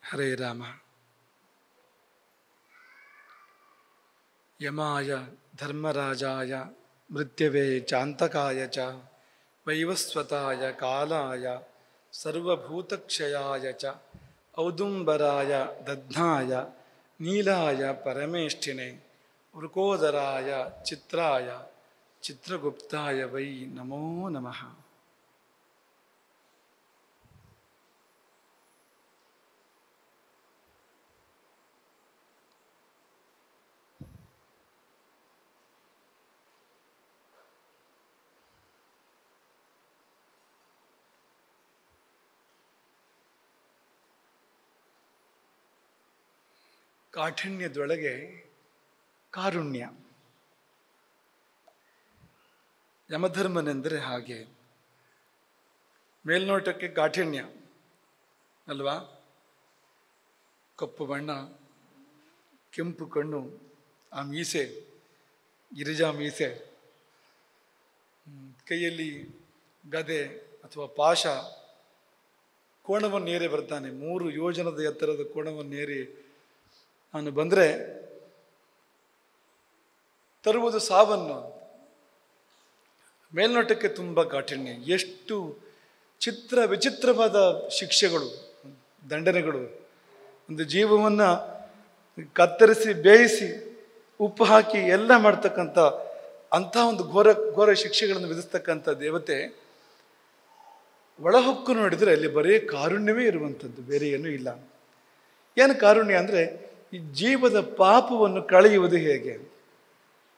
ಹರೇ ರಾಮ. ಯಮಾಯ ಧರ್ಮರಾಜಾಯ ಮೃತ್ಯವೇ ಚಾಂತಕಾಯ ಚ ವೈವಸ್ವತಾಯ ಕಾಲಾಯ ಸರ್ವಭೂತಕ್ಷಯಾಯ ಚ ಔದುಂಬರಾಯ ದಧ್ನಾಯ ನೀಲಾಯ ಪರಮೇಷ್ಠಿನೇ ವೃಕೋದರಾಯ ಚಿತ್ರಾಯ ಚಿತ್ರಗುಪ್ತಾಯ ವೈ ನಮೋ ನಮಃ. ಕಾಠಿಣ್ಯದೊಳಗೆ ಕಾರುಣ್ಯ. ಯಮಧರ್ಮನೆಂದರೆ ಹಾಗೆ. ಮೇಲ್ನೋಟಕ್ಕೆ ಕಾಠಿಣ್ಯ ಅಲ್ವಾ? ಕಪ್ಪು ಬಣ್ಣ, ಕೆಂಪು ಕಣ್ಣು, ಆ ಮೀಸೆ, ಗಿರಿಜಾ ಮೀಸೆ, ಕೈಯಲ್ಲಿ ಗದೆ ಅಥವಾ ಪಾಶ, ಕೋಣವನ್ನೇರಿ ಬರ್ತಾನೆ. 3 ಯೋಜನದ ಎತ್ತರದ ಕೋಣವನ್ನೇರಿ ಅವನು ಬಂದರೆ ತರುವುದು ಸಾವನ್ನು. ಮೇಲ್ನೋಟಕ್ಕೆ ತುಂಬ ಕಾಠಿಣ್ಯ. ಎಷ್ಟು ಚಿತ್ರ ವಿಚಿತ್ರವಾದ ಶಿಕ್ಷೆಗಳು, ದಂಡನೆಗಳು. ಒಂದು ಜೀವವನ್ನು ಕತ್ತರಿಸಿ ಬೇಯಿಸಿ ಉಪ್ಪು ಹಾಕಿ ಎಲ್ಲ ಮಾಡ್ತಕ್ಕಂಥ ಅಂಥ ಒಂದು ಘೋರ ಶಿಕ್ಷೆಗಳನ್ನು ವಿಧಿಸ್ತಕ್ಕಂಥ ದೇವತೆ. ಒಳಹೊಕ್ಕು ನೋಡಿದರೆ ಅಲ್ಲಿ ಬರೀ ಕಾರುಣ್ಯವೇ ಇರುವಂಥದ್ದು, ಬೇರೆ ಏನೂ ಇಲ್ಲ. ಏನು ಕಾರುಣ್ಯ ಅಂದರೆ ಈ ಜೀವದ ಪಾಪವನ್ನು ಕಳೆಯುವುದು ಹೇಗೆ,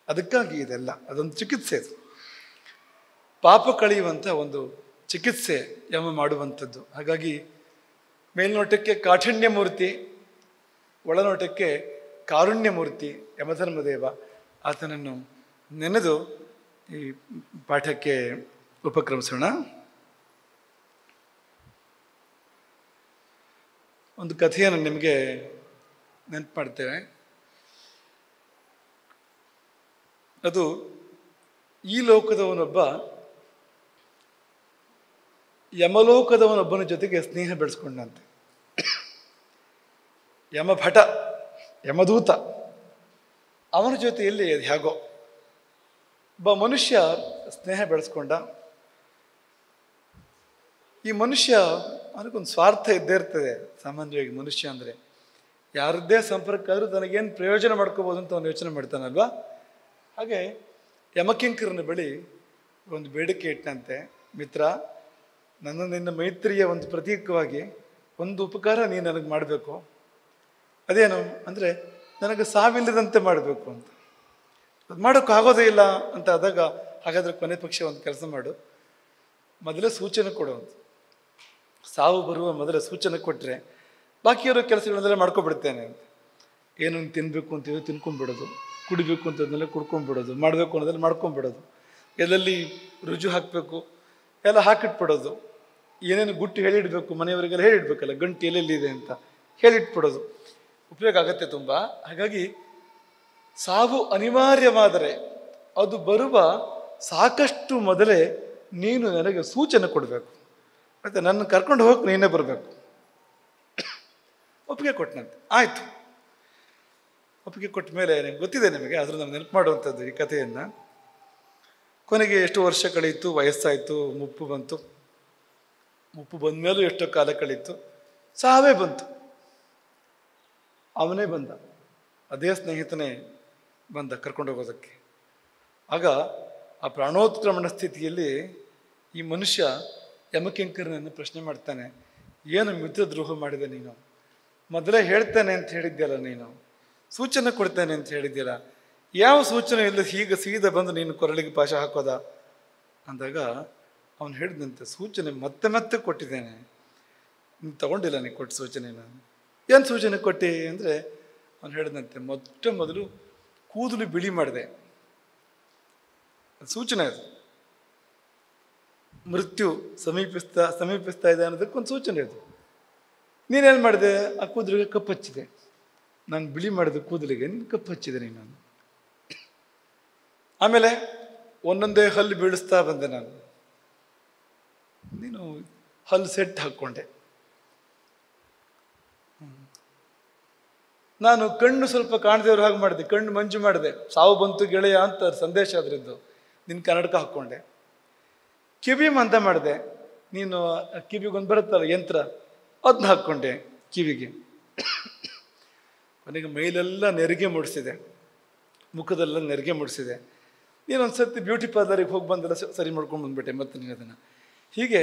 ಅದಕ್ಕಾಗಿ ಇದೆಲ್ಲ. ಅದೊಂದು ಚಿಕಿತ್ಸೆ. ಅದು ಪಾಪ ಕಳೆಯುವಂಥ ಒಂದು ಚಿಕಿತ್ಸೆ ಯಮ ಮಾಡುವಂಥದ್ದು. ಹಾಗಾಗಿ ಮೇಲ್ನೋಟಕ್ಕೆ ಕಾಠಿಣ್ಯ ಮೂರ್ತಿ, ಒಳನೋಟಕ್ಕೆ ಕಾರುಣ್ಯ ಮೂರ್ತಿ ಯಮಧರ್ಮದೇವ. ಆತನನ್ನು ನೆನೆದು ಈ ಪಾಠಕ್ಕೆ ಉಪಕ್ರಮಿಸೋಣ. ಒಂದು ಕಥೆಯನ್ನು ನಿಮಗೆ ನೆನಪು ಮಾಡ್ತೇವೆ. ಅದು ಈ ಲೋಕದವನೊಬ್ಬ ಯಮಲೋಕದವನೊಬ್ಬನ ಜೊತೆಗೆ ಸ್ನೇಹ ಬೆಳೆಸ್ಕೊಂಡಂತೆ. ಯಮಭಟ, ಯಮದೂತ, ಅವನ ಜೊತೆಯಲ್ಲಿ ಹೇಗೋ ಒಬ್ಬ ಮನುಷ್ಯ ಸ್ನೇಹ ಬೆಳೆಸ್ಕೊಂಡ. ಈ ಮನುಷ್ಯ ಅವನಿಗೊಂದು ಸ್ವಾರ್ಥ ಇದ್ದೇ ಇರ್ತದೆ. ಸಾಮಾನ್ಯವಾಗಿ ಮನುಷ್ಯ ಅಂದರೆ ಯಾರದ್ದೇ ಸಂಪರ್ಕ ಆದರೂ ತನಗೇನು ಪ್ರಯೋಜನ ಮಾಡ್ಕೋಬೋದು ಅಂತ ಅವನು ಯೋಚನೆ ಮಾಡ್ತಾನಲ್ವಾ. ಹಾಗೆ ಯಮಕಿಂಕರನ ಬಳಿ ಒಂದು ಬೇಡಿಕೆ ಇಟ್ಟಂತೆ, ಮಿತ್ರ, ನನ್ನ ನಿನ್ನ ಮೈತ್ರಿಯ ಒಂದು ಪ್ರತೀಕವಾಗಿ ಒಂದು ಉಪಕಾರ ನೀನು ನನಗೆ ಮಾಡಬೇಕು. ಅದೇನು ಅಂದರೆ ನನಗೆ ಸಾವಿಲ್ಲದಂತೆ ಮಾಡಬೇಕು ಅಂತ. ಅದು ಮಾಡೋಕ್ಕಾಗೋದೇ ಇಲ್ಲ ಅಂತ ಆದಾಗ, ಹಾಗಾದರೆ ಕೊನೆ ಪಕ್ಷ ಒಂದು ಕೆಲಸ ಮಾಡು, ಮೊದಲೇ ಸೂಚನೆ ಕೊಡುವಂಥ. ಸಾವು ಬರುವ ಮೊದಲೇ ಸೂಚನೆ ಕೊಟ್ಟರೆ ಬಾಕಿಯವರ ಕೆಲಸಗಳನ್ನೆಲ್ಲ ಮಾಡ್ಕೊಬಿಡ್ತೇನೆ ಅಂತ. ಏನನ್ನು ತಿನ್ನಬೇಕು ಅಂತಿದ್ರೆ ತಿನ್ಕೊಂಡ್ಬಿಡೋದು, ಕುಡಿಬೇಕು ಅಂತಂದೆಲ್ಲ ಕುಡ್ಕೊಂಡ್ಬಿಡೋದು, ಮಾಡಬೇಕು ಅನ್ನೋದೆಲ್ಲ ಮಾಡ್ಕೊಂಡ್ಬಿಡೋದು, ಎಲ್ಲೆಲ್ಲಿ ರುಜು ಹಾಕಬೇಕು ಎಲ್ಲ ಹಾಕಿಟ್ಬಿಡೋದು, ಏನೇನು ಗುಟ್ಟು ಹೇಳಿಡಬೇಕು ಮನೆಯವರಿಗೆಲ್ಲ ಹೇಳಿಡ್ಬೇಕಲ್ಲ, ಗಂಟು ಎಲ್ಲೆಲ್ಲಿದೆ ಅಂತ ಹೇಳಿಟ್ಬಿಡೋದು. ಉಪಯೋಗ ಆಗತ್ತೆ ತುಂಬ. ಹಾಗಾಗಿ ಸಾವು ಅನಿವಾರ್ಯವಾದರೆ ಅದು ಬರುವ ಸಾಕಷ್ಟು ಮೊದಲೇ ನೀನು ನನಗೆ ಸೂಚನೆ ಕೊಡಬೇಕು, ಮತ್ತು ನನ್ನ ಕರ್ಕೊಂಡು ಹೋಗಿ ನೀನೇ ಬರಬೇಕು. ಒಪ್ಪಿಗೆ ಕೊಟ್ಟನಂತೆ. ಆಯಿತು, ಒಪ್ಪಿಗೆ ಕೊಟ್ಟ ಮೇಲೆ ಗೊತ್ತಿದೆ ನಿಮಗೆ, ಆದರೂ ನಾವು ನೆನಪು ಮಾಡುವಂಥದ್ದು ಈ ಕಥೆಯನ್ನು. ಕೊನೆಗೆ ಎಷ್ಟು ವರ್ಷ ಕಳೀತು, ವಯಸ್ಸಾಯಿತು, ಮುಪ್ಪು ಬಂತು. ಮುಪ್ಪು ಬಂದ ಮೇಲೂ ಎಷ್ಟೋ ಕಾಲ ಕಳೀತು, ಸಾವೇ ಬಂತು. ಅವನೇ ಬಂದ, ಅದೇ ಸ್ನೇಹಿತನೇ ಬಂದ ಕರ್ಕೊಂಡು ಹೋಗೋದಕ್ಕೆ. ಆಗ ಆ ಪ್ರಾಣೋತ್ಕ್ರಮಣ ಸ್ಥಿತಿಯಲ್ಲಿ ಈ ಮನುಷ್ಯ ಯಮಕಿಂಕರನನ್ನು ಪ್ರಶ್ನೆ ಮಾಡ್ತಾನೆ, ಏನು ಮಿತ್ರದ್ರೋಹ ಮಾಡಿದೆ ನೀನು? ಮೊದಲೇ ಹೇಳ್ತಾನೆ ಅಂತ ಹೇಳಿದ್ಯಲ್ಲ, ನೀನು ಸೂಚನೆ ಕೊಡ್ತೇನೆ ಅಂತ ಹೇಳಿದ್ಯಲ್ಲ, ಯಾವ ಸೂಚನೆ ಇಲ್ಲ ಹೀಗೆ ಸೀದಾ ಬಂದು ನೀನು ಕೊರಳಿಗೆ ಪಾಶ ಹಾಕೋದ ಅಂದಾಗ ಅವನು ಹೇಳಿದಂತೆ, ಸೂಚನೆ ಮತ್ತೆ ಮತ್ತೆ ಕೊಟ್ಟಿದ್ದೇನೆ, ನೀನು ತಗೊಂಡಿಲ್ಲ, ನೀನು ಕೊಟ್ಟ ಸೂಚನೆನ. ಏನು ಸೂಚನೆ ಕೊಟ್ಟಿ ಅಂದರೆ ಅವನು ಹೇಳಿದಂತೆ, ಮೊದಲು ಕೂದಲು ಬಿಳಿ ಮಾಡಿದೆ, ಅದು ಸೂಚನೆ. ಅದು ಮೃತ್ಯು ಸಮೀಪಿಸ್ತಾ ಇದೆ ಅನ್ನೋದಕ್ಕೊಂದು ಸೂಚನೆ. ಅದು ನೀನೇನು ಮಾಡಿದೆ, ಆ ಕೂದಲಿಗೆ ಕಪ್ಪು ಹಚ್ಚಿದೆ. ನಾನು ಬಿಳಿ ಮಾಡಿದ ಕೂದಲಿಗೆ ನೀನು ಕಪ್ಪು ಹಚ್ಚಿದೆ ನೀನು. ಆಮೇಲೆ ಒಂದೊಂದೇ ಹಲ್ಲು ಬೀಳಿಸ್ತಾ ಬಂದೆ ನಾನು, ನೀನು ಹಲ್ಲು ಸೆಟ್ ಹಾಕ್ಕೊಂಡೆ. ನಾನು ಕಣ್ಣು ಸ್ವಲ್ಪ ಕಾಣದೇವ್ರ ಹಾಗೆ ಮಾಡಿದೆ, ಕಣ್ಣು ಮಂಜು ಮಾಡಿದೆ. ಸಾವು ಬಂತು ಗೆಳೆಯ ಅಂತ ಸಂದೇಶ ಅದರದ್ದು. ನಿನ್ನ ಕನ್ನಡಕ ಹಾಕ್ಕೊಂಡೆ. ಕಿವಿ ಮಂದ ಮಾಡಿದೆ. ನೀನು ಕಿವಿಗೊಂದು ಬರುತ್ತಲ್ಲ ಯಂತ್ರ, ಅದನ್ನ ಹಾಕ್ಕೊಂಡೆ ಕಿವಿಗೆ. ಕೊನೆಗೆ ಮೈಲೆಲ್ಲ ನೆರಿಗೆ ಮೂಡಿಸಿದೆ, ಮುಖದೆಲ್ಲ ನೆರಿಗೆ ಮೂಡಿಸಿದೆ. ನೀನೊಂದ್ಸತಿ ಬ್ಯೂಟಿ ಪಾರ್ಲರಿಗೆ ಹೋಗಿ ಬಂದೆಲ್ಲ ಸರಿ ಮಾಡ್ಕೊಂಡು ಬಂದ್ಬಿಟ್ಟೆ ಮತ್ತೆ ನೀನು ಅದನ್ನು. ಹೀಗೆ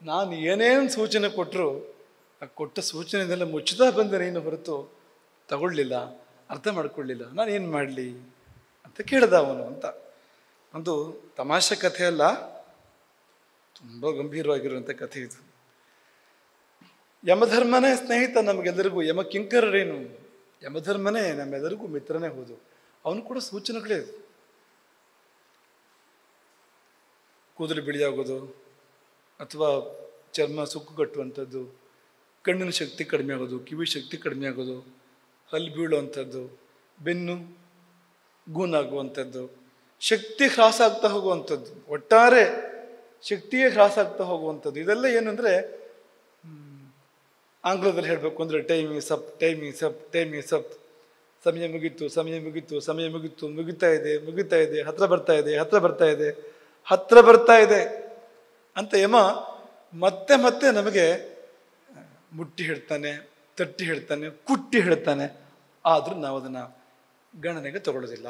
ನಾನು ಏನೇನು ಸೂಚನೆ ಕೊಟ್ಟರು ಆ ಕೊಟ್ಟ ಸೂಚನೆಯನ್ನೆಲ್ಲ ಮುಚ್ಚುತ್ತಾ ಬಂದೆ, ನೀನು ಹೊರತು ತಗೊಳ್ಳಿಲ್ಲ, ಅರ್ಥ ಮಾಡ್ಕೊಳ್ಳಿಲ್ಲ. ನಾನು ಏನು ಮಾಡಲಿ ಅಂತ ಕೇಳ್ದ ಅವನು ಅಂತ. ಒಂದು ತಮಾಷೆ ಕಥೆ ಅಲ್ಲ, ತುಂಬ ಗಂಭೀರವಾಗಿರುವಂಥ ಕಥೆ ಇದು. ಯಮಧರ್ಮನೇ ಸ್ನೇಹಿತ ನಮಗೆಲ್ಲರಿಗೂ, ಯಮ ಕಿಂಕರರೇನು, ಯಮಧರ್ಮನೇ ನಮ್ಮೆಲ್ಲರಿಗೂ ಮಿತ್ರನೇ ಹೌದು. ಅವನು ಕೂಡ ಸೂಚನೆಗಳೇ ಇದು. ಕೂದಲು ಬಿಳಿಯಾಗೋದು, ಅಥವಾ ಚರ್ಮ ಸುಕ್ಕುಗಟ್ಟುವಂಥದ್ದು, ಕಣ್ಣಿನ ಶಕ್ತಿ ಕಡಿಮೆ ಆಗೋದು, ಕಿವಿ ಶಕ್ತಿ ಕಡಿಮೆ ಆಗೋದು, ಹಲ್ಲು ಬೀಳುವಂಥದ್ದು, ಬೆನ್ನು ಗೂನಾಗುವಂಥದ್ದು, ಶಕ್ತಿ ಹ್ರಾಸ ಆಗ್ತಾ ಹೋಗುವಂಥದ್ದು, ಒಟ್ಟಾರೆ ಶಕ್ತಿಯೇ ಹ್ರಾಸ ಆಗ್ತಾ ಹೋಗುವಂಥದ್ದು. ಇದೆಲ್ಲ ಏನಂದರೆ ಆಂಗ್ಲದಲ್ಲಿ ಹೇಳಬೇಕು ಅಂದರೆ time is up, time is up, time is up. ಸಮಯ ಮುಗೀತು, ಸಮಯ ಮುಗೀತು, ಸಮಯ ಮುಗೀತು, ಮುಗಿತಾ ಇದೆ, ಮುಗಿತಾ ಇದೆ, ಹತ್ರ ಬರ್ತಾ ಇದೆ, ಹತ್ರ ಬರ್ತಾ ಇದೆ, ಹತ್ರ ಬರ್ತಾ ಇದೆ ಅಂತ ಯಮ ಮತ್ತೆ ಮತ್ತೆ ನಮಗೆ ಮುಟ್ಟಿ ಹೇಳ್ತಾನೆ, ತಟ್ಟಿ ಹೇಳ್ತಾನೆ, ಕುಟ್ಟಿ ಹೇಳ್ತಾನೆ. ಆದರೂ ನಾವು ಅದನ್ನು ಗಣನೆಗೆ ತಗೊಳ್ಳೋದಿಲ್ಲ.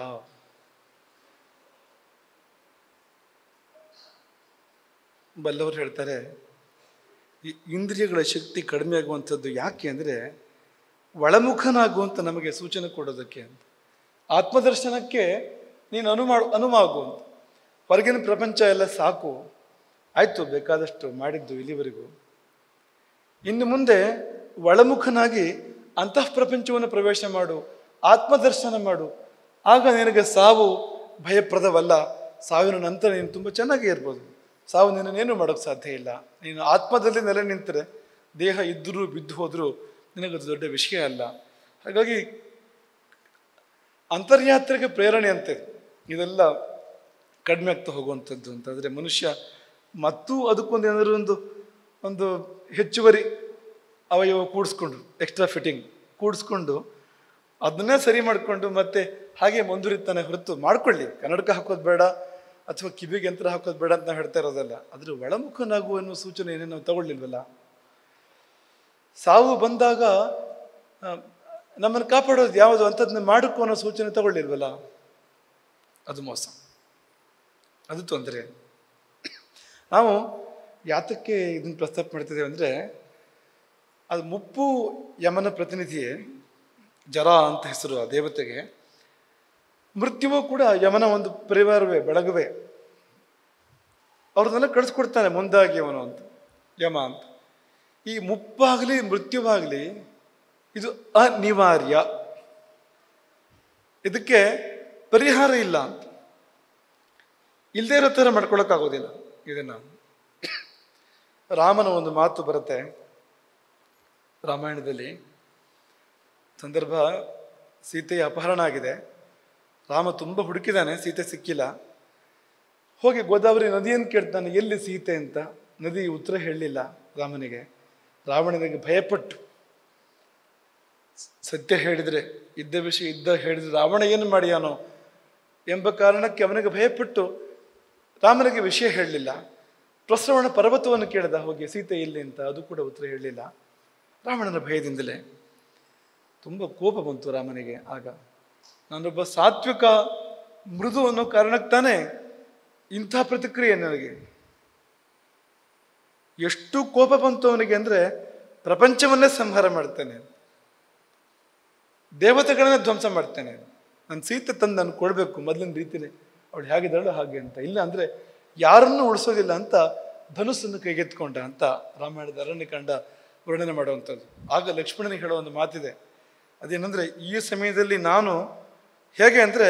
ಬಲ್ಲವರು ಹೇಳ್ತಾರೆ, ಈ ಇಂದ್ರಿಯಗಳ ಶಕ್ತಿ ಕಡಿಮೆ ಆಗುವಂಥದ್ದು ಯಾಕೆ ಅಂದರೆ ಒಳಮುಖನಾಗುವಂತ ನಮಗೆ ಸೂಚನೆ ಕೊಡೋದಕ್ಕೆ ಅಂತ. ಆತ್ಮದರ್ಶನಕ್ಕೆ ನೀನು ಅನುವಾಗು ಅಂತ. ಹೊರಗಿನ ಪ್ರಪಂಚ ಎಲ್ಲ ಸಾಕು, ಆಯಿತು, ಬೇಕಾದಷ್ಟು ಮಾಡಿದ್ದು ಇಲ್ಲಿವರೆಗೂ. ಇನ್ನು ಮುಂದೆ ಒಳಮುಖನಾಗಿ ಅಂತಃ ಪ್ರಪಂಚವನ್ನು ಪ್ರವೇಶ ಮಾಡು, ಆತ್ಮದರ್ಶನ ಮಾಡು. ಆಗ ನಿನಗೆ ಸಾವು ಭಯಪ್ರದವಲ್ಲ. ಸಾವಿನ ನಂತರ ನೀನು ತುಂಬ ಚೆನ್ನಾಗೇ ಇರ್ಬೋದು. ಸಾವು ನಿನ್ನನ್ನೇನು ಮಾಡೋಕ್ಕೆ ಸಾಧ್ಯ ಇಲ್ಲ. ನೀನು ಆತ್ಮದಲ್ಲಿ ನೆಲೆ ನಿಂತರೆ ದೇಹ ಇದ್ದರೂ ಬಿದ್ದು ಹೋದರೂ ನಿನಗದು ದೊಡ್ಡ ವಿಷಯ ಅಲ್ಲ. ಹಾಗಾಗಿ ಅಂತರ್ಯಾತ್ರೆಗೆ ಪ್ರೇರಣೆ ಅಂತೆ ಇದೆಲ್ಲ ಕಡಿಮೆ ಆಗ್ತಾ ಹೋಗುವಂಥದ್ದು ಅಂತಂದರೆ ಮನುಷ್ಯ ಮತ್ತೂ ಅದಕ್ಕೊಂದು ಏನಾದರೂ ಒಂದು ಹೆಚ್ಚುವರಿ ಅವಯವ ಕೂಡಿಸ್ಕೊಂಡು, ಎಕ್ಸ್ಟ್ರಾ ಫಿಟ್ಟಿಂಗ್ ಕೂಡಿಸ್ಕೊಂಡು ಅದನ್ನೇ ಸರಿ ಮಾಡಿಕೊಂಡು ಮತ್ತೆ ಹಾಗೆ ಮುಂದುವರಿತಾನೆ ಹೊರತು ಮಾಡ್ಕೊಳ್ಳಿ. ಕನ್ನಡಕ ಹಾಕೋದು ಬೇಡ ಅಥವಾ ಕಿವಿಗೆ ಯಂತ್ರ ಹಾಕೋದು ಬೇಡ ಅಂತ ನಾವು ಹೇಳ್ತಾ ಇರೋದಲ್ಲ. ಅದ್ರ ಒಳಮುಖನಾಗುವ ಅನ್ನೋ ಸೂಚನೆಯನ್ನು ನಾವು ತಗೊಳ್ಳಿಲ್ವಲ್ಲ. ಸಾವು ಬಂದಾಗ ನಮ್ಮನ್ನು ಕಾಪಾಡೋದು ಯಾವುದು ಅಂಥದ್ದನ್ನ ಮಾಡಕ್ಕೂ ಅನ್ನೋ ಸೂಚನೆ ತಗೊಳ್ಳಿಲ್ವಲ್ಲ. ಅದು ಮೋಸ, ಅದು ತೊಂದರೆ. ನಾವು ಯಾತಕ್ಕೆ ಇದನ್ನು ಪ್ರಸ್ತಾಪ ಮಾಡ್ತಿದ್ದೇವೆ ಅಂದರೆ ಅದು ಮುಪ್ಪು ಯಮನ ಪ್ರತಿನಿಧಿಯೇ, ಜರ ಅಂತ ಹೆಸರು ಆ ದೇವತೆಗೆ. ಮೃತ್ಯುವು ಕೂಡ ಯಮನ ಒಂದು ಪರಿವಾರವೇ, ಬೆಳಗುವೆ. ಅವ್ರನ್ನೆಲ್ಲ ಕಳಿಸ್ಕೊಡ್ತಾನೆ ಮುಂದಾಗಿ ಅವನು ಅಂತ, ಯಮ ಅಂತ. ಈ ಮುಪ್ಪಾಗಲಿ ಮೃತ್ಯುವಾಗಲಿ ಇದು ಅನಿವಾರ್ಯ, ಇದಕ್ಕೆ ಪರಿಹಾರ ಇಲ್ಲ ಅಂತ. ಇಲ್ಲದೇ ಇರೋ ಥರ ಮಾಡ್ಕೊಳಕ್ಕಾಗೋದಿಲ್ಲ ಇದನ್ನು. ರಾಮನ ಒಂದು ಮಾತು ಬರುತ್ತೆ ರಾಮಾಯಣದಲ್ಲಿ. ಸಂದರ್ಭ, ಸೀತೆಯ ಅಪಹರಣ ಆಗಿದೆ. ರಾಮ ತುಂಬ ಹುಡುಕಿದಾನೆ, ಸೀತೆ ಸಿಕ್ಕಿಲ್ಲ. ಹೋಗಿ ಗೋದಾವರಿ ನದಿಯನ್ನು ಕೇಳ್ತಾನೆ, ಎಲ್ಲಿ ಸೀತೆ ಅಂತ. ನದಿ ಉತ್ತರ ಹೇಳಲಿಲ್ಲ ರಾಮನಿಗೆ. ರಾವಣನಿಗೆ ಭಯಪಟ್ಟು, ಸತ್ಯ ಹೇಳಿದರೆ, ಇದ್ದ ವಿಷಯ ಇದ್ದ ಹೇಳಿದರೆ ರಾವಣ ಏನು ಮಾಡಿಯಾನೋ ಎಂಬ ಕಾರಣಕ್ಕೆ ಅವನಿಗೆ ಭಯಪಟ್ಟು ರಾಮನಿಗೆ ವಿಷಯ ಹೇಳಲಿಲ್ಲ. ಪ್ರಸ್ರವಣ ಪರ್ವತವನ್ನು ಕೇಳಿದ ಹೋಗಿ, ಸೀತೆ ಎಲ್ಲಿ ಅಂತ. ಅದು ಕೂಡ ಉತ್ತರ ಹೇಳಲಿಲ್ಲ. ರಾವಣನ ಭಯದಿಂದಲೇ ತುಂಬ ಕೋಪ ಬಂತು ರಾಮನಿಗೆ. ಆಗ ನಾನೊಬ್ಬ ಸಾತ್ವಿಕ ಮೃದು ಅನ್ನೋ ಕಾರಣಕ್ಕೆ ತಾನೇ ಇಂಥ ಪ್ರತಿಕ್ರಿಯೆ ನನಗೆ. ಎಷ್ಟು ಕೋಪ ಬಂತು ಅವನಿಗೆ ಅಂದರೆ ಪ್ರಪಂಚವನ್ನೇ ಸಂಹಾರ ಮಾಡ್ತೇನೆ, ದೇವತೆಗಳನ್ನೇ ಧ್ವಂಸ ಮಾಡ್ತೇನೆ. ನನ್ನ ಸೀತೆ ತಂದು ನಾನು ಕೊಡಬೇಕು ಮೊದಲಿನ ರೀತಿಯೇ, ಅವಳು ಹೇಗಿದ್ದಾಳು ಹಾಗೆ ಅಂತ. ಇಲ್ಲ ಅಂದರೆ ಯಾರನ್ನೂ ಉಳಿಸೋದಿಲ್ಲ ಅಂತ ಧನುಸ್ಸನ್ನು ಕೈಗೆತ್ಕೊಂಡ ಅಂತ ರಾಮಾಯಣದ ಅರಣ್ಯಕಾಂಡ ವರ್ಣನೆ ಮಾಡುವಂಥದ್ದು. ಆಗ ಲಕ್ಷ್ಮಣನಿಗೆ ಹೇಳೋ ಒಂದು ಮಾತಿದೆ. ಅದೇನೆಂದರೆ, ಈ ಸಮಯದಲ್ಲಿ ನಾನು ಹೇಗೆ ಅಂದರೆ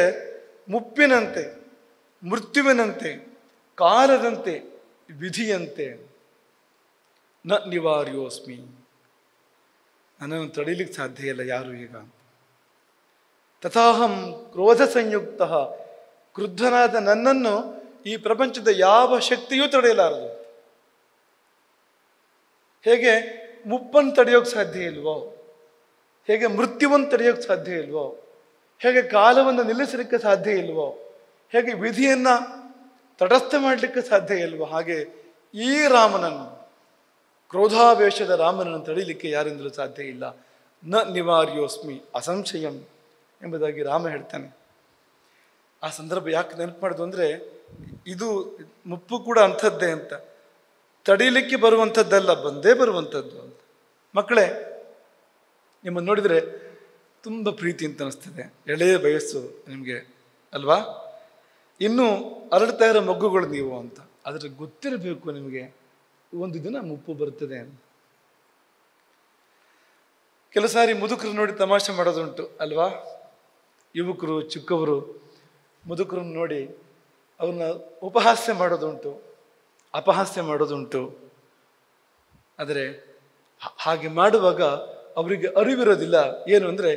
ಮುಪ್ಪಿನಂತೆ, ಮೃತ್ಯುವಿನಂತೆ, ಕಾಲದಂತೆ, ವಿಧಿಯಂತೆ ನ ನಿವಾರ್ಯೋಸ್ಮಿ. ನನ್ನನ್ನು ತಡೀಲಿಕ್ಕೆ ಸಾಧ್ಯ ಇಲ್ಲ ಯಾರು ಈಗ. ತಥಾಹಂ ಕ್ರೋಧ ಸಂಯುಕ್ತ, ಕ್ರುದ್ಧನಾದ ನನ್ನನ್ನು ಈ ಪ್ರಪಂಚದ ಯಾವ ಶಕ್ತಿಯೂ ತಡೆಯಲಾರದು. ಹೇಗೆ ಮುಪ್ಪನ್ನು ತಡೆಯೋಕೆ ಸಾಧ್ಯ ಇಲ್ವೋ ಹೇಗೆ ಮೃತ್ಯುವನ್ನು ತಡೆಯೋಕ್ಕೆ ಸಾಧ್ಯ ಇಲ್ವೋ, ಹೇಗೆ ಕಾಲವನ್ನು ನಿಲ್ಲಿಸಲಿಕ್ಕೆ ಸಾಧ್ಯ ಇಲ್ವೋ, ಹೇಗೆ ವಿಧಿಯನ್ನು ತಟಸ್ಥ ಮಾಡಲಿಕ್ಕೆ ಸಾಧ್ಯ ಇಲ್ವೋ, ಹಾಗೆ ಈ ರಾಮನನ್ನು, ಕ್ರೋಧಾವೇಶದ ರಾಮನನ್ನು ತಡೀಲಿಕ್ಕೆ ಯಾರಿಂದಲೂ ಸಾಧ್ಯ ಇಲ್ಲ. ನ ನಿವಾರ್ಯೋಸ್ಮಿ ಅಸಂಶಯಂ ಎಂಬುದಾಗಿ ರಾಮ ಹೇಳ್ತಾನೆ. ಆ ಸಂದರ್ಭ ಯಾಕೆ ನೆನಪು ಮಾಡೋದು ಅಂದರೆ, ಇದು ಮುಪ್ಪು ಕೂಡ ಅಂಥದ್ದೇ ಅಂತ, ತಡೀಲಿಕ್ಕೆ ಬರುವಂಥದ್ದಲ್ಲ, ಬಂದೇ ಬರುವಂಥದ್ದು ಅಂತ. ಮಕ್ಕಳೇ, ನಿಮ್ಮನ್ನು ನೋಡಿದರೆ ತುಂಬ ಪ್ರೀತಿ ಅಂತ ಅನಿಸ್ತದೆ. ಎಳೆಯ ವಯಸ್ಸು ನಿಮಗೆ ಅಲ್ವಾ, ಇನ್ನೂ ಅರಳ್ತಾ ಇರೋ ಮಗುಗಳು ನೀವು ಅಂತ. ಆದರೆ ಗೊತ್ತಿರಬೇಕು ನಿಮಗೆ, ಒಂದು ದಿನ ಮುಪ್ಪು ಬರ್ತದೆ ಅಂತ. ಕೆಲವು ಸಾರಿ ಮುದುಕರು ನೋಡಿ ತಮಾಷೆ ಮಾಡೋದುಂಟು ಅಲ್ವಾ. ಯುವಕರು, ಚಿಕ್ಕವರು ಮುದುಕರನ್ನು ನೋಡಿ ಅವ್ರನ್ನ ಉಪಹಾಸ್ಯ ಮಾಡೋದುಂಟು, ಅಪಹಾಸ್ಯ ಮಾಡೋದುಂಟು. ಆದರೆ ಹಾಗೆ ಮಾಡುವಾಗ ಅವರಿಗೆ ಅರಿವಿರೋದಿಲ್ಲ ಏನು ಅಂದರೆ,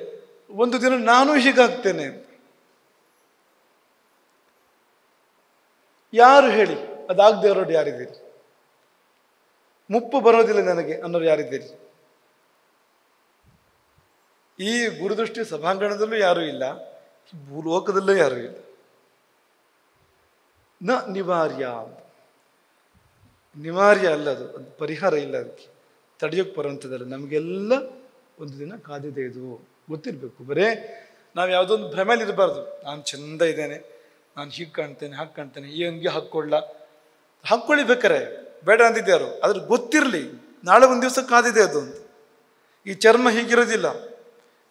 ಒಂದು ದಿನ ನಾನು ಹೀಗಾಗ್ತೇನೆ. ಯಾರು ಹೇಳಿ ಅದಾಗದೆ ಇರೋರು ಯಾರಿದ್ದೀರಿ? ಮುಪ್ಪು ಬರೋದಿಲ್ಲ ನನಗೆ ಅನ್ನೋರು ಯಾರಿದ್ದೀರಿ? ಈ ಗುರುದೃಷ್ಟಿ ಸಭಾಂಗಣದಲ್ಲೂ ಯಾರೂ ಇಲ್ಲ, ಭೂಲೋಕದಲ್ಲೂ ಯಾರೂ ಇಲ್ಲ. ನ ನಿವಾರ್ಯ, ನಿವಾರ್ಯ ಅಲ್ಲ ಅದು, ಅದು ಪರಿಹಾರ ಇಲ್ಲ, ಅದಕ್ಕೆ ತಡೆಯೋಕ್ಕೆ ಬರುವಂಥದ್ದಲ್ಲ. ನಮಗೆಲ್ಲ ಒಂದು ದಿನ ಕಾದಿದೆ, ಇದು ಗೊತ್ತಿರಬೇಕು. ಬರೇ ನಾವು ಯಾವುದೊಂದು ಭ್ರಮೆಯಲ್ಲಿ ಇರಬಾರ್ದು. ನಾನು ಚೆಂದ ಇದ್ದೇನೆ, ನಾನು ಹೀಗೆ ಕಾಣ್ತೇನೆ, ಹಾಗೆ ಕಾಣ್ತೇನೆ, ಈ ಅಂಗಿ ಹಾಕ್ಕೊಳ್ಳಿ ಬೇಕಾರೆ, ಬೇಡ ಅಂದಿದ್ಯಾರು, ಆದ್ರೆ ಗೊತ್ತಿರಲಿ ನಾಳೆ ಒಂದು ದಿವಸ ಕಾದಿದೆ ಅದು ಅಂತ. ಈ ಚರ್ಮ ಹೀಗಿರೋದಿಲ್ಲ,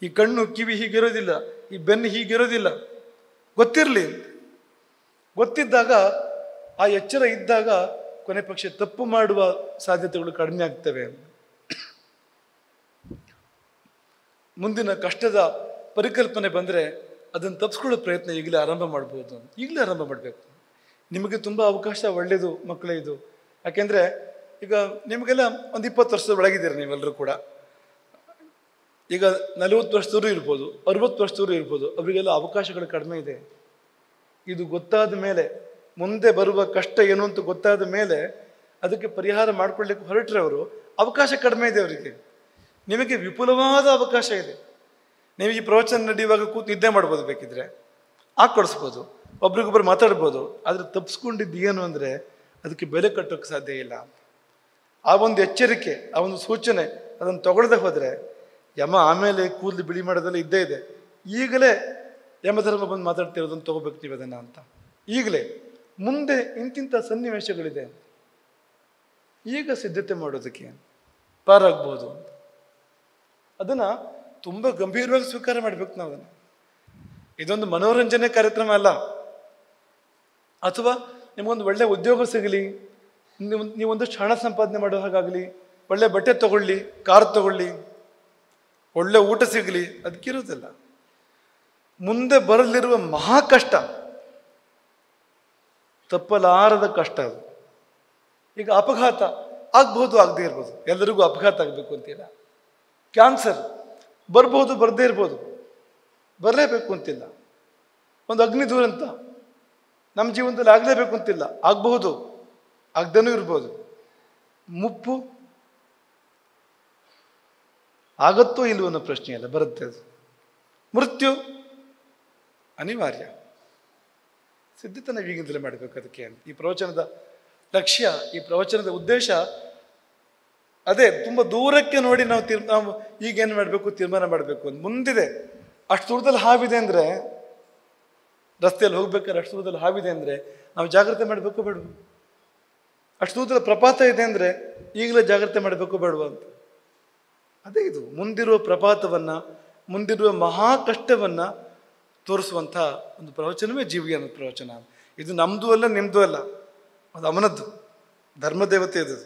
ಈ ಕಣ್ಣು ಕಿವಿ ಹೀಗಿರೋದಿಲ್ಲ, ಈ ಬೆನ್ನು ಹೀಗಿರೋದಿಲ್ಲ, ಗೊತ್ತಿರಲಿ. ಗೊತ್ತಿದ್ದಾಗ, ಆ ಎಚ್ಚರ ಇದ್ದಾಗ ಕೊನೆ ಪಕ್ಷ ತಪ್ಪು ಮಾಡುವ ಸಾಧ್ಯತೆಗಳು ಕಡಿಮೆ ಆಗ್ತವೆ. ಮುಂದಿನ ಕಷ್ಟದ ಪರಿಕಲ್ಪನೆ ಬಂದರೆ ಅದನ್ನು ತಪ್ಪಿಸ್ಕೊಳ್ಳೋ ಪ್ರಯತ್ನ ಈಗಲೇ ಆರಂಭ ಮಾಡ್ಬೋದು. ಈಗಲೇ ಆರಂಭ ಮಾಡಬೇಕು. ನಿಮಗೆ ತುಂಬ ಅವಕಾಶ ಒಳ್ಳೆಯದು ಮಕ್ಕಳೇ ಇದು. ಯಾಕೆಂದರೆ ಈಗ ನಿಮಗೆಲ್ಲ ಒಂದು 20 ವರ್ಷದ ಒಳಗಿದ್ದೀರಿ ನೀವೆಲ್ಲರೂ ಕೂಡ. ಈಗ 40 ವರ್ಷದವರು ಇರ್ಬೋದು, 60 ವರ್ಷದವರು ಇರ್ಬೋದು, ಅವರಿಗೆಲ್ಲ ಅವಕಾಶಗಳು ಕಡಿಮೆ ಇದೆ. ಇದು ಗೊತ್ತಾದ ಮೇಲೆ, ಮುಂದೆ ಬರುವ ಕಷ್ಟ ಏನು ಅಂತ ಗೊತ್ತಾದ ಮೇಲೆ ಅದಕ್ಕೆ ಪರಿಹಾರ ಮಾಡ್ಕೊಳ್ಳಿಕ್ಕೆ ಹೊರಟ್ರೆ ಅವರು ಅವಕಾಶ ಕಡಿಮೆ ಇದೆ ಅವರಿಗೆ. ನಿಮಗೆ ವಿಪುಲವಾದ ಅವಕಾಶ ಇದೆ. ನೀವು ಈ ಪ್ರವಚನ ನಡೆಯುವಾಗ ಕೂತು ನಿದ್ದೆ ಮಾಡ್ಬೋದು, ಬೇಕಿದ್ರೆ ಕೊಡಿಸ್ಬೋದು, ಒಬ್ರಿಗೊಬ್ರು ಮಾತಾಡ್ಬೋದು. ಆದರೆ ತಪ್ಪಿಸ್ಕೊಂಡಿದ್ದು ಏನು ಅಂದರೆ ಅದಕ್ಕೆ ಬೆಲೆ ಕಟ್ಟೋಕ್ಕೆ ಸಾಧ್ಯ ಇಲ್ಲ. ಆ ಒಂದು ಎಚ್ಚರಿಕೆ, ಆ ಒಂದು ಸೂಚನೆ ಅದನ್ನು ತಗೊಳ್ಳದೆ ಹೋದರೆ ಯಮ ಆಮೇಲೆ ಕೂದಲು ಬಿಳಿ ಮಾಡೋದೆಲ್ಲ ಇದ್ದೇ ಇದೆ. ಈಗಲೇ ಯಮಧರ್ಮ ಬಂದು ಮಾತಾಡ್ತಿರೋದನ್ನು ತಗೋಬೇಕು ನೀವು ಅದನ್ನು ಅಂತ. ಈಗಲೇ ಮುಂದೆ ಇಂತಿಂಥ ಸನ್ನಿವೇಶಗಳಿದೆ, ಈಗ ಸಿದ್ಧತೆ ಮಾಡೋದಕ್ಕೆ ಪಾರಾಗ್ಬೋದು. ಅದನ್ನು ತುಂಬ ಗಂಭೀರವಾಗಿ ಸ್ವೀಕಾರ ಮಾಡಬೇಕು ನಾವು. ಅದನ್ನು ಇದೊಂದು ಮನೋರಂಜನೆ ಕಾರ್ಯಕ್ರಮ ಅಲ್ಲ. ಅಥವಾ ನಿಮಗೊಂದು ಒಳ್ಳೆ ಉದ್ಯೋಗ ಸಿಗಲಿ, ನೀವೊಂದಷ್ಟು ಹಣ ಸಂಪಾದನೆ ಮಾಡೋ ಹಾಗಾಗಲಿ, ಒಳ್ಳೆ ಬಟ್ಟೆ ತಗೊಳ್ಳಿ, ಕಾರ್ ತಗೊಳ್ಳಿ, ಒಳ್ಳೆ ಊಟ ಸಿಗಲಿ, ಅದಕ್ಕಿರೋದಿಲ್ಲ. ಮುಂದೆ ಬರಲಿರುವ ಮಹಾ ಕಷ್ಟ, ತಪ್ಪಲಾರದ ಕಷ್ಟ ಅದು. ಈಗ ಅಪಘಾತ ಆಗ್ಬಹುದು, ಆಗದೆ ಇರ್ಬೋದು, ಎಲ್ಲರಿಗೂ ಅಪಘಾತ ಆಗಬೇಕು ಅಂತಿಲ್ಲ. ಕ್ಯಾನ್ಸರ್ ಬರ್ಬೋದು, ಬರದೇ ಇರ್ಬೋದು, ಬರಲೇಬೇಕು ಅಂತಿಲ್ಲ. ಒಂದು ಅಗ್ನಿ ದುರಂತ ನಮ್ಮ ಜೀವನದಲ್ಲಿ ಆಗಲೇಬೇಕು ಅಂತಿಲ್ಲ, ಆಗಬಹುದು, ಆಗದೇನೂ ಇರ್ಬೋದು. ಮುಪ್ಪು ಆಗತ್ತೋ ಇಲ್ವೋ ಅನ್ನೋ ಪ್ರಶ್ನೆ ಅಲ್ಲ, ಬರುತ್ತೆ ಅದು. ಮೃತ್ಯು ಅನಿವಾರ್ಯ. ಸಿದ್ಧತೆ ನಾವು ಈಗಿಂದಲೇ ಮಾಡಬೇಕು. ಅದಕ್ಕೆ ಈ ಪ್ರವಚನದ ಲಕ್ಷ್ಯ, ಈ ಪ್ರವಚನದ ಉದ್ದೇಶ ಅದೇ. ತುಂಬ ದೂರಕ್ಕೆ ನೋಡಿ ನಾವು ಈಗೇನು ಮಾಡಬೇಕು ತೀರ್ಮಾನ ಮಾಡಬೇಕು ಅಂತ ಮುಂದಿದೆ. ಅಷ್ಟು ದೂರದಲ್ಲಿ ಹಾವಿದೆ ಅಂದರೆ, ರಸ್ತೆಯಲ್ಲಿ ಹೋಗ್ಬೇಕಾದ್ರೆ ಅಷ್ಟು ದೂರದಲ್ಲಿ ಹಾವಿದೆ ಅಂದರೆ ನಾವು ಜಾಗ್ರತೆ ಮಾಡಬೇಕು ಬೇಡವ? ಅಷ್ಟು ದೂರದಲ್ಲಿ ಪ್ರಪಾತ ಇದೆ ಅಂದರೆ ಈಗಲೇ ಜಾಗ್ರತೆ ಮಾಡಬೇಕು ಬೇಡವ ಅಂತ. ಅದೇ ಇದು ಮುಂದಿರುವ ಪ್ರಪಾತವನ್ನು, ಮುಂದಿರುವ ಮಹಾ ಕಷ್ಟವನ್ನು ತೋರಿಸುವಂಥ ಒಂದು ಪ್ರವಚನವೇ ಜೀವಿಗೆ ಅನ್ನೋ ಪ್ರವಚನ. ಇದು ನಮ್ಮದು ಅಲ್ಲ, ನಿಮ್ಮದು ಅಲ್ಲ, ಅದು ಅವನದ್ದು, ಧರ್ಮದೇವತೆ ಅದು.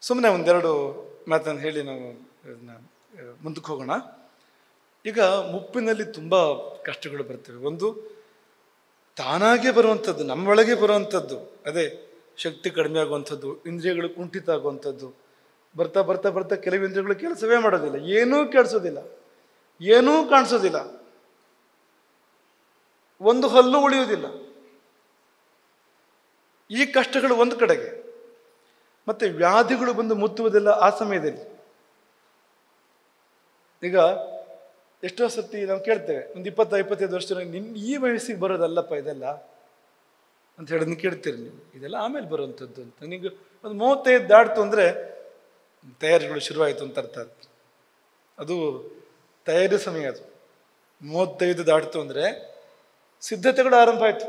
ಸುಮ್ಮನೆ ಒಂದೆರಡು ಮಾತನ್ನು ಹೇಳಿ ನಾವು ಮುಂದಕ್ಕೆ ಹೋಗೋಣ. ಈಗ ಮುಪ್ಪಿನಲ್ಲಿ ತುಂಬ ಕಷ್ಟಗಳು ಬರ್ತವೆ. ಒಂದು ತಾನಾಗೆ ಬರುವಂಥದ್ದು, ನಮ್ಮೊಳಗೆ ಬರುವಂಥದ್ದು, ಅದೇ ಶಕ್ತಿ ಕಡಿಮೆ ಆಗುವಂಥದ್ದು, ಇಂದ್ರಿಯಗಳು ಕುಂಠಿತ ಆಗುವಂಥದ್ದು. ಬರ್ತಾ ಬರ್ತಾ ಬರ್ತಾ ಕೆಲವು ಇಂದ್ರಿಯಗಳು ಕೆಲಸವೇ ಮಾಡೋದಿಲ್ಲ, ಏನೂ ಕೇಳಿಸೋದಿಲ್ಲ, ಏನೂ ಕಾಣಿಸೋದಿಲ್ಲ, ಒಂದು ಹಲ್ಲು ಉಳಿಯುವುದಿಲ್ಲ. ಈ ಕಷ್ಟಗಳು ಒಂದು ಕಡೆಗೆ. ಮತ್ತೆ ವ್ಯಾಧಿಗಳು ಬಂದು ಮುತ್ತುವುದಿಲ್ಲ ಆ ಸಮಯದಲ್ಲಿ. ಈಗ ಎಷ್ಟೋ ಸತಿ ನಾವು ಕೇಳ್ತೇವೆ, ಒಂದು 20-25 ವರ್ಷ ಈ ವಯಸ್ಸಿಗೆ ಬರೋದಲ್ಲಪ್ಪ ಇದೆಲ್ಲ ಅಂತ ಹೇಳೋದನ್ನ ಕೇಳ್ತೀರಿ ನೀವು. ಇದೆಲ್ಲ ಆಮೇಲೆ ಬರುವಂಥದ್ದು ಅಂತ. ನಿಮಗೆ ಒಂದು 35 ದಾಟ್ತು ಅಂದರೆ ತಯಾರಿಗಳು ಶುರುವಾಯಿತು ಅಂತ ಅರ್ಥ. ಅದು ತಯಾರಿ ಸಮಯ. ಅದು 35 ದಾಟ್ತು ಅಂದರೆ ಸಿದ್ಧತೆಗಳು ಆರಂಭ ಆಯಿತು.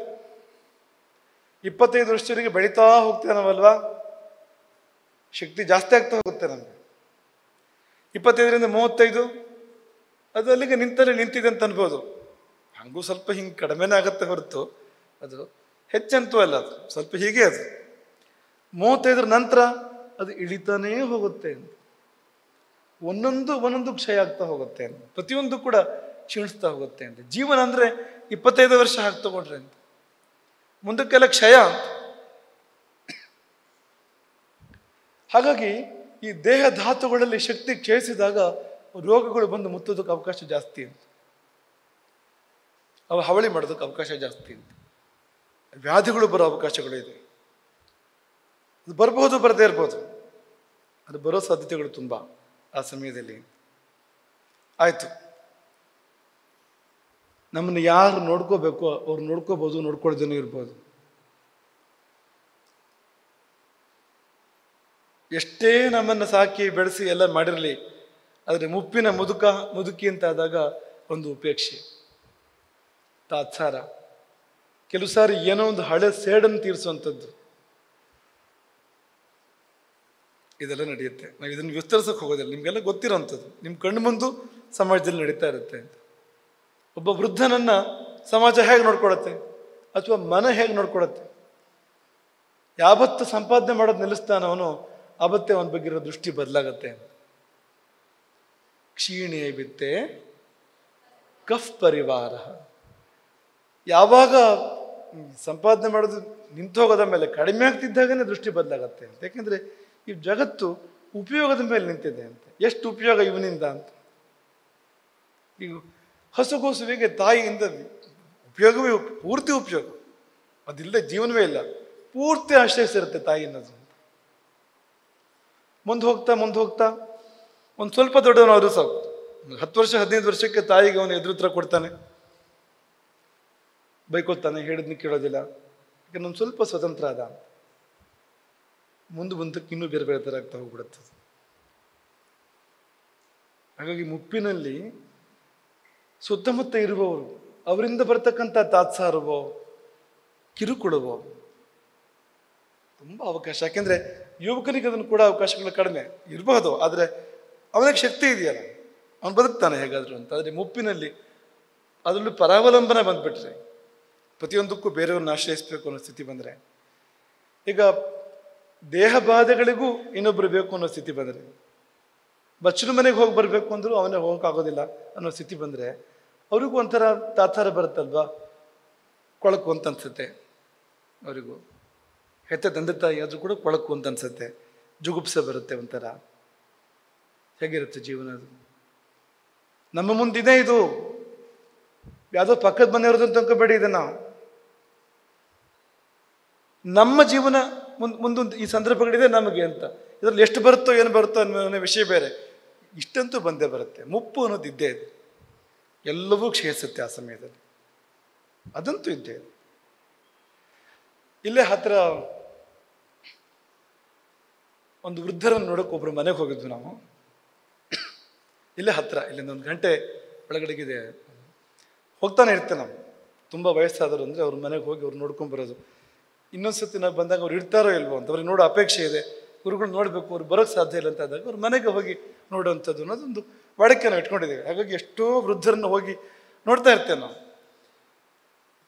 25 ವರ್ಷದವರೆಗೆ ಬೆಳೀತಾ ಹೋಗ್ತೇವೆ ನಾವಲ್ವಾ, ಶಕ್ತಿ ಜಾಸ್ತಿ ಆಗ್ತಾ ಹೋಗುತ್ತೆ ನಮಗೆ. 25ರಿಂದ 35 ಅದು ಅಲ್ಲಿಗೆ ನಿಂತಿದೆ ಅಂತ ಅನ್ಬೋದು. ಹಂಗೂ ಸ್ವಲ್ಪ ಹಿಂಗೆ ಕಡಿಮೆನೇ ಆಗತ್ತೆ ಹೊರತು ಅದು ಹೆಚ್ಚಂತೂ ಅಲ್ಲ, ಅದು ಸ್ವಲ್ಪ ಹೀಗೆ. ಅದು 35ರ ನಂತರ ಅದು ಇಳಿತಾನೇ ಹೋಗುತ್ತೆ ಅಂತ. ಒಂದೊಂದು ಕ್ಷಯ ಆಗ್ತಾ ಹೋಗುತ್ತೆ ಅಂತ. ಪ್ರತಿಯೊಂದು ಕೂಡ ಕ್ಷೀಣಿಸ್ತಾ ಹೋಗುತ್ತೆ ಅಂತ. ಜೀವನ ಅಂದರೆ 25 ವರ್ಷ ಹಾಕಿ ತಗೊಂಡ್ರೆ ಅಂತ, ಮುಂದಕ್ಕೆಲ್ಲ ಕ್ಷಯ ಅಂತ. ಹಾಗಾಗಿ ಈ ದೇಹ ಧಾತುಗಳಲ್ಲಿ ಶಕ್ತಿ ಕ್ಷಯಿಸಿದಾಗ ರೋಗಗಳು ಬಂದು ಮುತ್ತೋದಕ್ಕೆ ಅವಕಾಶ ಜಾಸ್ತಿ ಅಂತ, ಅವು ಹಾವಳಿ ಮಾಡೋದಕ್ಕೆ ಅವಕಾಶ ಜಾಸ್ತಿ ಅಂತ, ವ್ಯಾಧಿಗಳು ಬರೋ ಅವಕಾಶಗಳು ಇದೆ. ಅದು ಬರ್ಬೋದು, ಬರದೇ ಇರ್ಬೋದು. ಅದು ಬರೋ ಸಾಧ್ಯತೆಗಳು ತುಂಬ ಆ ಸಮಯದಲ್ಲಿ. ಆಯಿತು, ನಮ್ಮನ್ನು ಯಾರು ನೋಡ್ಕೋಬೇಕು ಅವ್ರು ನೋಡ್ಕೋಬೋದು, ನೋಡ್ಕೊಳ್ದೇನೂ ಇರ್ಬೋದು. ಎಷ್ಟೇ ನಮ್ಮನ್ನು ಸಾಕಿ ಬೆಳೆಸಿ ಎಲ್ಲ ಮಾಡಿರಲಿ, ಆದರೆ ಮುಪ್ಪಿನ ಮುದುಕಿ ಅಂತ ಆದಾಗ ಒಂದು ಉಪೇಕ್ಷೆ, ತಾತ್ಸಾರ, ಕೆಲವು ಸಾರಿ ಏನೋ ಒಂದು ಹಳೆ ಸೇಡನ್ನು ತೀರಿಸುವಂಥದ್ದು, ಇದೆಲ್ಲ ನಡೆಯುತ್ತೆ. ನಾವು ಇದನ್ನು ವಿಸ್ತರಿಸೋಕೆ ಹೋಗೋದಿಲ್ಲ, ನಿಮಗೆಲ್ಲ ಗೊತ್ತಿರೋವಂಥದ್ದು. ನಿಮ್ಮ ಕಣ್ಣು ಮುಂದೆ ಸಮಾಜದಲ್ಲಿ ನಡೀತಾ ಇರುತ್ತೆ ಅಂತ. ಒಬ್ಬ ವೃದ್ಧನನ್ನು ಸಮಾಜ ಹೇಗೆ ನೋಡ್ಕೊಳತ್ತೆ, ಅಥವಾ ಮನ ಹೇಗೆ ನೋಡ್ಕೊಳತ್ತೆ, ಯಾವತ್ತು ಸಂಪಾದನೆ ಮಾಡೋದು ನಿಲ್ಲಿಸ್ತಾನ ಅವನು, ಆವತ್ತೇ ಅವನ ಬಗ್ಗೆ ಇರೋ ದೃಷ್ಟಿ ಬದಲಾಗತ್ತೆ. ಕ್ಷೀಣೆ ಬಿತ್ತೆ ಕಫ್ ಪರಿವಾರ. ಯಾವಾಗ ಸಂಪಾದನೆ ಮಾಡೋದು ನಿಂತು ಹೋಗೋದ ಮೇಲೆ, ಕಡಿಮೆ ಆಗ್ತಿದ್ದಾಗನೇ ದೃಷ್ಟಿ ಬದಲಾಗತ್ತೆ ಅಂತ. ಯಾಕೆಂದ್ರೆ ಈ ಜಗತ್ತು ಉಪಯೋಗದ ಮೇಲೆ ನಿಂತಿದೆ ಅಂತ. ಎಷ್ಟು ಉಪಯೋಗ ಇವನಿಂದ ಅಂತ. ಈಗ ಹಸುಗೋಸುವಿಗೆ ತಾಯಿಯಿಂದ ಉಪಯೋಗವೇ ಪೂರ್ತಿ ಉಪಯೋಗ, ಅದಿಲ್ಲದೆ ಜೀವನವೇ ಇಲ್ಲ. ಪೂರ್ತಿ ಆಶ್ರಯಿಸಿರುತ್ತೆ ತಾಯಿ ಅನ್ನೋದು. ಮುಂದೆ ಹೋಗ್ತಾ ಒಂದು ಸ್ವಲ್ಪ ದೊಡ್ಡವನಾದ್ರೂ ಸಾಕು, 10 ವರ್ಷ 15 ವರ್ಷಕ್ಕೆ ತಾಯಿಗೆ ಅವನು ಎದುರುತ್ರ ಕೊಡ್ತಾನೆ, ಬೈಕೋತಾನೆ, ಹೇಳಿದ್ನ ಕೇಳೋದಿಲ್ಲ. ಯಾಕಂದ್ರೆ ಒಂದು ಸ್ವಲ್ಪ ಸ್ವತಂತ್ರ ಅದ. ಮುಂದಕ್ಕೆ ಇನ್ನೂ ಬೇರೆ ಥರ ಆಗ್ತಾ ಹೋಗ್ಬಿಡುತ್ತೆ. ಹಾಗಾಗಿ ಮುಪ್ಪಿನಲ್ಲಿ ಸುತ್ತಮುತ್ತ ಇರುವವರು, ಅವರಿಂದ ಬರ್ತಕ್ಕಂಥ ತಾತ್ಸಾರವೋ ಕಿರುಕುಳವೋ ತುಂಬ ಅವಕಾಶ. ಯಾಕೆಂದ್ರೆ ಯುವಕನಿಗೆ ಅದನ್ನು ಕೂಡ ಅವಕಾಶಗಳು ಕಡಿಮೆ ಇರಬಹುದು, ಆದರೆ ಅವನಿಗೆ ಶಕ್ತಿ ಇದೆಯಲ್ಲ, ಅವನು ಬದುಕ್ತಾನೆ ಹೇಗಾದ್ರು ಅಂತ. ಆದರೆ ಮುಪ್ಪಿನಲ್ಲಿ ಅದರಲ್ಲೂ ಪರಾವಲಂಬನೆ ಬಂದ್ಬಿಟ್ರೆ, ಪ್ರತಿಯೊಂದಕ್ಕೂ ಬೇರೆಯವ್ರನ್ನ ಆಶ್ರಯಿಸ್ಬೇಕು ಅನ್ನೋ ಸ್ಥಿತಿ ಬಂದರೆ, ಈಗ ದೇಹ ಬಾಧೆಗಳಿಗೂ ಇನ್ನೊಬ್ರು ಬೇಕು ಅನ್ನೋ ಸ್ಥಿತಿ ಬಂದರೆ, ಬಚ್ಚಲು ಮನೆಗೆ ಹೋಗಿ ಬರಬೇಕು ಅಂದರೂ ಅವನೇ ಹೋಗೋಕ್ಕಾಗೋದಿಲ್ಲ ಅನ್ನೋ ಸ್ಥಿತಿ ಬಂದರೆ, ಅವ್ರಿಗೂ ಒಂಥರ ತಾತ್ಸಾರ ಬರುತ್ತಲ್ವಾ, ಕೊಳಕು ಅಂತ ಅನ್ಸುತ್ತೆ ಅವರಿಗೂ. ಹೆತ್ತ ತಂದೆ ತಾಯಿ ಆದರೂ ಕೂಡ ಕೊಳಕು ಅಂತ ಅನ್ಸುತ್ತೆ, ಜುಗುಪ್ಸೆ ಬರುತ್ತೆ ಒಂಥರ. ಹೇಗಿರುತ್ತೆ ಜೀವನ ಅದು? ನಮ್ಮ ಮುಂದಿದೆ ಇದು, ಯಾವುದೋ ಪಕ್ಕದ ಮನೆಯವ್ರದ್ದು ಅಂತ ಅನ್ಕೋಬೇಡಿ. ಇದನ್ನ ನಮ್ಮ ಜೀವನ ಮುಂದೊಂದು ಈ ಸಂದರ್ಭಗಳಿದೆ ನಮಗೆ ಅಂತ. ಇದರಲ್ಲಿ ಎಷ್ಟು ಬರುತ್ತೋ ಏನು ಬರುತ್ತೋ ಅನ್ನೋ ವಿಷಯ ಬೇರೆ. ಇಷ್ಟಂತೂ ಬಂದೇ ಬರುತ್ತೆ. ಮುಪ್ಪು ಅನ್ನೋದು ಇದ್ದೇ ಇದೆ, ಎಲ್ಲವೂ ಕ್ಷಯಿಸುತ್ತೆ ಆ ಸಮಯದಲ್ಲಿ, ಅದಂತೂ ಇದ್ದೇ ಇದೆ. ಇಲ್ಲೇ ಹತ್ರ ಒಂದು ವೃದ್ಧರನ್ನು ನೋಡೋಕೆ ಒಬ್ರು ಮನೆಗೆ ಹೋಗಿದ್ವಿ ನಾವು. ಇಲ್ಲೇ ಹತ್ರ, ಇಲ್ಲಿಂದ 1 ಗಂಟೆ ಒಳಗಡೆಗಿದೆ. ಹೋಗ್ತಾನೆ ಇರ್ತೇವೆ ನಾವು. ತುಂಬ ವಯಸ್ಸಾದರು ಅಂದರೆ ಅವ್ರ ಮನೆಗೆ ಹೋಗಿ ಅವ್ರು ನೋಡ್ಕೊಂಬರೋದು. ಇನ್ನೊಂದ್ಸತಿ ನಾವು ಬಂದಾಗ ಅವ್ರು ಇರ್ತಾರೋ ಇಲ್ವೋ ಅಂತ ಅವ್ರಿಗೆ ನೋಡೋ ಅಪೇಕ್ಷೆ ಇದೆ. ಗುರುಗಳು ನೋಡಬೇಕು, ಅವ್ರು ಬರೋಕ್ಕೆ ಸಾಧ್ಯ ಇಲ್ಲ ಅಂತ ಆದಾಗ ಅವ್ರ ಮನೆಗೆ ಹೋಗಿ ನೋಡುವಂಥದ್ದು ಅನ್ನೋದೊಂದು ವಾಡಿಕೆ ನಾವು ಇಟ್ಕೊಂಡಿದ್ದೇವೆ. ಹಾಗಾಗಿ ಎಷ್ಟೋ ವೃದ್ಧರನ್ನು ಹೋಗಿ ನೋಡ್ತಾ ಇರ್ತೇವೆ ನಾವು.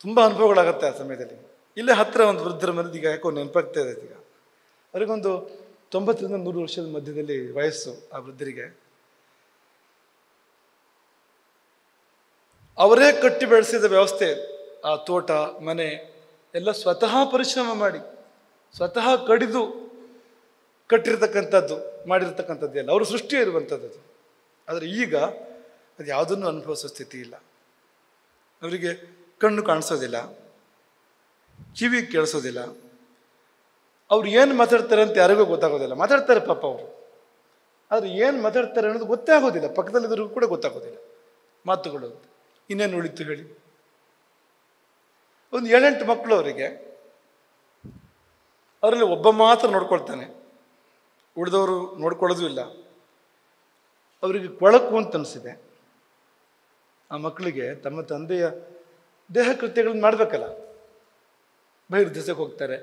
ತುಂಬ ಅನುಭವಗಳಾಗುತ್ತೆ ಆ ಸಮಯದಲ್ಲಿ. ಇಲ್ಲೇ ಹತ್ರ ಒಂದು ವೃದ್ಧರ ಮನೆದು ಈಗ ಯಾಕೋ ನೆನಪಾಗ್ತಾ ಇದೆ. ಈಗ ಅವರಿಗೊಂದು 90ರಿಂದ 100 ವರ್ಷದ ಮಧ್ಯದಲ್ಲಿ ವಯಸ್ಸು ಆ ವೃದ್ಧರಿಗೆ. ಅವರೇ ಕಟ್ಟಿ ಬೆಳೆಸಿದ ವ್ಯವಸ್ಥೆ, ಆ ತೋಟ ಮನೆ ಎಲ್ಲ ಸ್ವತಃ ಪರಿಶ್ರಮ ಮಾಡಿ ಸ್ವತಃ ಕಡಿದು ಕಟ್ಟಿರ್ತಕ್ಕಂಥದ್ದು, ಮಾಡಿರ್ತಕ್ಕಂಥದ್ದು ಎಲ್ಲ ಅವರು ಸೃಷ್ಟಿ ಇರುವಂಥದ್ದು. ಆದರೆ ಈಗ ಅದು ಯಾವುದನ್ನು ಅನುಭವಿಸೋ ಸ್ಥಿತಿ ಇಲ್ಲ. ಅವರಿಗೆ ಕಣ್ಣು ಕಾಣಿಸೋದಿಲ್ಲ, ಕಿವಿ ಕೇಳಿಸೋದಿಲ್ಲ, ಅವ್ರು ಏನು ಮಾತಾಡ್ತಾರೆ ಅಂತ ಯಾರಿಗೂ ಗೊತ್ತಾಗೋದಿಲ್ಲ. ಮಾತಾಡ್ತಾರೆ ಪಾಪ ಅವರು, ಆದರೆ ಏನು ಮಾತಾಡ್ತಾರೆ ಅನ್ನೋದು ಗೊತ್ತೇ ಆಗೋದಿಲ್ಲ, ಪಕ್ಕದಲ್ಲಿದ್ದರೂ ಕೂಡ ಗೊತ್ತಾಗೋದಿಲ್ಲ ಮಾತುಗಳು. ಇನ್ನೇನು ಉಳಿತು ಹೇಳಿ? ಒಂದು 7-8 ಮಕ್ಕಳು ಅವರಿಗೆ, ಅವರಲ್ಲಿ ಒಬ್ಬ ಮಾತ್ರ ನೋಡ್ಕೊಳ್ತಾನೆ, ಉಳಿದವರು ನೋಡ್ಕೊಳ್ಳೋದು ಇಲ್ಲ. ಅವರಿಗೆ ಕೊಳಕು ಅಂತ ಅನಿಸಿದೆ. ಆ ಮಕ್ಕಳಿಗೆ ತಮ್ಮ ತಂದೆಯ ದೇಹ ಕೃತ್ಯಗಳನ್ನ ಮಾಡಬೇಕಲ್ಲ, ಬಹಿರ್ದೆಸೆಗೆ ಹೋಗ್ತಾರೆ,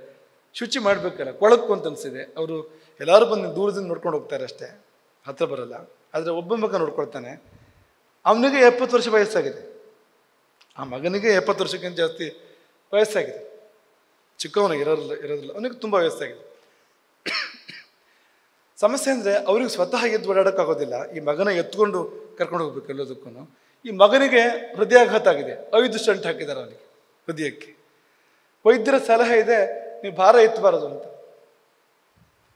ಶುಚಿ ಮಾಡಬೇಕಲ್ಲ, ಕೊಳಕು ಅಂತ ಅನಿಸಿದೆ. ಅವರು ಎಲ್ಲರೂ ಬಂದು ದೂರದಿಂದ ನೋಡ್ಕೊಂಡು ಹೋಗ್ತಾರೆ ಅಷ್ಟೇ, ಹತ್ರ ಬರಲ್ಲ. ಆದರೆ ಒಬ್ಬ ಮಗ ನೋಡ್ಕೊಳ್ತಾನೆ, ಅವನಿಗೆ 70 ವರ್ಷ ವಯಸ್ಸಾಗಿದೆ. ಆ ಮಗನಿಗೆ 70 ವರ್ಷಕ್ಕಿಂತ ಜಾಸ್ತಿ ವಯಸ್ಸಾಗಿದೆ. ಚಿಕ್ಕವನಿಗೆ ಇರೋದಿಲ್ಲ, ಅವನಿಗೆ ತುಂಬ ವಯಸ್ಸಾಗಿದೆ. ಸಮಸ್ಯೆ ಅಂದರೆ ಅವ್ರಿಗೆ ಸ್ವತಃ ಎದ್ದು ಓಡಾಡೋಕ್ಕಾಗೋದಿಲ್ಲ, ಈ ಮಗನ ಎತ್ಕೊಂಡು ಕರ್ಕೊಂಡು ಹೋಗ್ಬೇಕು ಎಲ್ಲದಕ್ಕೂ. ಈ ಮಗನಿಗೆ ಹೃದಯಾಘಾತ ಆಗಿದೆ, 5 ಸ್ಟಂಟ್ ಹಾಕಿದ್ದಾರೆ ಅವನಿಗೆ ಹೃದಯಕ್ಕೆ. ವೈದ್ಯರ ಸಲಹೆ ಇದೆ, ನೀವು ಭಾರ ಎತ್ತಬಾರದು ಅಂತ.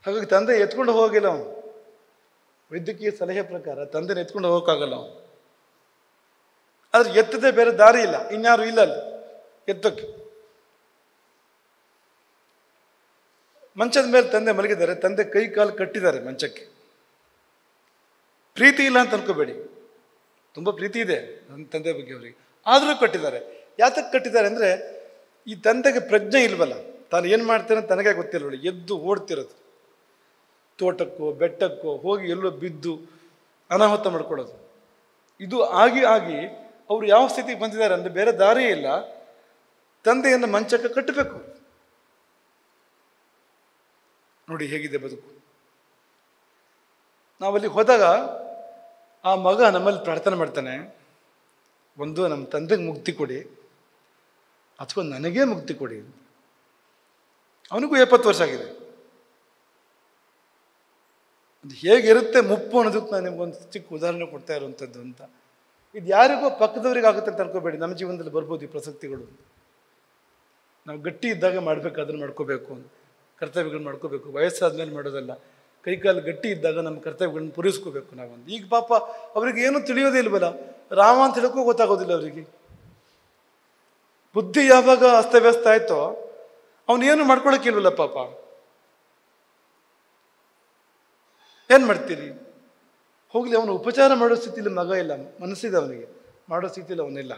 ಹಾಗಾಗಿ ತಂದೆ ಎತ್ಕೊಂಡು ಹೋಗಿಲ್ಲ ಅವನು. ವೈದ್ಯಕೀಯ ಸಲಹೆ ಪ್ರಕಾರ ತಂದೆನ ಎತ್ಕೊಂಡು ಹೋಗೋಕ್ಕಾಗಲ್ಲ ಅವನು. ಆದರೆ ಎತ್ತದೇ ಬೇರೆ ದಾರಿ ಇಲ್ಲ, ಇನ್ಯಾರು ಇಲ್ಲ ಅಲ್ಲಿ ಎತ್ತಕ್ಕೆ. ಮಂಚದ ಮೇಲೆ ತಂದೆ ಮಲಗಿದ್ದಾರೆ, ತಂದೆ ಕೈ ಕಾಲು ಕಟ್ಟಿದ್ದಾರೆ ಮಂಚಕ್ಕೆ. ಪ್ರೀತಿ ಇಲ್ಲ ಅಂತ ಅನ್ಕೋಬೇಡಿ, ತುಂಬ ಪ್ರೀತಿ ಇದೆ ನನ್ನ ತಂದೆ ಬಗ್ಗೆ ಅವರಿಗೆ, ಆದರೂ ಕಟ್ಟಿದ್ದಾರೆ. ಯಾತಕ್ಕೆ ಕಟ್ಟಿದ್ದಾರೆ ಅಂದರೆ, ಈ ತಂದೆಗೆ ಪ್ರಜ್ಞೆ ಇಲ್ವಲ್ಲ, ತಾನು ಏನು ಮಾಡ್ತೇನೆ ತನಗೆ ಗೊತ್ತಿರೋಳು, ಎದ್ದು ಓಡ್ತಿರೋದು, ತೋಟಕ್ಕೋ ಬೆಟ್ಟಕ್ಕೋ ಹೋಗಿ ಎಲ್ಲೋ ಬಿದ್ದು ಅನಾಹುತ ಮಾಡ್ಕೊಳ್ಳೋದು. ಇದು ಆಗಿ ಆಗಿ ಅವರು ಯಾವ ಸ್ಥಿತಿಗೆ ಬಂದಿದ್ದಾರೆ ಅಂದರೆ, ಬೇರೆ ದಾರಿಯೇ ಇಲ್ಲ, ತಂದೆಯನ್ನು ಮಂಚಕ್ಕೆ ಕಟ್ಟಬೇಕು. ನೋಡಿ ಹೇಗಿದೆ ಬದುಕು. ನಾವಲ್ಲಿ ಹೋದಾಗ ಆ ಮಗ ನಮ್ಮಲ್ಲಿ ಪ್ರಾರ್ಥನೆ ಮಾಡ್ತಾನೆ, ಒಂದು ನಮ್ಮ ತಂದೆಗೆ ಮುಕ್ತಿ ಕೊಡಿ ಅಥವಾ ನನಗೇ ಮುಕ್ತಿ ಕೊಡಿ. ಅವನಿಗೂ 70 ವರ್ಷ ಆಗಿದೆ. ಅದು ಹೇಗಿರುತ್ತೆ ಮುಪ್ಪು ಅನ್ನೋದಕ್ಕೆ ನಾನು ನಿಮ್ಗೊಂದು ಚಿಕ್ಕ ಉದಾಹರಣೆ ಕೊಡ್ತಾ ಇರುವಂಥದ್ದು ಅಂತ. ಇದು ಯಾರಿಗೋ ಪಕ್ಕದವ್ರಿಗೆ ಆಗುತ್ತೆ ಅಂತ ಅನ್ಕೋಬೇಡಿ, ನಮ್ಮ ಜೀವನದಲ್ಲಿ ಬರ್ಬೋದು ಈ ಪ್ರಸಕ್ತಿಗಳು. ನಾವು ಗಟ್ಟಿ ಇದ್ದಾಗ ಮಾಡ್ಬೇಕು, ಅದನ್ನು ಮಾಡ್ಕೋಬೇಕು, ಕರ್ತವ್ಯಗಳನ್ನ ಮಾಡ್ಕೋಬೇಕು. ವಯಸ್ಸಾದ್ಮೇಲೆ ಮಾಡೋದಲ್ಲ, ಕೈಕಾಲು ಗಟ್ಟಿ ಇದ್ದಾಗ ನಮ್ಮ ಕರ್ತವ್ಯಗಳನ್ನ ಪೂರೈಸ್ಕೋಬೇಕು ನಾವೊಂದು. ಈಗ ಪಾಪ ಅವ್ರಿಗೆ ಏನೂ ತಿಳಿಯೋದೇ ಇಲ್ವಲ್ಲ, ರಾಮ ಅಂತ ಹೇಳೋಕ್ಕೂ ಗೊತ್ತಾಗೋದಿಲ್ಲ ಅವರಿಗೆ. ಬುದ್ಧಿ ಯಾವಾಗ ಅಸ್ತವ್ಯಸ್ತ ಆಯ್ತೋ ಅವನೇನು ಮಾಡ್ಕೊಳಕ್ಕಿಲ್ವಲ್ಲ ಪಾಪ. ಏನು ಮಾಡ್ತೀರಿ? ಹೋಗ್ಲಿ, ಅವನು ಉಪಚಾರ ಮಾಡೋ ಸ್ಥಿತಿಲಿ ಮಗ ಇಲ್ಲ, ಮನಸ್ಸಿದೆ ಅವನಿಗೆ, ಮಾಡೋ ಸ್ಥಿತಿಲಿ ಅವನಿಲ್ಲ.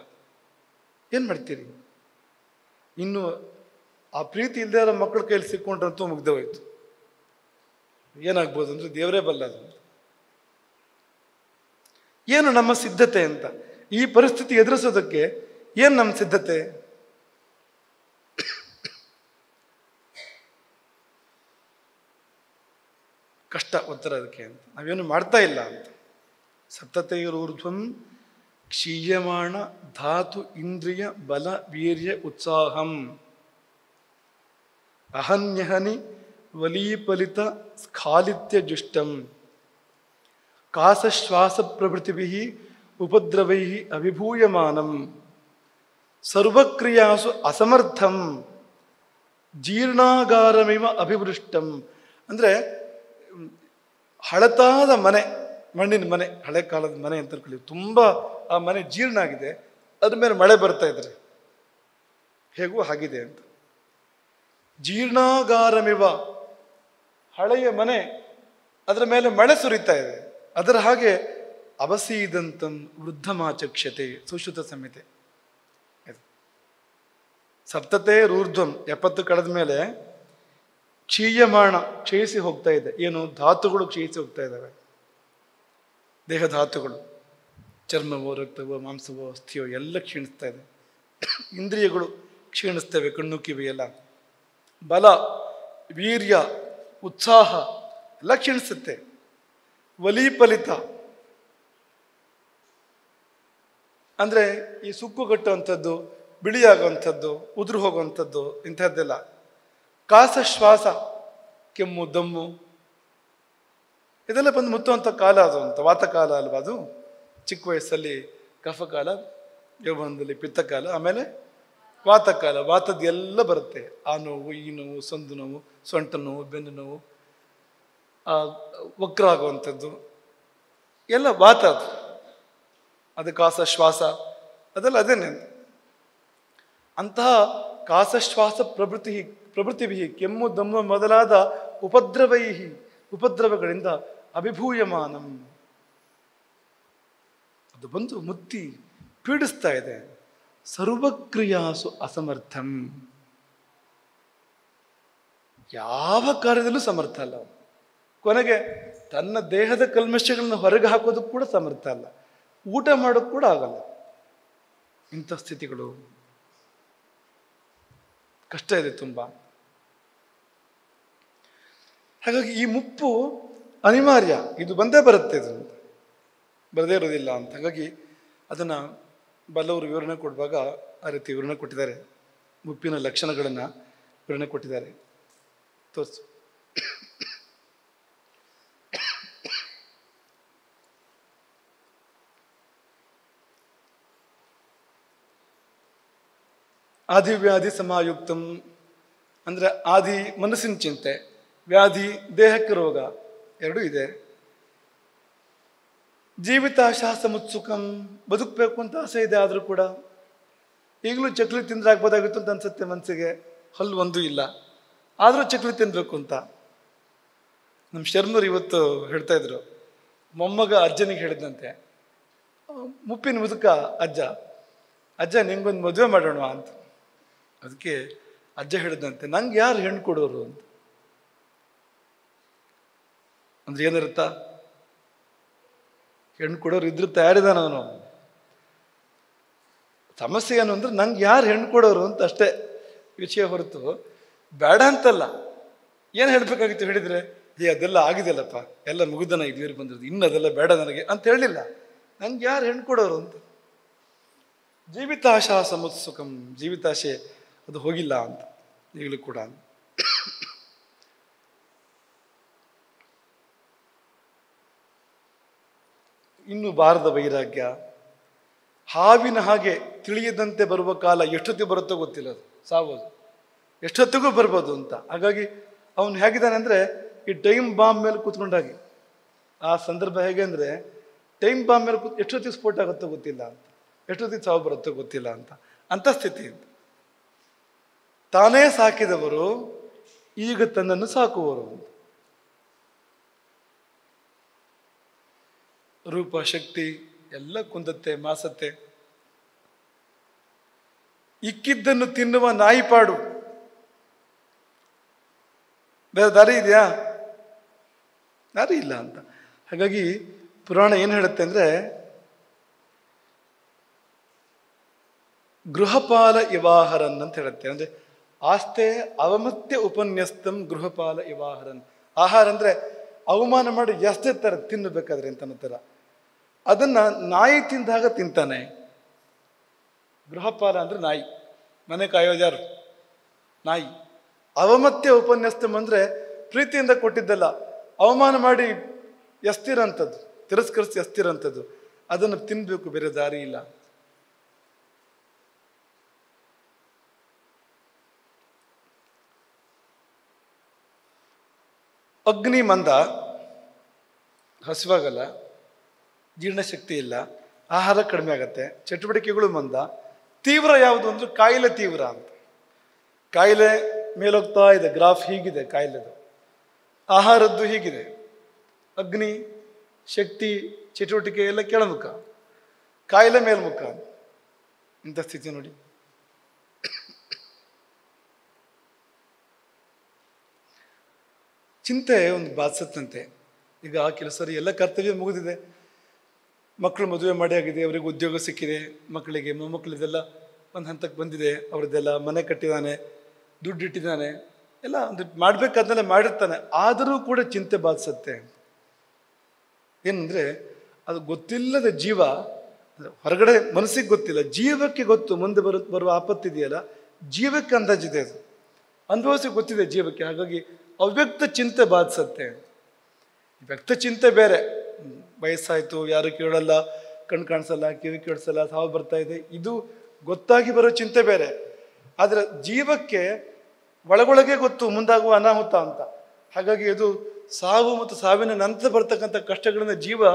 ಏನು ಮಾಡ್ತೀರಿ? ಇನ್ನು ಆ ಪ್ರೀತಿ ಇಲ್ಲದೆ ಇರೋ ಮಕ್ಕಳ ಕೈಯಲ್ಲಿ ಸಿಕ್ಕೊಂಡ್ರಂತೂ ಮುಗ್ದೆ ಹೋಯ್ತು. ಏನಾಗ್ಬೋದು ಅಂದರೆ ದೇವರೇ ಬಲ್ಲದು. ಏನು ನಮ್ಮ ಸಿದ್ಧತೆ ಅಂತ, ಈ ಪರಿಸ್ಥಿತಿ ಎದುರಿಸೋದಕ್ಕೆ ಏನು ನಮ್ಮ ಸಿದ್ಧತೆ? ಕಷ್ಟ ಉತ್ತರ ಅದಕ್ಕೆ ಅಂತ. ನಾವೇನು ಮಾಡ್ತಾ ಇಲ್ಲ ಅಂತ. ಸಪ್ತತೈರೂರ್ಧ್ವಂ ಕ್ಷೀಯಮಾಣ ಧಾತು ಇಂದ್ರಿಯ ಬಲ ವೀರ್ಯ ಉತ್ಸಾಹಂ ಅಹನ್ಯಹನಿ ವಲೀಪಲಿತ ಸ್ಖಾಲಿತ್ಯ ಜುಷ್ಟಂ ಕಾಸಶ್ವಾಸ ಪ್ರಭೃತಿಭಿಃ ಉಪದ್ರವೈಃ ಅವಿಭೂಯಮಾನಂ ಸರ್ವಕ್ರಿಯಾಸು ಅಸಮರ್ಥಂ ಜೀರ್ಣಾಗಾರಮಿವ ಅಭಿವೃಷ್ಟಂ. ಅಂದರೆ ಹಳತಾದ ಮನೆ, ಮಣ್ಣಿನ ಮನೆ, ಹಳೆ ಕಾಲದ ಮನೆ ಅಂತ ಅನ್ಕೊಳ್ಳಿ. ತುಂಬ ಆ ಮನೆ ಜೀರ್ಣ ಆಗಿದೆ, ಅದ್ರ ಮೇಲೆ ಮಳೆ ಬರ್ತಾ ಇದ್ರೆ ಹೇಗೂ ಆಗಿದೆ ಅಂತ. ಜೀರ್ಣಾಗಾರಮಿವ, ಹಳೆಯ ಮನೆ, ಅದರ ಮೇಲೆ ಮಳೆ ಸುರಿತಾ ಇದೆ, ಅದರ ಹಾಗೆ ಅವಸೀದಂತಂ ವೃದ್ಧಮಾಚಕ್ಷತೆ ಸುಶ್ರುತ ಸಂಹಿತೆ. ಸಪ್ತತೈರೂರ್ಧ್ವಂ 70 ಕಳೆದ ಮೇಲೆ ಕ್ಷೀಯಮಾಣ, ಕ್ಷಯಿಸಿ ಹೋಗ್ತಾ ಇದೆ. ಏನು? ಧಾತುಗಳು ಕ್ಷಯಿಸಿ ಹೋಗ್ತಾ ಇದ್ದಾವೆ. ದೇಹ ಧಾತುಗಳು, ಚರ್ಮವೋ ರಕ್ತವೋ ಮಾಂಸವೋ ಅಸ್ಥಿಯೋ ಎಲ್ಲ ಕ್ಷೀಣಿಸ್ತಾ ಇದೆ. ಇಂದ್ರಿಯಗಳು ಕ್ಷೀಣಿಸ್ತವೆ, ಕಣ್ಣು ಕಿವಿ ಎಲ್ಲ. ಬಲ ವೀರ್ಯ ಉತ್ಸಾಹ ಎಲ್ಲ ಕ್ಷೀಣಿಸುತ್ತೆ. ವಲೀಫಲಿತ ಅಂದರೆ ಈ ಸುಕ್ಕು ಕಟ್ಟುವಂಥದ್ದು, ಬಿಳಿಯಾಗುವಂಥದ್ದು, ಉದುರು ಹೋಗುವಂಥದ್ದು, ಇಂಥದ್ದೆಲ್ಲ. ಕಾಸಶ್ವಾಸ, ಕೆಮ್ಮು ದಮ್ಮು ಇದೆಲ್ಲ ಬಂದು ಮುತ್ತುವಂಥ ಕಾಲ ಅದು ಅಂತ. ವಾತಕಾಲ ಅಲ್ವಾ ಅದು? ಚಿಕ್ಕ ವಯಸ್ಸಲ್ಲಿ ಕಫಕಾಲ, ಯೌವನದಲ್ಲಿ ಪಿತ್ತಕಾಲ, ಆಮೇಲೆ ವಾತಕಾಲ. ವಾತದ್ದು ಎಲ್ಲ ಬರುತ್ತೆ, ಆ ನೋವು, ಈ ನೋವು, ಸಂದು ನೋವು, ಸೊಂಟ ನೋವು, ಬೆನ್ನು ನೋವು, ವಕ್ರ ಆಗುವಂಥದ್ದು ಎಲ್ಲ ವಾತ. ಅದು ಕಾಸ ಶ್ವಾಸ ಅದೆಲ್ಲ ಅದೇನೆ. ಅಂತಹ ಕಾಸಶ್ವಾಸ ಪ್ರಭೃತಿಭಿ ಕೆಮ್ಮು ದಮ್ಮು ಮೊದಲಾದ ಉಪದ್ರವಗಳಿಂದ ಅಭಿಭೂಯಮಾನಂ. ಅದು ಬಂದು ಮುತ್ತಿ ಪೀಡಿಸ್ತಾ ಇದೆ. ಸರ್ವಕ್ರಿಯಾಸು ಅಸಮರ್ಥಂ, ಯಾವ ಕಾರ್ಯದಲ್ಲೂ ಸಮರ್ಥ ಅಲ್ಲ. ಕೊನೆಗೆ ತನ್ನ ದೇಹದ ಕಲ್ಮಶಗಳನ್ನು ಹೊರಗೆ ಹಾಕೋದಕ್ಕೆ ಕೂಡ ಸಮರ್ಥ ಅಲ್ಲ, ಊಟ ಮಾಡೋಕ್ಕೆ ಕೂಡ ಆಗಲ್ಲ. ಇಂಥ ಸ್ಥಿತಿಗಳು ಕಷ್ಟ ಇದೆ ತುಂಬ. ಹಾಗಾಗಿ ಈ ಮುಪ್ಪು ಅನಿವಾರ್ಯ, ಇದು ಬಂದೇ ಬರುತ್ತೆ, ಇದು ಬರದೇ ಇರೋದಿಲ್ಲ ಅಂತ. ಹಾಗಾಗಿ ಅದನ್ನು ಬಲ್ಲವರು ವಿವರಣೆ ಕೊಡುವಾಗ ಆ ರೀತಿ ವಿವರಣೆ ಕೊಟ್ಟಿದ್ದಾರೆ. ಮುಪ್ಪಿನ ಲಕ್ಷಣಗಳನ್ನು ವಿವರಣೆ ಕೊಟ್ಟಿದ್ದಾರೆ. ತೋರಿಸು. ಆದಿವ್ಯಾಧಿ ಸಮಾಯುಕ್ತಂ ಅಂದರೆ ಆದಿ ಮನಸ್ಸಿನ ಚಿಂತೆ, ವ್ಯಾಧಿ ದೇಹಕ್ಕೆ ರೋಗ, ಎರಡೂ ಇದೆ. ಜೀವಿತಾಶಾ ಸಮುತ್ಸುಕಂ, ಬದುಕಬೇಕು ಅಂತ ಆಸೆ ಇದೆ, ಆದರೂ ಕೂಡ ಈಗಲೂ ಚಕ್ಲಿ ತಿಂದ್ರೆ ಆಗ್ಬೋದಾಗಿತ್ತು ಅಂತ ಅನ್ಸುತ್ತೆ ಮನಸ್ಸಿಗೆ. ಹಲ್ಲು ಒಂದೂ ಇಲ್ಲ, ಆದರೂ ಚಕ್ಲಿ ತಿನ್ಬೇಕು ಅಂತ. ನಮ್ಮ ಶರ್ಮರು ಇವತ್ತು ಹೇಳ್ತಾ ಇದ್ರು, ಮೊಮ್ಮಗ ಅಜ್ಜನಿಗೆ ಹೇಳಿದಂತೆ, ಮುಪ್ಪಿನ ಮುದುಕ ಅಜ್ಜ ನಿಂಗೊಂದು ಮದುವೆ ಮಾಡೋಣ ಅಂತ. ಅದಕ್ಕೆ ಅಜ್ಜ ಹೇಳಿದಂತೆ, ನಂಗೆ ಯಾರು ಹೆಣ್ಣು ಕೊಡೋರು ಅಂತ. ಅಂದ್ರೆ ಏನಿರುತ್ತಾ, ಹೆಣ್ಣು ಕೊಡೋರು ಇದ್ರೂ ತಯಾರಿದಾನ ಅವನು. ಸಮಸ್ಯೆ ಏನು ಅಂದ್ರೆ ನಂಗೆ ಯಾರು ಹೆಣ್ಣು ಕೊಡೋರು ಅಂತ ಅಷ್ಟೇ ವಿಷಯ ಹೊರತು ಬೇಡ ಅಂತಲ್ಲ. ಏನು ಹೇಳಬೇಕಾಗಿತ್ತು ಹೇಳಿದರೆ, ಅದೆಲ್ಲ ಆಗಿದೆಯಲ್ಲಪ್ಪ, ಎಲ್ಲ ಮುಗಿದನ ಇದುವರೆ ಬಂದಿರೋದು, ಇನ್ನು ಅದೆಲ್ಲ ಬೇಡ ನನಗೆ ಅಂತ ಹೇಳಲಿಲ್ಲ. ನಂಗೆ ಯಾರು ಹೆಣ್ಣು ಕೊಡೋರು ಅಂತ. ಜೀವಿತಾಶಾ ಸಮುತ್ಸುಕಂ, ಜೀವಿತಾಶೆ ಅದು ಹೋಗಿಲ್ಲ ಅಂತ ಈಗಲೂ ಕೂಡ. ಇನ್ನು ಬಾರದ ವೈರಾಗ್ಯ, ಹಾವಿನ ಹಾಗೆ ತಿಳಿಯದಂತೆ ಬರುವ ಕಾಲ ಎಷ್ಟೊತ್ತಿಗೆ ಬರುತ್ತೋ ಗೊತ್ತಿಲ್ಲ, ಅದು ಸಾವುದು ಎಷ್ಟೊತ್ತಿಗೂ ಬರ್ಬೋದು ಅಂತ. ಹಾಗಾಗಿ ಅವನು ಹೇಗಿದ್ದಾನೆ ಅಂದರೆ ಈ ಟೈಮ್ ಬಾಂಬ್ ಮೇಲೆ ಕೂತ್ಕೊಂಡಾಗಿ. ಆ ಸಂದರ್ಭ ಹೇಗೆ ಅಂದರೆ ಟೈಮ್ ಬಾಂಬ್ ಮೇಲೆ ಎಷ್ಟೊತ್ತಿಗೆ ಸ್ಫೋಟ ಆಗುತ್ತೋ ಗೊತ್ತಿಲ್ಲ ಅಂತ, ಎಷ್ಟೊತ್ತಿಗೆ ಸಾವು ಬರುತ್ತೋ ಗೊತ್ತಿಲ್ಲ ಅಂತ ಸ್ಥಿತಿ ಅಂತ. ತಾನೇ ಸಾಕಿದವರು ಈಗ ತನ್ನನ್ನು ಸಾಕುವರು ಅಂತ. ರೂಪ ಶಕ್ತಿ ಎಲ್ಲ ಕುಂದತ್ತೆ ಮಾಸತ್ತೆ. ಇಕ್ಕಿದ್ದನ್ನು ತಿನ್ನುವ ನಾಯಿಪಾಡು, ಬೇರೆ ದಾರಿ ಇದೆಯಾ? ದಾರಿ ಇಲ್ಲ ಅಂತ. ಹಾಗಾಗಿ ಪುರಾಣ ಏನು ಹೇಳುತ್ತೆ ಅಂದರೆ, ಗೃಹಪಾಲ ಇವಾಹರನ್ ಅಂತ ಹೇಳುತ್ತೆ. ಅಂದರೆ ಆಸ್ತೆ ಅವಮತ್ಯ ಉಪನ್ಯಸ್ತಂ ಗೃಹಪಾಲ ಇವಾಹರನ್. ಆಹಾರ ಅಂದರೆ ಅವಮಾನ ಮಾಡಿ ಎಸ್ತಿರ್ತಾರೆ ತಿನ್ನಬೇಕಾದ್ರೆ ಅಂತ ಅನ್ನೋ ಥರ. ಅದನ್ನು ನಾಯಿ ತಿಂದಾಗ ತಿಂತಾನೆ. ಗೃಹಪಾಲ ಅಂದರೆ ನಾಯಿ, ಮನೆ ಕಾಯೋದು ಯಾರು? ನಾಯಿ. ಅವಮತ್ಯ ಉಪನ್ಯಸ್ತಂ ಅಂದರೆ ಪ್ರೀತಿಯಿಂದ ಕೊಟ್ಟಿದ್ದಲ್ಲ, ಅವಮಾನ ಮಾಡಿ ಎಸ್ತಿರೋಂಥದ್ದು, ತಿರಸ್ಕರಿಸಿ ಎಸ್ತಿರೋಂಥದ್ದು, ಅದನ್ನು ತಿನ್ನಬೇಕು, ಬೇರೆ ದಾರಿ ಇಲ್ಲ. ಅಗ್ನಿ ಮಂದ, ಹಸಿವಾಗಲ್ಲ, ಜೀರ್ಣಶಕ್ತಿ ಇಲ್ಲ, ಆಹಾರ ಕಡಿಮೆ ಆಗತ್ತೆ, ಚಟುವಟಿಕೆಗಳು ಮಂದ. ತೀವ್ರ ಯಾವುದು ಅಂದ್ರೆ ಕಾಯಿಲೆ ತೀವ್ರ ಅಂತ. ಕಾಯಿಲೆ ಮೇಲೋಗ್ತಾ ಇದೆ, ಗ್ರಾಫ್ ಹೀಗಿದೆ ಕಾಯಿಲೆದು. ಆಹಾರದ್ದು ಹೀಗಿದೆ. ಅಗ್ನಿ ಶಕ್ತಿ ಚಟುವಟಿಕೆ ಎಲ್ಲ ಕೆಳಮುಖ, ಕಾಯಿಲೆ ಮೇಲ್ಮುಖ. ಇಂಥ ಸ್ಥಿತಿ ನೋಡಿ. ಚಿಂತೆ ಒಂದು ಬಾಧಿಸತ್ತಂತೆ. ಈಗ ಕೆಲಸ ಎಲ್ಲ ಕರ್ತವ್ಯ ಮುಗಿದಿದೆ, ಮಕ್ಕಳು ಮದುವೆ ಮಾಡಿ ಆಗಿದೆ, ಅವರಿಗೆ ಉದ್ಯೋಗ ಸಿಕ್ಕಿದೆ, ಮಕ್ಕಳಿಗೆ ಮೊಮ್ಮಕ್ಕಳಿದೆಲ್ಲ ಒಂದು ಹಂತಕ್ಕೆ ಬಂದಿದೆ, ಅವ್ರದ್ದೆಲ್ಲ ಮನೆ ಕಟ್ಟಿದ್ದಾನೆ, ದುಡ್ಡು ಇಟ್ಟಿದ್ದಾನೆ, ಎಲ್ಲ ಒಂದು ಮಾಡಬೇಕಾದ್ಮೇಲೆ ಮಾಡಿರ್ತಾನೆ. ಆದರೂ ಕೂಡ ಚಿಂತೆ ಬಾಧಿಸತ್ತೆ. ಏನಂದರೆ ಅದು ಗೊತ್ತಿಲ್ಲದ ಜೀವ, ಹೊರಗಡೆ ಮನಸ್ಸಿಗೆ ಗೊತ್ತಿಲ್ಲ, ಜೀವಕ್ಕೆ ಗೊತ್ತು ಮುಂದೆ ಬರುವ ಆಪತ್ತಿದೆಯಲ್ಲ, ಜೀವಕ್ಕೆ ಅಂದಾಜಿದೆ, ಅದು ಅನುಭವಿಸಿ ಗೊತ್ತಿದೆ ಜೀವಕ್ಕೆ. ಹಾಗಾಗಿ ಅವ್ಯಕ್ತ ಚಿಂತೆ ಬಾಧಿಸತ್ತೆ. ವ್ಯಕ್ತ ಚಿಂತೆ ಬೇರೆ, ವಯಸ್ಸಾಯಿತು, ಯಾರು ಕೇಳಲ್ಲ, ಕಣ್ಣು ಕಾಣಿಸಲ್ಲ, ಕಿವಿ ಕೇಳಿಸಲ್ಲ, ಸಾವು ಬರ್ತಾ ಇದೆ, ಇದು ಗೊತ್ತಾಗಿ ಬರೋ ಚಿಂತೆ ಬೇರೆ. ಆದರೆ ಜೀವಕ್ಕೆ ಒಳಗೊಳಗೆ ಗೊತ್ತು ಮುಂದಾಗುವ ಅನಾಹುತ ಅಂತ. ಹಾಗಾಗಿ ಇದು ಸಾವು ಮತ್ತು ಸಾವಿನ ನಂತರ ಬರ್ತಕ್ಕಂಥ ಕಷ್ಟಗಳನ್ನ ಜೀವ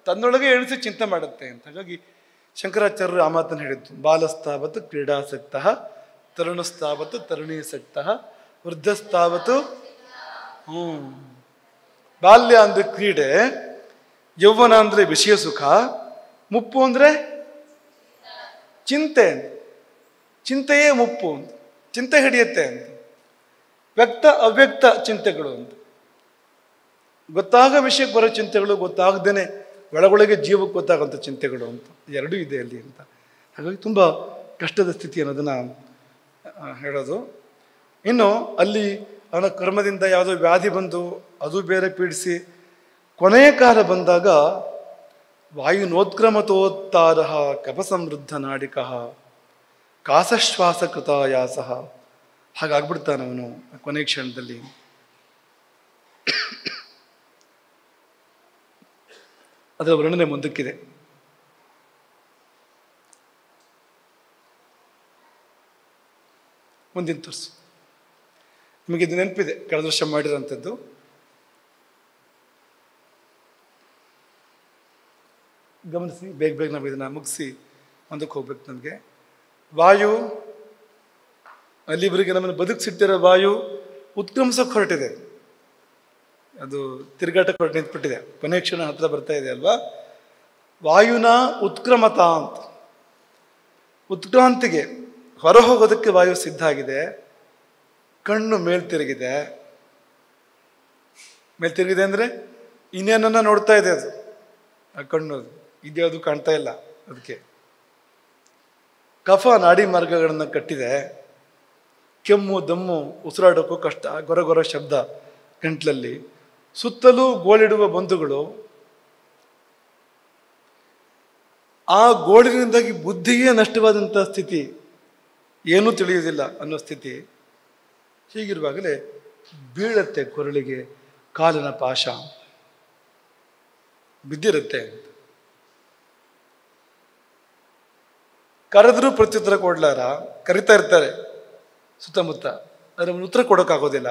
ತನ್ನೊಳಗೆ ಎಣಿಸಿ ಚಿಂತೆ ಮಾಡುತ್ತೆ ಅಂತ. ಹಾಗಾಗಿ ಶಂಕರಾಚಾರ್ಯರು ಆ ಮಾತನ್ನು ಹೇಳಿದ್ದು, ಬಾಲಸ್ತಾವತ್ ಕ್ರೀಡಾಸಕ್ತ ತರುಣಸ್ತಾವತ್ತು ತರುಣೀಸಕ್ತಃ ವೃದ್ಧಸ್ತಾವತ್ತು ಬಾಲ್ಯ ಅಂದರೆ ಕ್ರೀಡೆ, ಯೌವನ ಅಂದರೆ ವಿಷಯ ಸುಖ, ಮುಪ್ಪು ಅಂದರೆ ಚಿಂತೆ. ಚಿಂತೆಯೇ ಮುಪ್ಪು ಅಂತ, ಚಿಂತೆ ಹಿಡಿಯುತ್ತೆ ಅಂತ. ವ್ಯಕ್ತ ಅವ್ಯಕ್ತ ಚಿಂತೆಗಳು ಅಂತ, ಗೊತ್ತಾಗ ವಿಷಯಕ್ಕೆ ಬರೋ ಚಿಂತೆಗಳು, ಗೊತ್ತಾಗದೇನೆ ಒಳಗೊಳಗೆ ಜೀವಕ್ಕೆ ಗೊತ್ತಾಗೋಂಥ ಚಿಂತೆಗಳು ಅಂತ ಎರಡೂ ಇದೆ ಅಲ್ಲಿ ಅಂತ. ಹಾಗಾಗಿ ತುಂಬ ಕಷ್ಟದ ಸ್ಥಿತಿ ಅನ್ನೋದನ್ನು ಹೇಳೋದು. ಇನ್ನು ಅಲ್ಲಿ ಅವನ ಕರ್ಮದಿಂದ ಯಾವುದೋ ವ್ಯಾಧಿ ಬಂದು ಅದು ಬೇರೆ ಪೀಡಿಸಿ ಕೊನೆಯ ಕಾಲ ಬಂದಾಗ ವಾಯುನೋತ್ಕ್ರಮತೋತ್ತಾರ ಕಪಸಮೃದ್ಧ ನಾಡಿಕ ಕಾಸಶ್ವಾಸಕೃತಾಯಾಸ ಹಾಗಾಗ್ಬಿಡ್ತಾನವನು ಕೊನೆ ಕ್ಷಣದಲ್ಲಿ. ಅದರ ವರ್ಣನೆ ಮುಂದಕ್ಕಿದೆ. ಮುಂದಿನ ತೋರಿಸು. ನಿಮಗೆ ಇದು ನೆನಪಿದೆ, ಕಳೆದ ವರ್ಷ ಮಾಡಿರೋಂಥದ್ದು. ಗಮನಿಸಿ, ಬೇಗ ಬೇಗ ನಾವು ಇದನ್ನು ಮುಗಿಸಿ ಮುಂದಕ್ಕೆ ಹೋಗ್ಬೇಕು. ನನಗೆ ವಾಯು ಅಲ್ಲಿವರೆಗೆ ನಮ್ಮನ್ನು ಬದುಕಿಸಿಟ್ಟಿರೋ ವಾಯು ಉತ್ಕ್ರಮಿಸೋಕೆ ಹೊರಟಿದೆ, ಅದು ತಿರುಗಾಟಕ್ಕೆ ಹೊರಟು ನಿಂತ್ಬಿಟ್ಟಿದೆ. ಕೊನೆ ಕ್ಷಣ ಹತ್ರ ಬರ್ತಾ ಇದೆ ಅಲ್ವಾ. ವಾಯುನ ಉತ್ಕ್ರಮತ ಅಂತ, ಉತ್ಕ್ರಾಂತಿಗೆ ಹೊರ ಹೋಗೋದಕ್ಕೆ ವಾಯು ಸಿದ್ಧ ಆಗಿದೆ. ಕಣ್ಣು ಮೇಲ್ತಿರುಗಿದೆ. ಮೇಲ್ತಿರುಗಿದೆ ಅಂದರೆ ಇನ್ನೇನನ್ನ ನೋಡ್ತಾ ಇದೆ ಅದು. ಆ ಕಣ್ಣು ಇದ್ಯಾವುದು ಕಾಣ್ತಾ ಇಲ್ಲ ಅದಕ್ಕೆ. ಕಫ ನಾಡಿ ಮಾರ್ಗಗಳನ್ನು ಕಟ್ಟಿದೆ. ಕೆಮ್ಮು ದಮ್ಮು ಉಸಿರಾಡೋಕ್ಕೂ ಕಷ್ಟ, ಗೊರ ಗೊರ ಶಬ್ದ ಗಂಟ್ಲಲ್ಲಿ. ಸುತ್ತಲೂ ಗೋಳಿಡುವ ಬಂಧುಗಳು. ಆ ಗೋಳಿನಿಂದಾಗಿ ಬುದ್ಧಿಯೇ ನಷ್ಟವಾದಂಥ ಸ್ಥಿತಿ, ಏನೂ ತಿಳಿಯುವುದಿಲ್ಲ ಅನ್ನೋ ಸ್ಥಿತಿ. ಹೀಗಿರುವಾಗಲೇ ಬೀಳತ್ತೆ ಕೊರಳಿಗೆ ಕಾಲಿನ ಪಾಶ, ಬಿದ್ದಿರುತ್ತೆ. ಕರೆದ್ರೂ ಪ್ರತ್ಯುತ್ತರ ಕೊಡ್ಲಾರ, ಕರಿತಾ ಇರ್ತಾರೆ ಸುತ್ತಮುತ್ತ, ಆದರೆ ಅವನು ಉತ್ತರ ಕೊಡೋಕ್ಕಾಗೋದಿಲ್ಲ.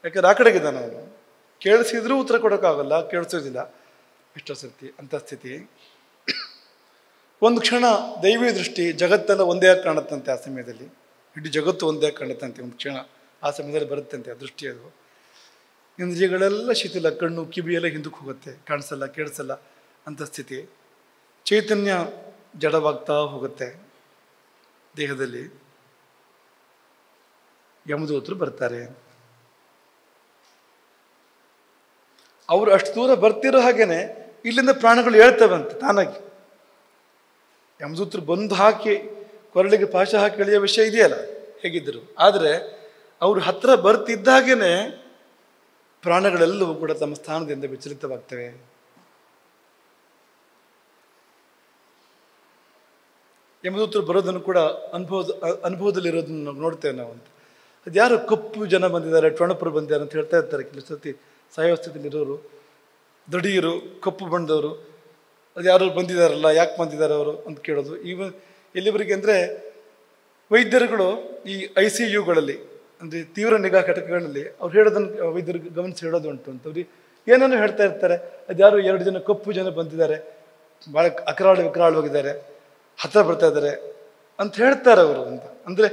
ಯಾಕಂದ್ರೆ ಆ ಕಡೆಗಿದ್ದಾನೆ ಅವನು. ಕೇಳಿಸಿದ್ರೂ ಉತ್ತರ ಕೊಡೋಕ್ಕಾಗಲ್ಲ, ಕೇಳಿಸೋದಿಲ್ಲ. ಎಷ್ಟೋ ಸರ್ತಿ ಅಂಥ ಸ್ಥಿತಿ. ಒಂದು ಕ್ಷಣ ದೈವಿ ದೃಷ್ಟಿ, ಜಗತ್ತೆಲ್ಲ ಒಂದೇ ಆಗಿ ಕಾಣುತ್ತಂತೆ ಆ ಸಮಯದಲ್ಲಿ. ಇಡೀ ಜಗತ್ತು ಒಂದೇ ಆಗಿ ಕಾಣುತ್ತಂತೆ ಒಂದು ಕ್ಷಣ ಆ ಸಮಯದಲ್ಲಿ ಬರುತ್ತಂತೆ ಆ ದೃಷ್ಟಿ. ಅದು ಇಂದ್ರಿಯಗಳೆಲ್ಲ ಶಿಥಿಲ, ಕಣ್ಣು ಕಿವಿಯೆಲ್ಲ ಹಿಂದಕ್ಕೆ ಹೋಗುತ್ತೆ, ಕಾಣಿಸಲ್ಲ ಕೇಳಿಸಲ್ಲ ಅಂಥ ಸ್ಥಿತಿ. ಚೈತನ್ಯ ಜಡವಾಗ್ತಾ ಹೋಗುತ್ತೆ ದೇಹದಲ್ಲಿ. ಯಮದೂತರು ಬರ್ತಾರೆ. ಅವರು ಅಷ್ಟು ದೂರ ಬರ್ತಿರೋ ಹಾಗೇನೆ ಇಲ್ಲಿಂದ ಪ್ರಾಣಗಳು ಹೇಳ್ತವಂತೆ ತಾನಾಗಿ. ಯಮದೂತರು ಬಂದು ಹಾಕಿ ಕೊರಳಿಗೆ ಪಾಶ ಹಾಕಿ ಎಳೆಯೋ ವಿಷಯ ಇದೆಯಲ್ಲ ಹೇಗಿದ್ದರು. ಆದರೆ ಅವರು ಹತ್ರ ಬರ್ತಿದ್ದಾಗೇನೆ ಪ್ರಾಣಗಳೆಲ್ಲವೂ ಕೂಡ ತಮ್ಮ ಸ್ಥಾನದಿಂದ ವಿಚಲಿತವಾಗ್ತವೆ. ಯಮದೂತರು ಬರೋದನ್ನು ಕೂಡ ಅನುಭವದಲ್ಲಿರೋದನ್ನು ನಾವು ನೋಡ್ತೇವೆ ನಾವು ಅಂತ. ಅದು ಯಾರು ಕಪ್ಪು ಜನ ಬಂದಿದ್ದಾರೆ, ಟೊಣಪರು ಬಂದಿದ್ದಾರೆ ಅಂತ ಹೇಳ್ತಾ ಇರ್ತಾರೆ ಕೆಲವು ಸರ್ತಿ. ಸಾಯೋ ಸ್ಥಿತಿಯಲ್ಲಿರೋರು, ದಡಿಯರು, ಕಪ್ಪು ಬಣ್ಣದವರು, ಅದು ಯಾರು ಬಂದಿದ್ದಾರಲ್ಲ, ಯಾಕೆ ಬಂದಿದ್ದಾರೆ ಅವರು ಅಂತ ಕೇಳೋದು. ಎಲ್ಲಿವರೆಗೆ ಅಂದರೆ ವೈದ್ಯರುಗಳು ಈ ICUಗಳಲ್ಲಿ ಅಂದರೆ ತೀವ್ರ ನಿಗಾ ಘಟಕಗಳಲ್ಲಿ ಅವ್ರು ಹೇಳೋದನ್ನು ವೈದ್ಯರು ಗಮನಿಸಿ ಹೇಳೋದು ಉಂಟು ಅಂತ. ಅವ್ರಿಗೆ ಏನೇನೋ ಹೇಳ್ತಾ ಇರ್ತಾರೆ. ಅದು ಯಾರು 2 ಜನ ಕಪ್ಪು ಜನ ಬಂದಿದ್ದಾರೆ, ಭಾಳ ವಿಕರಾಳವಾಗಿದ್ದಾರೆ, ಹತ್ರ ಬರ್ತಾ ಇದ್ದಾರೆ ಅಂತ ಹೇಳ್ತಾರೆ ಅವರು ಅಂತ. ಅಂದರೆ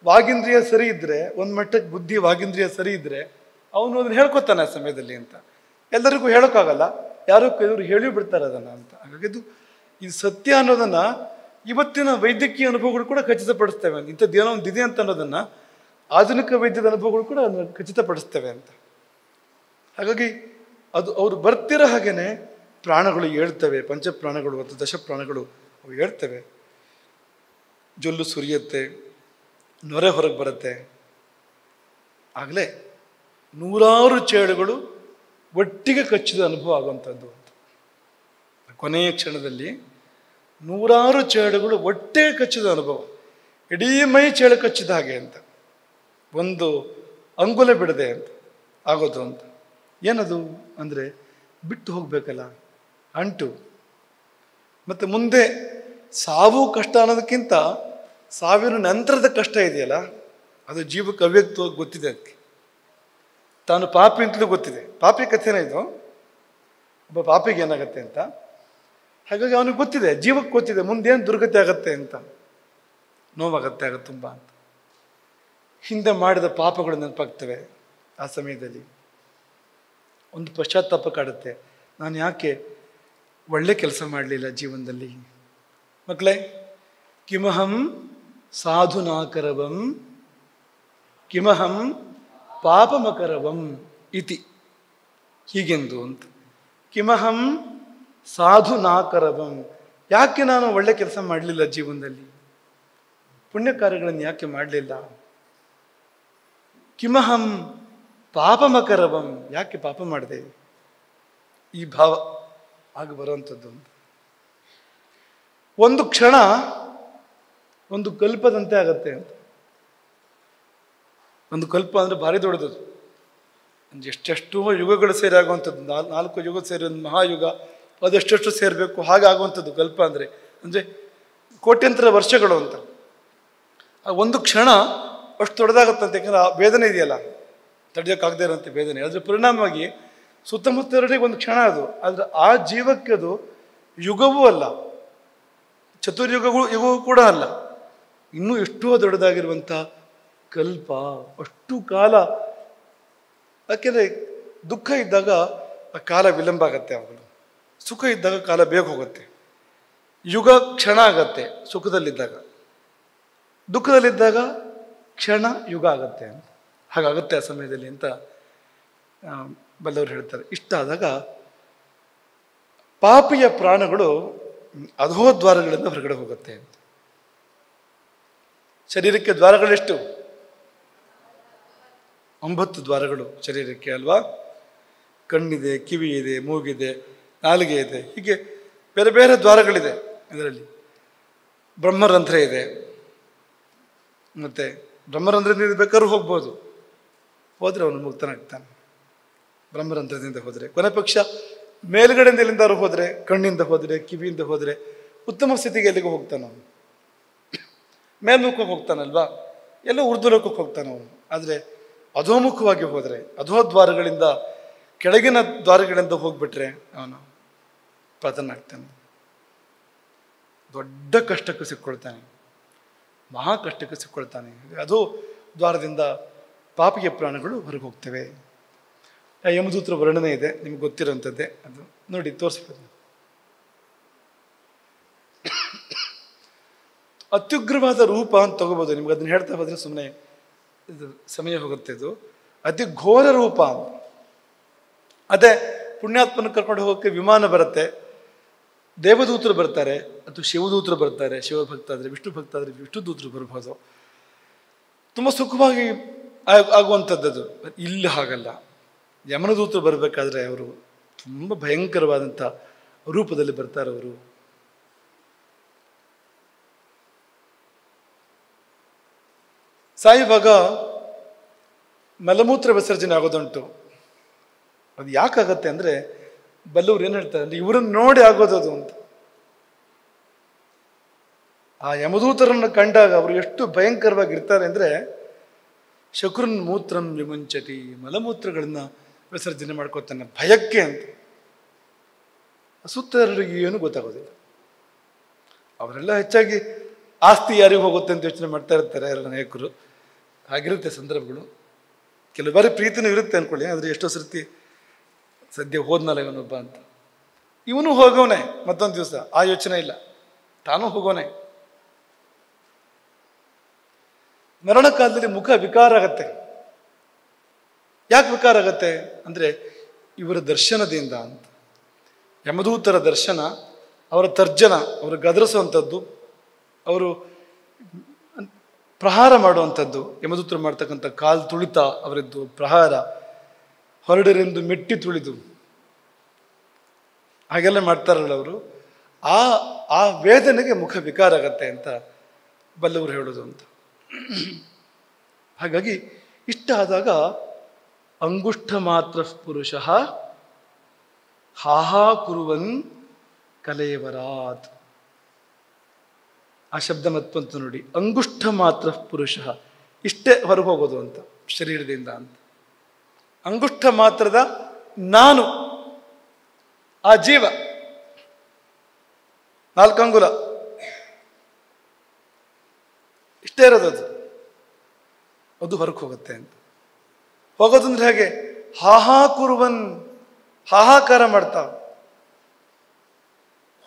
ವಾಗೀಂದ್ರಿಯ ಸರಿ ಇದ್ದರೆ, ಒಂದು ಮಟ್ಟಕ್ಕೆ ಬುದ್ಧಿ ವಾಗೀಂದ್ರಿಯ ಸರಿ ಇದ್ದರೆ ಅವನು ಅದನ್ನು ಹೇಳ್ಕೊತಾನೆ ಆ ಸಮಯದಲ್ಲಿ ಅಂತ. ಎಲ್ಲರಿಗೂ ಹೇಳೋಕ್ಕಾಗಲ್ಲ, ಯಾರು ಇವರು ಹೇಳಿ ಬಿಡ್ತಾರೆ ಅದನ್ನು ಅಂತ. ಹಾಗಾಗಿ ಇದು ಸತ್ಯ ಅನ್ನೋದನ್ನು ಇವತ್ತಿನ ವೈದ್ಯಕೀಯ ಅನುಭವಗಳು ಕೂಡ ಖಚಿತಪಡಿಸ್ತೇವೆ. ಇಂಥದ್ದು ಏನೋ ಒಂದು ಇದೆ ಅಂತ ಅನ್ನೋದನ್ನು ಆಧುನಿಕ ವೈದ್ಯದ ಅನುಭವಗಳು ಕೂಡ ಅದನ್ನು ಖಚಿತಪಡಿಸ್ತೇವೆ ಅಂತ. ಹಾಗಾಗಿ ಅದು ಅವರು ಬರ್ತಿರೋ ಹಾಗೇನೆ ಪ್ರಾಣಗಳು ಹೇಳ್ತವೆ, ಪಂಚಪ್ರಾಣಗಳು ಅಥವಾ ದಶಪ್ರಾಣಗಳು ಅವು ಹೇಳ್ತವೆ. ಜೊಲ್ಲು ಸುರಿಯುತ್ತೆ, ನೊರೆ ಹೊರಗೆ ಬರುತ್ತೆ. ಆಗಲೇ 100 ಚೇಳುಗಳು ಒಟ್ಟಿಗೆ ಕಚ್ಚಿದ ಅನುಭವ ಆಗುವಂಥದ್ದು ಅಂತ. ಕೊನೆಯ ಕ್ಷಣದಲ್ಲಿ 100 ಚೇಳುಗಳು ಒಟ್ಟಿಗೆ ಕಚ್ಚಿದ ಅನುಭವ, ಇಡೀ ಮೈ ಚೇಳು ಕಚ್ಚಿದ ಹಾಗೆ ಅಂತ, ಒಂದು ಅಂಗುಲ ಬಿಡದೆ ಅಂತ ಆಗೋದು ಅಂತ. ಏನದು ಅಂದರೆ ಬಿಟ್ಟು ಹೋಗ್ಬೇಕಲ್ಲ ಅಂಟು. ಮತ್ತು ಮುಂದೆ ಸಾವು ಕಷ್ಟ ಅನ್ನೋದಕ್ಕಿಂತ ಸಾವಿನ ನಂತರದ ಕಷ್ಟ ಇದೆಯಲ್ಲ, ಅದು ಜೀವಕ್ಕೆ ಅವ್ಯಕ್ತವಾಗಿ ಗೊತ್ತಿದೆ. ಅದಕ್ಕೆ ತಾನು ಪಾಪಿ ಅಂತಲೂ ಗೊತ್ತಿದೆ. ಪಾಪಿ ಕಥೆನೇ ಇದು, ಒಬ್ಬ ಪಾಪಿಗೆ ಏನಾಗತ್ತೆ ಅಂತ. ಹಾಗಾಗಿ ಅವನಿಗೆ ಗೊತ್ತಿದೆ, ಜೀವಕ್ಕೆ ಗೊತ್ತಿದೆ ಮುಂದೇನು ದುರ್ಗತಿ ಆಗತ್ತೆ ಅಂತ. ನೋವಾಗತ್ತೆ ಆಗ ತುಂಬ ಅಂತ. ಹಿಂದೆ ಮಾಡಿದ ಪಾಪಗಳು ನೆನಪಾಗ್ತವೆ. ಆ ಸಮಯದಲ್ಲಿ ಒಂದು ಪಶ್ಚಾತ್ತಾಪ ಕಾಡುತ್ತೆ, ನಾನು ಯಾಕೆ ಒಳ್ಳೆ ಕೆಲಸ ಮಾಡಲಿಲ್ಲ ಜೀವನದಲ್ಲಿ. ಮಕ್ಕಳೇ, ಕಿಮಹಂ ಸಾಧುನಾಕರವಂ ಕಿಮಹಂ ಪಾಪಮಕರವಂ ಇತಿ, ಹೀಗೆಂದು ಅಂತ. ಕಿಮಹಂ ಸಾಧುನಾಕರವಂ, ಯಾಕೆ ನಾನು ಒಳ್ಳೆ ಕೆಲಸ ಮಾಡಲಿಲ್ಲ ಜೀವನದಲ್ಲಿ, ಪುಣ್ಯ ಕಾರ್ಯಗಳನ್ನು ಯಾಕೆ ಮಾಡಲಿಲ್ಲ. ಕಿಮಹಂ ಪಾಪಮಕರವಂ, ಯಾಕೆ ಪಾಪ ಮಾಡಿದೆ. ಈ ಭಾವ ಆಗ ಬರುವಂಥದ್ದು. ಒಂದು ಕ್ಷಣ ಒಂದು ಕಲ್ಪದಂತೆ ಆಗತ್ತೆ ಅಂತ. ಒಂದು ಕಲ್ಪ ಅಂದರೆ ಭಾರಿ ದೊಡ್ಡದು. ಎಷ್ಟೆಷ್ಟೋ ಯುಗಗಳು ಸೇರಿ ಆಗುವಂಥದ್ದು, 4 ಯುಗ ಸೇರಿ ಒಂದು ಮಹಾಯುಗ, ಅದೆಷ್ಟೆಷ್ಟು ಸೇರಬೇಕು ಹಾಗಾಗುವಂಥದ್ದು ಕಲ್ಪ ಅಂದರೆ. ಅಂದರೆ ಕೋಟ್ಯಂತರ ವರ್ಷಗಳು ಅಂತ. ಆ ಒಂದು ಕ್ಷಣ ಅಷ್ಟು ದೊಡ್ಡದಾಗತ್ತಂತೆ. ಯಾಕಂದ್ರೆ ಆ ವೇದನೆ ಇದೆಯಲ್ಲ, ತಡೆಯೋಕ್ಕಾಗದೇ ಇರೋಂಥ ವೇದನೆ, ಅದ್ರ ಪರಿಣಾಮವಾಗಿ ಸುತ್ತಮುತ್ತಲಿಗೆ ಒಂದು ಕ್ಷಣ ಅದು. ಆದರೆ ಆ ಜೀವಕ್ಕೆ ಅದು ಯುಗವೂ ಅಲ್ಲ, ಯುಗವೂ ಕೂಡ ಅಲ್ಲ, ಇನ್ನೂ ಎಷ್ಟೋ ದೊಡ್ಡದಾಗಿರುವಂಥ ಕಲ್ಪ. ಅಷ್ಟು ಕಾಲ. ಯಾಕೆಂದರೆ ದುಃಖ ಇದ್ದಾಗ ಆ ಕಾಲ ವಿಳಂಬ ಆಗತ್ತೆ, ಅವುಗಳು ಸುಖ ಇದ್ದಾಗ ಕಾಲ ಬೇಗ ಹೋಗುತ್ತೆ. ಯುಗ ಕ್ಷಣ ಆಗತ್ತೆ ಸುಖದಲ್ಲಿದ್ದಾಗ, ದುಃಖದಲ್ಲಿದ್ದಾಗ ಕ್ಷಣ ಯುಗ ಆಗತ್ತೆ ಅಂತ. ಹಾಗಾಗುತ್ತೆ ಆ ಸಮಯದಲ್ಲಿ ಅಂತ ಬಲ್ಲವರು ಹೇಳ್ತಾರೆ. ಇಷ್ಟ ಆದಾಗ ಪಾಪಿಯ ಪ್ರಾಣಗಳು ಅಧೋದ್ವಾರಗಳಿಂದ ಹೊರಗಡೆ ಹೋಗುತ್ತೆ ಅಂತ. ಶರೀರಕ್ಕೆ ದ್ವಾರಗಳೆಷ್ಟು? 9 ದ್ವಾರಗಳು ಶರೀರಕ್ಕೆ ಅಲ್ವಾ. ಕಣ್ಣಿದೆ, ಕಿವಿ ಇದೆ, ಮೂಗಿದೆ, ನಾಲಿಗೆ ಇದೆ, ಹೀಗೆ ಬೇರೆ ಬೇರೆ ದ್ವಾರಗಳಿದೆ. ಇದರಲ್ಲಿ ಬ್ರಹ್ಮರಂಧ್ರ ಇದೆ. ಮತ್ತೆ ಬ್ರಹ್ಮರಂಧ್ರದಿಂದ ಬೇಕಾದ್ರೂ ಹೋಗ್ಬೋದು, ಹೋದರೆ ಅವನು ಮುಕ್ತನಾಗ್ತಾನೆ. ಬ್ರಹ್ಮರಂಧ್ರದಿಂದ ಹೋದರೆ, ಕೊನೆ ಪಕ್ಷ ಮೇಲ್ಗಡೆಯಿಂದ ಎಲ್ಲಿಂದಾರು ಹೋದರೆ, ಕಣ್ಣಿಂದ ಹೋದರೆ, ಕಿವಿಯಿಂದ ಹೋದರೆ ಉತ್ತಮ ಸ್ಥಿತಿಗೆ ಎಲ್ಲಿಗೂ ಹೋಗ್ತಾನೆ ಅವನು. ಮೇಲ್ಮುಖವಾಗಿ ಹೋಗ್ತಾನಲ್ವಾ, ಎಲ್ಲೋ ಊರ್ಧ್ವಲೋಕಕ್ಕೆ ಹೋಗ್ತಾನೆ ಅವನು. ಆದರೆ ಅಧೋಮುಖವಾಗಿ ಹೋದರೆ, ಅಧೋದ್ವಾರಗಳಿಂದ, ಕೆಳಗಿನ ದ್ವಾರಗಳಿಂದ ಹೋಗ್ಬಿಟ್ರೆ ಅವನು ಪತನಾಗ್ತಾನೆ. ದೊಡ್ಡ ಕಷ್ಟಕ್ಕೆ ಸಿಕ್ಕೊಳ್ತಾನೆ, ಮಹಾ ಕಷ್ಟಕ್ಕೆ ಸಿಕ್ಕೊಳ್ತಾನೆ. ಅದು ದ್ವಾರದಿಂದ ಪಾಪಿಯ ಪ್ರಾಣಗಳು ಹೊರಗೆ ಹೋಗ್ತವೆ. ಯಮದೂತರ ವರ್ಣನೆ ಇದೆ, ನಿಮ್ಗೆ ಗೊತ್ತಿರೋಂಥದ್ದೇ. ಅದು ನೋಡಿ ತೋರಿಸ್ಬೋದು. ಅತ್ಯುಗ್ರವಾದ ರೂಪ ಅಂತ ತಗೋಬೋದು. ನಿಮ್ಗೆ ಅದನ್ನ ಹೇಳ್ತಾ ಹೋದ್ರೆ ಸುಮ್ಮನೆ ಇದು ಸಮಯ ಹೋಗುತ್ತೆ. ಇದು ಅತಿ ಘೋರ ರೂಪ. ಅದೇ ಪುಣ್ಯಾತ್ಮನ ಕರ್ಕೊಂಡು ಹೋಗೋಕ್ಕೆ ವಿಮಾನ ಬರುತ್ತೆ, ದೇವದೂತರು ಬರ್ತಾರೆ, ಅಥವಾ ಶಿವದೂತರು ಬರ್ತಾರೆ. ಶಿವಭಕ್ತ ಆದರೆ, ವಿಷ್ಣು ಭಕ್ತ ಆದರೆ ವಿಷ್ಣು ದೂತರು ಬರ್ಬೋದು. ತುಂಬ ಸುಖವಾಗಿ ಆಗುವಂಥದ್ದು. ಇಲ್ಲಿ ಹಾಗಲ್ಲ. ಯಮನದೂತರು ಬರಬೇಕಾದ್ರೆ ಅವರು ತುಂಬ ಭಯಂಕರವಾದಂಥ ರೂಪದಲ್ಲಿ ಬರ್ತಾರೆ. ಅವರು ಸಾಯುವಾಗ ಮಲಮೂತ್ರ ವಿಸರ್ಜನೆ ಆಗೋದುಂಟು. ಅದು ಯಾಕಾಗತ್ತೆ ಅಂದರೆ, ಬಲ್ಲವ್ರು ಏನು ಹೇಳ್ತಾರೆ ಅಂದರೆ, ಇವರನ್ನು ನೋಡಿ ಆಗೋದದು ಅಂತ. ಆ ಯಮದೂತರನ್ನು ಕಂಡಾಗ ಅವರು ಎಷ್ಟು ಭಯಂಕರವಾಗಿರ್ತಾರೆ ಅಂದರೆ, ಶಕುರನ್ ಮೂತ್ರಂ ವಿಮುಂಚತಿ, ಮಲಮೂತ್ರಗಳನ್ನ ವಿಸರ್ಜನೆ ಮಾಡ್ಕೋತಾನೆ ಭಯಕ್ಕೆ ಅಂತ. ಸುತ್ತರಿಗೆ ಏನು ಗೊತ್ತಾಗೋದಿಲ್ಲ. ಅವರೆಲ್ಲ ಹೆಚ್ಚಾಗಿ ಆಸ್ತಿ ಯಾರಿಗೂ ಹೋಗುತ್ತೆ ಅಂತ ಯೋಚನೆ ಮಾಡ್ತಾ ಇರ್ತಾರೆ ಎಲ್ಲ ನಾಯಕರು. ಹಾಗಿರುತ್ತೆ ಸಂದರ್ಭಗಳು. ಕೆಲವು ಬಾರಿ ಪ್ರೀತಿನೂ ಇರುತ್ತೆ ಅಂದ್ಕೊಳ್ಳಿ, ಆದರೆ ಎಷ್ಟೋ ಸರ್ತಿ ಸದ್ಯ ಹೋದ್ನಲ್ಲ ಇವನೊಬ್ಬ ಅಂತ. ಇವನು ಹೋಗೋನೆ ಮತ್ತೊಂದು ದಿವಸ, ಆ ಯೋಚನೆ ಇಲ್ಲ, ತಾನೂ ಹೋಗೋನೆ. ಮರಣ ಕಾಲದಲ್ಲಿ ಮುಖ ವಿಕಾರ ಆಗತ್ತೆ. ಯಾಕೆ ವಿಕಾರ ಆಗತ್ತೆ ಅಂದರೆ, ಇವರ ದರ್ಶನದಿಂದ ಅಂತ. ಯಮದೂತರ ದರ್ಶನ, ಅವರ ತರ್ಜನ, ಅವರು ಗದರಿಸುವಂಥದ್ದು, ಅವರು ಪ್ರಹಾರ ಮಾಡುವಂಥದ್ದು, ಯಮದೂತರು ಮಾಡ್ತಕ್ಕಂಥ ಕಾಲು ತುಳಿತ, ಅವರದ್ದು ಪ್ರಹಾರ, ಹೊರಡರೆಂದು ಮೆಟ್ಟಿ ತುಳಿದು ಹಾಗೆಲ್ಲ ಮಾಡ್ತಾರಲ್ಲ ಅವರು. ಆ ವೇದನೆಗೆ ಮುಖ ವಿಕಾರ ಆಗತ್ತೆ ಅಂತ ಬಲ್ಲವರು ಹೇಳೋದು ಅಂತ. ಹಾಗಾಗಿ ಇಷ್ಟ ಆದಾಗ ಅಂಗುಷ್ಠ ಮಾತ್ರ ಪುರುಷ ಹಾಹಾ ಕುರುವನ್ ಕಲೇವರಾತ್. ಆ ಶಬ್ದ ಮತ್ತಂತ ನೋಡಿ, ಅಂಗುಷ್ಠ ಮಾತ್ರ ಪುರುಷ, ಇಷ್ಟೇ ಹೊರಗೆ ಹೋಗೋದು ಅಂತ ಶರೀರದಿಂದ ಅಂತ. ಅಂಗುಷ್ಠ ಮಾತ್ರದ ನಾನು, ಆ ಜೀವ 4 ಅಂಗುಲ, ಇಷ್ಟೇ ಇರೋದು. ಅದು ಹೊರಗೆ ಹೋಗುತ್ತೆ ಅಂತ. ಹೋಗೋದಂದ್ರೆ ಹೇಗೆ? ಹಾಹಾಕುರುವನ್, ಹಾಹಾಕಾರ ಮಾಡ್ತಾ.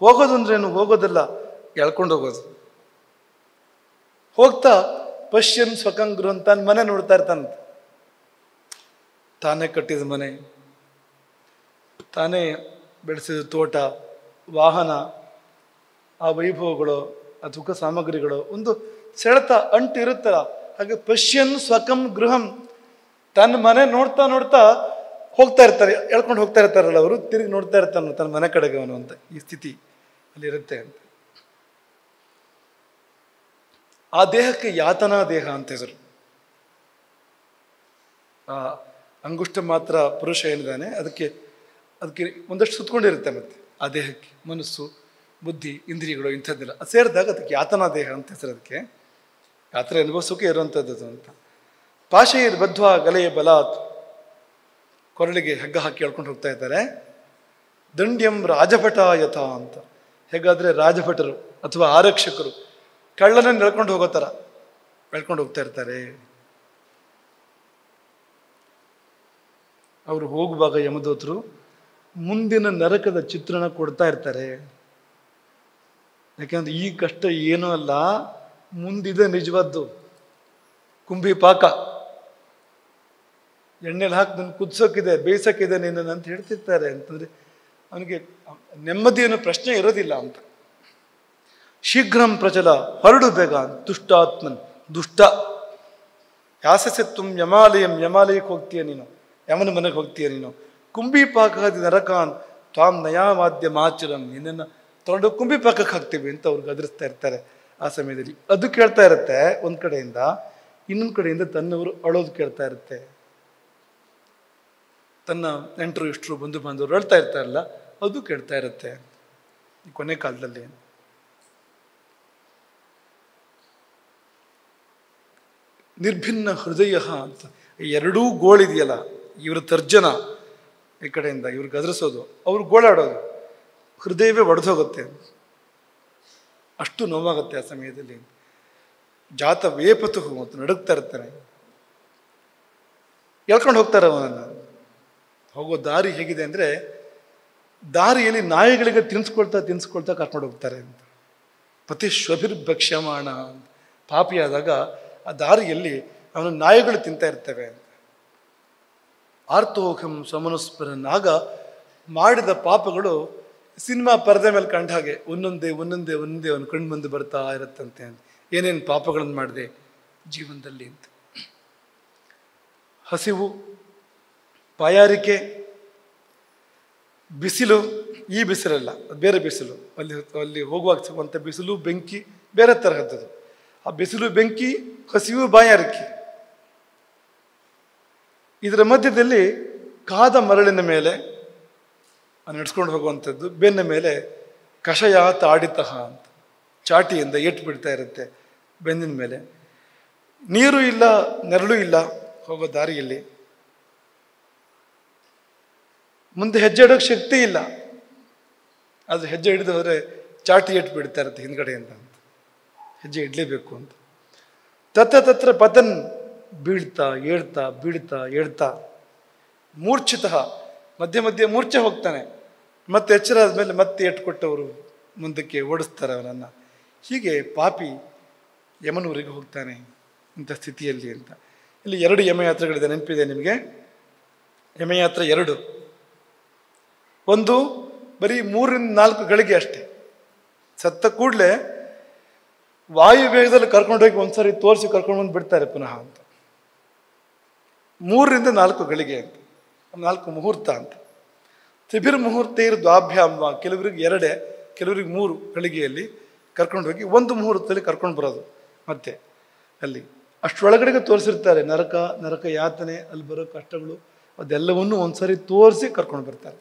ಹೋಗೋದು ಅಂದ್ರೇನು? ಹೋಗೋದಲ್ಲ, ಎಳ್ಕೊಂಡು ಹೋಗೋದು. ಹೋಗ್ತಾ ಪಶ್ಯನ್ ಸ್ವಕಂಗ್ರು ಅಂತ ತನ್ನ ಮನೆ ನೋಡ್ತಾ ಇರ್ತಾನಂತೆ. ತಾನೇ ಕಟ್ಟಿದ ಮನೆ, ತಾನೇ ಬೆಳೆಸಿದ ತೋಟ, ವಾಹನ, ಆ ವೈಭವಗಳು, ಆ ಸುಖ ಸಾಮಗ್ರಿಗಳು ಒಂದು ಸೆಳೆತ ಅಂಟು ಇರುತ್ತಲ್ಲ. ಹಾಗೆ ಪಶ್ಯನ್ ಸ್ವಕಂ ಗೃಹಂ, ತನ್ನ ಮನೆ ನೋಡ್ತಾ ನೋಡ್ತಾ ಹೋಗ್ತಾ ಇರ್ತಾರೆ, ಎಳ್ಕೊಂಡು ಹೋಗ್ತಾ ಇರ್ತಾರಲ್ಲ ಅವರು, ತಿರುಗಿ ನೋಡ್ತಾ ಇರ್ತಾನೆ ತನ್ನ ಮನೆ ಕಡೆಗೆ ಅವನು ಅಂತ. ಈ ಸ್ಥಿತಿ ಅಲ್ಲಿರುತ್ತೆ ಅಂತ. ಆ ದೇಹಕ್ಕೆ ಯಾತನಾ ದೇಹ ಅಂತ ಹೆಸರು. ಆ ಅಂಗುಷ್ಟ ಮಾತ್ರ ಪುರುಷ ಏನಿದ್ದಾನೆ ಅದಕ್ಕೆ ಒಂದಷ್ಟು ಸುತ್ಕೊಂಡಿರುತ್ತೆ. ಮತ್ತೆ ಆ ದೇಹಕ್ಕೆ ಮನಸ್ಸು, ಬುದ್ಧಿ, ಇಂದ್ರಿಯಗಳು ಇಂಥದ್ದೆಲ್ಲ ಅದು ಸೇರಿದಾಗ ಅದಕ್ಕೆ ಯಾತನಾ ದೇಹ ಅಂತ ಹೆಸರು. ಅದಕ್ಕೆ ಯಾತ್ರೆ ಅನುಭವಿಸೋಕೆ ಇರುವಂಥದ್ದು ಅಂತ. ಪಾಶೈರ್ ಬದ್ಧ್ವಾ ಗಲೆಯ ಬಲಾತ್, ಕೊರಳಿಗೆ ಹಗ್ಗ ಹಾಕಿ ಹೇಳ್ಕೊಂಡು ಹೋಗ್ತಾ ಇದ್ದಾರೆ. ದಂಡ್ಯಂ ರಾಜಭಟಾಯಥ ಅಂತ, ಹೇಗಾದ್ರೆ ರಾಜಭಟರು ಅಥವಾ ಆರಕ್ಷಕರು ಕಳ್ಳನನ್ನು ಎಳ್ಕೊಂಡು ಹೋಗೋ ಥರ ಎಳ್ಕೊಂಡು ಹೋಗ್ತಾ ಇರ್ತಾರೆ. ಅವರು ಹೋಗುವಾಗ ಯಮದೂತರು ಮುಂದಿನ ನರಕದ ಚಿತ್ರಣ ಕೊಡ್ತಾ ಇರ್ತಾರೆ. ಯಾಕೆಂದ್ರೆ ಈ ಕಷ್ಟ ಏನೂ ಅಲ್ಲ, ಮುಂದಿದೆ ನಿಜವಾದ್ದು. ಕುಂಭಿ ಪಾಕ, ಎಣ್ಣೆಲಿ ಹಾಕಿ ನನ್ನ ಕುದಿಸೋಕಿದೆ, ಬೇಯಿಸೋಕಿದೆ ನಿನ್ನನ್ನು ಅಂತ ಹೇಳ್ತಿರ್ತಾರೆ. ಅಂತಂದ್ರೆ ಅವನಿಗೆ ನೆಮ್ಮದಿ ಅನ್ನೋ ಪ್ರಶ್ನೆ ಇರೋದಿಲ್ಲ ಅಂತ. ಶೀಘ್ರಂ ಪ್ರಚಲ, ಹೊರಡು ಬೇಗ. ದುಷ್ಟಾತ್ಮನ್, ದುಷ್ಟ. ಯಾಸಸತ್ವಂ ಯಮಾಲಯಂ, ಯಮಾಲಯಕ್ಕೆ ಹೋಗ್ತೀಯ ನೀನು, ಯಮನ ಮನೆಗೆ ಹೋಗ್ತೀಯ ನೀನು. ಕುಂಭಿ ಪಾಕಾದಿ ನರಕಾನ್ ತ್ವಾಂ ನಯಾವಾದ್ಯ ಮಾಚರಂ, ನಿನ್ನನ್ನು ತಗೊಂಡು ಕುಂಭಿ ಪಾಕಕ್ಕೆ ಹಾಕ್ತೀವಿ ಅಂತ ಅವ್ರಿಗೆ ಗದರಿಸ್ತಾ ಇರ್ತಾರೆ ಆ ಸಮಯದಲ್ಲಿ. ಅದು ಕೇಳ್ತಾ ಇರುತ್ತೆ ಒಂದ್ ಕಡೆಯಿಂದ, ಇನ್ನೊಂದು ಕಡೆಯಿಂದ ತನ್ನವರು ಅಳೋದು ಕೇಳ್ತಾ ಇರುತ್ತೆ. ತನ್ನ ನೆಂಟರು ಇಷ್ಟರು ಬಂಧು ಬಾಂಧವರು ಅಳ್ತಾ ಇರ್ತಾರಲ್ಲ, ಅದು ಕೇಳ್ತಾ ಇರುತ್ತೆ ಈ ಕೊನೆ ಕಾಲದಲ್ಲಿ. ನಿರ್ಭಿನ್ನ ಹೃದಯ ಅಂತ ಎರಡೂ ಗೋಳಿದೆಯಲ್ಲ, ಇವ್ರ ತರ್ಜನ ಈ ಕಡೆಯಿಂದ ಇವ್ರಿಗೆ ಗದರಿಸೋದು, ಅವ್ರು ಗೋಳಾಡೋದು, ಹೃದಯವೇ ಒಡೆದೋಗುತ್ತೆ. ಅಷ್ಟು ನೋವಾಗುತ್ತೆ ಆ ಸಮಯದಲ್ಲಿ. ಜಾತ ವೇಪತು ಅಂತ ನಡುಗ್ತಾ ಇರ್ತಾನೆ. ಎಳ್ಕೊಂಡು ಹೋಗ್ತಾರೆ ಅವನನ್ನು. ಹೋಗೋ ದಾರಿ ಹೇಗಿದೆ ಅಂದರೆ, ದಾರಿಯಲ್ಲಿ ನಾಯಿಗಳಿಗೆ ತಿನ್ಸ್ಕೊಳ್ತಾ ಕರ್ಕೊಂಡು ಹೋಗ್ತಾರೆ ಅಂತ. ಪತಿ ಶ್ವಭಿರ್ಭಕ್ಷ್ಯಮಾಣ, ಪಾಪಿಯಾದಾಗ ಆ ದಾರಿಯಲ್ಲಿ ಅವನು ನಾಯಿಗಳು ತಿಂತಾ ಇರ್ತವೆ ಅಂತ. ಆರ್ತೋಹಂ ಸಮನುಸ್ಮರನ್, ಆಗ ಮಾಡಿದ ಪಾಪಗಳು ಸಿನಿಮಾ ಪರದೆ ಮೇಲೆ ಕಂಡ ಹಾಗೆ ಒಂದೊಂದೇ ಅವನು ಕಣ್ಣು ಮುಂದೆ ಬರ್ತಾ ಇರುತ್ತಂತೆ. ಏನೇನು ಪಾಪಗಳನ್ನು ಮಾಡಿದೆ ಜೀವನದಲ್ಲಿ ಅಂತ. ಹಸಿವು, ಬಾಯಾರಿಕೆ, ಬಿಸಿಲು, ಈ ಬಿಸಿಲಲ್ಲ, ಅದು ಬೇರೆ ಬಿಸಿಲು. ಅಲ್ಲಿ ಹೋಗುವಾಗ ಸಿಗುವಂಥ ಬಿಸಿಲು, ಬೆಂಕಿ ಬೇರೆ ತರಹದ್ದು. ಆ ಬಿಸಿಲು, ಬೆಂಕಿ, ಹಸಿವು, ಬಾಯಾರಿಕೆ, ಇದರ ಮಧ್ಯದಲ್ಲಿ ಕಾದ ಮರಳಿನ ಮೇಲೆ ನಡೆಸ್ಕೊಂಡು ಹೋಗುವಂಥದ್ದು, ಬೆನ್ನ ಮೇಲೆ ಕಷಯ ತಾಡಿತಃ ಅಂತ ಚಾಟಿಯಿಂದ ಏಟು ಬಿಡ್ತಾ ಇರುತ್ತೆ ಬೆನ್ನಿನ ಮೇಲೆ. ನೀರು ಇಲ್ಲ, ನೆರಳು ಇಲ್ಲ ಹೋಗೋ ದಾರಿಯಲ್ಲಿ. ಮುಂದೆ ಹೆಜ್ಜೆ ಇಡೋಕ್ಕೆ ಶಕ್ತಿ ಇಲ್ಲ, ಆದರೆ ಹೆಜ್ಜೆ ಹಿಡಿದು ಹೋದರೆ ಚಾಟಿ ಏಟು ಬಿಡ್ತಾ ಇರುತ್ತೆ ಹಿಂದ್ಗಡೆಯಿಂದ ಅಂತ. ಹೆಜ್ಜೆ ಇಡಲೇಬೇಕು ಅಂತ. ತತ್ರ ಪತನ್, ಬೀಳ್ತಾ ಏಳ್ತಾ ಮೂರ್ಛಿತಃ, ಮಧ್ಯೆ ಮೂರ್ಛೆ ಹೋಗ್ತಾನೆ. ಮತ್ತೆ ಎಚ್ಚರ ಆದಮೇಲೆ ಮತ್ತೆ ಎಟ್ಕೊಟ್ಟವರು ಮುಂದಕ್ಕೆ ಓಡಿಸ್ತಾರೆ ಅವನನ್ನು. ಹೀಗೆ ಪಾಪಿ ಯಮನೂರಿಗೆ ಹೋಗ್ತಾನೆ ಇಂಥ ಸ್ಥಿತಿಯಲ್ಲಿ ಅಂತ. ಇಲ್ಲಿ 2 ಯಮಯಾತ್ರೆಗಳಿದೆ, ನೆನಪಿದೆ ನಿಮಗೆ? ಯಮಯಾತ್ರೆ 2. ಒಂದು ಬರೀ 3-4 ಗಳಿಗೆ ಅಷ್ಟೇ. ಸತ್ತ ಕೂಡಲೇ ವಾಯು ವೇಗದಲ್ಲಿ ಕರ್ಕೊಂಡೋಗಿ ಒಂದ್ಸರಿ ತೋರಿಸಿ ಕರ್ಕೊಂಡು ಬಂದು ಬಿಡ್ತಾರೆ ಪುನಃ ಅಂತ. 3-4 ಗಳಿಗೆ ಅಂತ, 4 ಮುಹೂರ್ತ ಅಂತ. ತ್ರಿಭಿರ್ ಮುಹೂರ್ತೈರ್ ದ್ವಾಭ್ಯಾಮ್, ಕೆಲವರಿಗೆ 2, ಕೆಲವರಿಗೆ 3 ಗಳಿಗೆಯಲ್ಲಿ ಕರ್ಕೊಂಡು ಹೋಗಿ 1 ಮುಹೂರ್ತದಲ್ಲಿ ಕರ್ಕೊಂಡು ಬರೋದು. ಮತ್ತೆ ಅಲ್ಲಿ ಅಷ್ಟರೊಳಗಡೆಗೆ ತೋರಿಸಿರ್ತಾರೆ ನರಕ ಯಾತನೆ, ಅಲ್ಲಿ ಬರೋ ಕಷ್ಟಗಳು, ಅದೆಲ್ಲವನ್ನೂ ಒಂದ್ಸರಿ ತೋರಿಸಿ ಕರ್ಕೊಂಡು ಬರ್ತಾರೆ.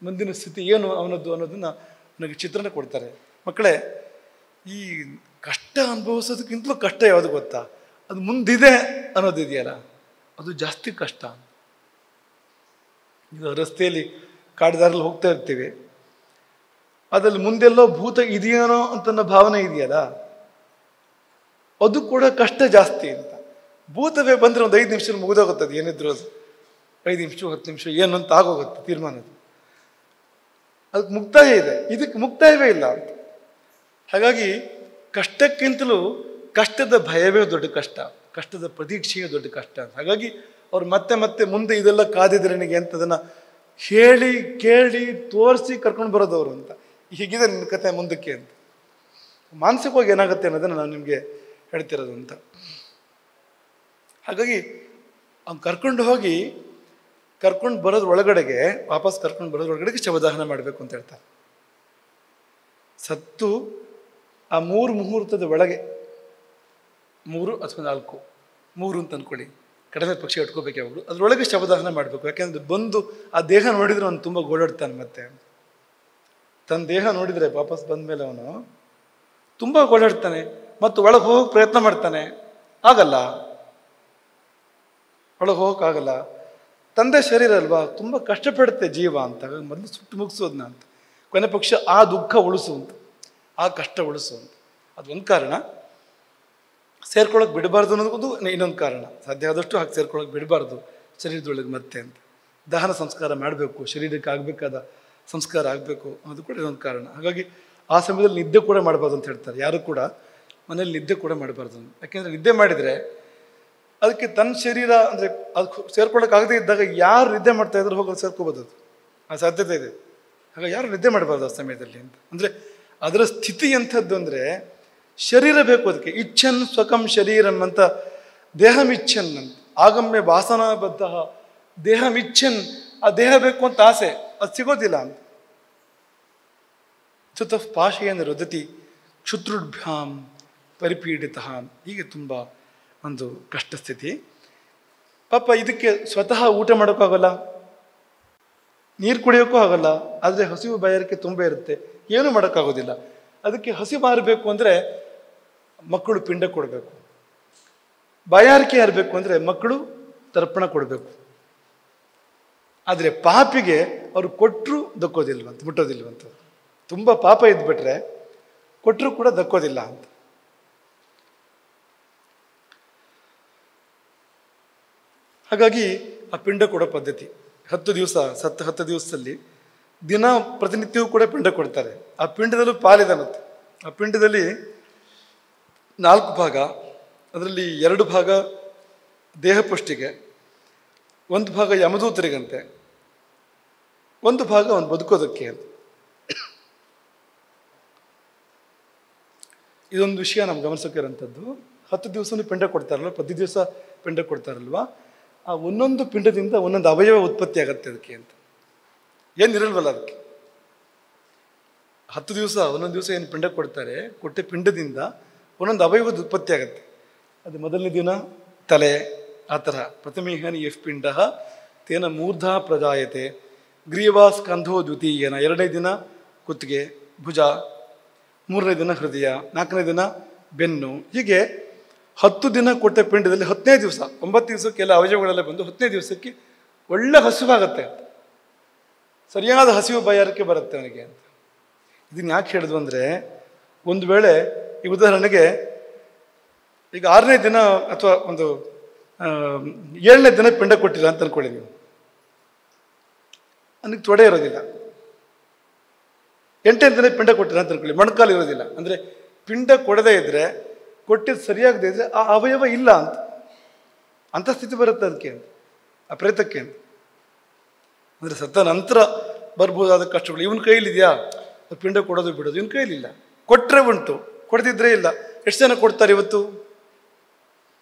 ಮುಂದಿನ ಸ್ಥಿತಿ ಏನು ಅವನದ್ದು ಅನ್ನೋದನ್ನ ನನಗೆ ಚಿತ್ರಣ ಕೊಡ್ತಾರೆ. ಮಕ್ಕಳೇ, ಈ ಕಷ್ಟ ಅನುಭವಿಸೋದಕ್ಕಿಂತಲೂ ಕಷ್ಟ ಯಾವುದು ಗೊತ್ತಾ? ಅದು ಮುಂದಿದೆ ಅನ್ನೋದಿದೆಯಲ್ಲ, ಅದು ಜಾಸ್ತಿ ಕಷ್ಟ. ಈಗ ರಸ್ತೆಯಲ್ಲಿ ಕಾಡಿದಾರಲ್ಲಿ ಹೋಗ್ತಾ ಇರ್ತೀವಿ, ಅದ್ರಲ್ಲಿ ಮುಂದೆಲ್ಲೋ ಭೂತ ಇದೆಯೇನೋ ಅಂತ ಭಾವನೆ ಇದೆಯಲ್ಲ, ಅದು ಕೂಡ ಕಷ್ಟ ಜಾಸ್ತಿ ಅಂತ. ಭೂತವೇ ಬಂದರೆ ಒಂದು 5 ನಿಮಿಷ ಮುಗಿದೋಗುತ್ತದೆ, ಏನಿದ್ರು ಅದು 5 ನಿಮಿಷ 10 ನಿಮಿಷ ಏನು ಅಂತ ಆಗೋಗುತ್ತೆ ತೀರ್ಮಾನ. ಅದಕ್ಕೆ ಮುಕ್ತಾಯ ಇದೆ, ಇದಕ್ಕೆ ಮುಕ್ತಾಯವೇ ಇಲ್ಲ ಅಂತ. ಹಾಗಾಗಿ ಕಷ್ಟಕ್ಕಿಂತಲೂ ಕಷ್ಟದ ಭಯವೇ ದೊಡ್ಡ ಕಷ್ಟ, ಕಷ್ಟದ ಪ್ರತೀಕ್ಷೆಯೇ ದೊಡ್ಡ ಕಷ್ಟ ಅಂತ. ಹಾಗಾಗಿ ಅವ್ರು ಮತ್ತೆ ಮತ್ತೆ ಮುಂದೆ ಇದೆಲ್ಲ ಕಾದಿದ್ರೆ ನನಗೆ ಅಂತದನ್ನು ಹೇಳಿ ಕೇಳಿ ತೋರಿಸಿ ಕರ್ಕೊಂಡು ಬರೋದವರು ಅಂತ. ಹೀಗಿದೆ ನಿನ್ನ ಕತೆ ಮುಂದಕ್ಕೆ ಅಂತ. ಮಾನಸಿಕವಾಗಿ ಏನಾಗುತ್ತೆ ಅನ್ನೋದನ್ನು ನಾನು ನಿಮಗೆ ಹೇಳ್ತಿರೋದು ಅಂತ. ಹಾಗಾಗಿ ಅವ್ನು ಕರ್ಕೊಂಡು ಬರೋದ್ರ ಒಳಗಡೆಗೆ, ವಾಪಸ್ ಕರ್ಕೊಂಡು ಬರೋದ್ರ ಒಳಗಡೆಗೆ ಶವದಾಹನ ಮಾಡಬೇಕು ಅಂತ ಹೇಳ್ತಾರೆ. ಸತ್ತು ಆ 3 ಮುಹೂರ್ತದ ಒಳಗೆ, 3 ಅಥವಾ 4, 3 ಅಂತ ಅಂದ್ಕೊಳ್ಳಿ, ಕಡಿಮೆ ಪಕ್ಷ ಇಟ್ಕೋಬೇಕು ಯಾವಾಗಲೂ, ಅದರೊಳಗೆ ಶವದಾಹನ ಮಾಡಬೇಕು. ಯಾಕೆಂದ್ರೆ ಬಂದು ಆ ದೇಹ ನೋಡಿದರೆ ಅವನು ತುಂಬ ಗೋಳಾಡ್ತಾನೆ. ಮತ್ತೆ ತನ್ನ ದೇಹ ನೋಡಿದರೆ ವಾಪಸ್ ಬಂದ ಮೇಲೆ ಅವನು ತುಂಬ ಗೋಳಾಡ್ತಾನೆ ಮತ್ತು ಒಳಗೆ ಹೋಗೋಕೆ ಪ್ರಯತ್ನ ಮಾಡ್ತಾನೆ, ಆಗಲ್ಲ, ಒಳಗೆ ಹೋಗೋಕ್ಕಾಗಲ್ಲ. ತಂದೆ ಶರೀರ ಅಲ್ವಾ, ತುಂಬ ಕಷ್ಟಪಡುತ್ತೆ ಜೀವ ಅಂತ. ಮೊದಲು ಸುಟ್ಟು ಮುಗಿಸೋದನ್ನ ಅಂತ, ಕೊನೆ ಪಕ್ಷ ಆ ದುಃಖ ಉಳಿಸು ಅಂತ, ಆ ಕಷ್ಟ ಉಳಿಸು ಅಂತ. ಅದೊಂದು ಕಾರಣ. ಸೇರ್ಕೊಳ್ಳೋಕೆ ಬಿಡಬಾರ್ದು ಅನ್ನೋದು ಇನ್ನೊಂದು ಕಾರಣ. ಸಾಧ್ಯ ಆದಷ್ಟು ಹಾಗೆ ಸೇರ್ಕೊಳ್ಳೋಕೆ ಬಿಡಬಾರ್ದು ಶರೀರದೊಳಗೆ ಮತ್ತೆ ಅಂತ. ದಹನ ಸಂಸ್ಕಾರ ಮಾಡಬೇಕು, ಶರೀರಕ್ಕೆ ಆಗಬೇಕಾದ ಸಂಸ್ಕಾರ ಆಗಬೇಕು ಅನ್ನೋದು ಕೂಡ ಇನ್ನೊಂದು ಕಾರಣ. ಹಾಗಾಗಿ ಆ ಸಮಯದಲ್ಲಿ ನಿದ್ದೆ ಕೂಡ ಮಾಡಬಾರ್ದು ಅಂತ ಹೇಳ್ತಾರೆ. ಯಾರು ಕೂಡ ಮನೇಲಿ ನಿದ್ದೆ ಕೂಡ ಮಾಡಬಾರ್ದು. ಯಾಕೆಂದರೆ ನಿದ್ದೆ ಮಾಡಿದರೆ ಅದಕ್ಕೆ ತನ್ನ ಶರೀರ ಅಂದರೆ ಅದಕ್ಕೆ ಸೇರ್ಕೊಳ್ಳೋಕ್ಕಾಗದೇ ಇದ್ದಾಗ ಯಾರು ನಿದ್ದೆ ಮಾಡ್ತಾ ಇದ್ರು ಹೋಗೋದು ಸೇರ್ಕೋಬೋದು, ಅದು ಆ ಸಾಧ್ಯತೆ ಇದೆ. ಹಾಗಾಗಿ ಯಾರು ನಿದ್ದೆ ಮಾಡಬಾರ್ದು ಆ ಸಮಯದಲ್ಲಿ ಅಂತ. ಅಂದರೆ ಅದರ ಸ್ಥಿತಿ ಎಂಥದ್ದು ಅಂದರೆ ಶರೀರ ಬೇಕು ಅದಕ್ಕೆ. ಇಚ್ಛನ್ ಸ್ವಕಂ ಶರೀರಂ ಅಂತ, ದೇಹಮಿಚ್ಛನ್ ಅಂತ, ಆಗಮ್ಯ ವಾಸನಾಬದ್ಧ ದೇಹಮಿಚ್ಛನ್, ಆ ದೇಹ ಬೇಕು ಅಂತ ಆಸೆ, ಅದು ಸಿಗೋದಿಲ್ಲ ಅಂತ. ಚತುಃ ಪಾಶೇನ ರುದತಿ ಕ್ಷುತ್ರುಭ್ಯಾಂ ಪರಿಪೀಡಿತ, ಹೀಗೆ ತುಂಬ ಒಂದು ಕಷ್ಟ ಸ್ಥಿತಿ. ಪಾಪ ಇದಕ್ಕೆ ಸ್ವತಃ ಊಟ ಮಾಡೋಕ್ಕಾಗಲ್ಲ, ನೀರು ಕುಡಿಯೋಕ್ಕೂ ಆಗಲ್ಲ, ಆದರೆ ಹಸಿವು ಬಾಯಾರಿಕೆ ತುಂಬ ಇರುತ್ತೆ, ಏನೂ ಮಾಡೋಕ್ಕಾಗೋದಿಲ್ಲ. ಅದಕ್ಕೆ ಹಸಿವು ಮಾರಬೇಕು ಅಂದರೆ ಮಕ್ಕಳು ಪಿಂಡ ಕೊಡಬೇಕು, ಬಾಯಾರಿಕೆ ಯಾರಬೇಕು ಅಂದರೆ ಮಕ್ಕಳು ತರ್ಪಣ ಕೊಡಬೇಕು. ಆದರೆ ಪಾಪಿಗೆ ಅವರು ಕೊಟ್ಟರು ದಕ್ಕೋದಿಲ್ವಂತ, ಮುಟ್ಟೋದಿಲ್ವಂತ. ತುಂಬ ಪಾಪ ಇದ್ಬಿಟ್ರೆ ಕೊಟ್ಟರು ಕೂಡ ದಕ್ಕೋದಿಲ್ಲ ಅಂತ. ಹಾಗಾಗಿ ಆ ಪಿಂಡ ಕೊಡೋ ಪದ್ಧತಿ 10 ದಿವಸ, 10 ದಿವಸದಲ್ಲಿ ದಿನ ಪ್ರತಿನಿತ್ಯವೂ ಕೂಡ ಪಿಂಡ ಕೊಡ್ತಾರೆ. ಆ ಪಿಂಡದಲ್ಲೂ ಪಾಲಿದನತ್ತೆ. ಆ ಪಿಂಡದಲ್ಲಿ 4 ಭಾಗ, ಅದರಲ್ಲಿ 2 ಭಾಗ ದೇಹ ಪುಷ್ಟಿಗೆ, 1 ಭಾಗ ಯಮದೂತರಿಗಂತೆ, 1 ಭಾಗ ಅವನು ಬದುಕೋದಕ್ಕೆ ಅಂತ. ಇದೊಂದು ವಿಷಯ ನಮ್ಗೆ ಗಮನಿಸೋಕಿರೋಂಥದ್ದು. 10 ದಿವಸನೂ ಪಿಂಡ ಕೊಡ್ತಾರಲ್ವ, ಪ್ರತಿ ದಿವಸ ಪಿಂಡ ಕೊಡ್ತಾರಲ್ವ, ಆ ಒಂದೊಂದು ಪಿಂಡದಿಂದ ಒಂದೊಂದು ಅವಯವ ಉತ್ಪತ್ತಿ ಆಗತ್ತೆ ಅದಕ್ಕೆ ಅಂತ. ಏನಿರಲ್ವಲ್ಲ ಅದಕ್ಕೆ. 10 ದಿವಸ ಒಂದೊಂದು ದಿವಸ ಏನು ಪಿಂಡ ಕೊಡ್ತಾರೆ, ಕೊಟ್ಟ ಪಿಂಡದಿಂದ ಒಂದೊಂದು ಅವಯವದ ಉತ್ಪತ್ತಿ ಆಗುತ್ತೆ. ಅದು ಮೊದಲನೇ ದಿನ ತಲೆ, ಆ ಥರ ಪ್ರಥಮೇಹನಿ ಯಫ್ ಪಿಂಡ ತೇನ ಮೂರ್ಧಾ ಪ್ರಜಾಯತೆ ಗ್ರೀವಾ ಸ್ಕಂಧೋ ದ್ವಿತೀಯನ. 2ನೇ ದಿನ ಕುತ್ತಿಗೆ, ಭುಜ, 3ನೇ ದಿನ ಹೃದಯ, 4ನೇ ದಿನ ಬೆನ್ನು. ಹೀಗೆ 10 ದಿನ ಕೊಟ್ಟ ಪಿಂಡದಲ್ಲಿ 10ನೇ ದಿವಸ, 9 ದಿವಸಕ್ಕೆಲ್ಲ ಅವಯವಗಳೆಲ್ಲ ಬಂದು 10ನೇ ದಿವಸಕ್ಕೆ ಒಳ್ಳೆ ಹಸಿವಾಗತ್ತೆ ಅಂತ, ಸರಿಯಾದ ಹಸಿವು ಬಾಯಾರಿಕೆ ಬರುತ್ತೆ ಅವನಿಗೆ ಅಂತ. ಇದನ್ನು ಯಾಕೆ ಹೇಳಿದ್ವು ಅಂದರೆ, ಒಂದು ವೇಳೆ ಈ ಉದಾಹರಣೆಗೆ ಈಗ 6ನೇ ದಿನ ಅಥವಾ ಒಂದು 7ನೇ ದಿನ ಪಿಂಡ ಕೊಟ್ಟಿಲ್ಲ ಅಂತ ಅನ್ಕೊಳ್ಳಿ ನೀವು, ನನಗೆ ತೊಡೆ ಇರೋದಿಲ್ಲ. 8ನೇ ದಿನ ಪಿಂಡ ಕೊಟ್ಟಿಲ್ಲ ಅಂತ ಅನ್ಕೊಳ್ಳಿ, ಮೊಣಕಾಲು ಇರೋದಿಲ್ಲ. ಅಂದರೆ ಪಿಂಡ ಕೊಡದೇ ಇದ್ದರೆ, ಕೊಟ್ಟಿದ್ದು ಸರಿಯಾಗದೇ ಇದ್ದರೆ ಆ ಅವಯವ ಇಲ್ಲ ಅಂತ, ಅಂಥ ಸ್ಥಿತಿ ಬರುತ್ತೆ ಅದಕ್ಕೆ ಅಂತ, ಆ ಪ್ರೇತಕ್ಕೆ ಅಂತ. ಅಂದರೆ ಸತ್ತ ನಂತರ ಬರ್ಬೋದಾದ ಕಷ್ಟಗಳು ಇವನ ಕೈಲಿದೆಯಾ, ಪಿಂಡ ಕೊಡೋದು ಬಿಡೋದು ಇವನ ಕೈಲಿಲ್ಲ. ಕೊಟ್ಟರೆ ಉಂಟು, ಕೊಡದಿದ್ರೆ ಇಲ್ಲ. ಎಷ್ಟು ಜನ ಕೊಡ್ತಾರೆ ಇವತ್ತು?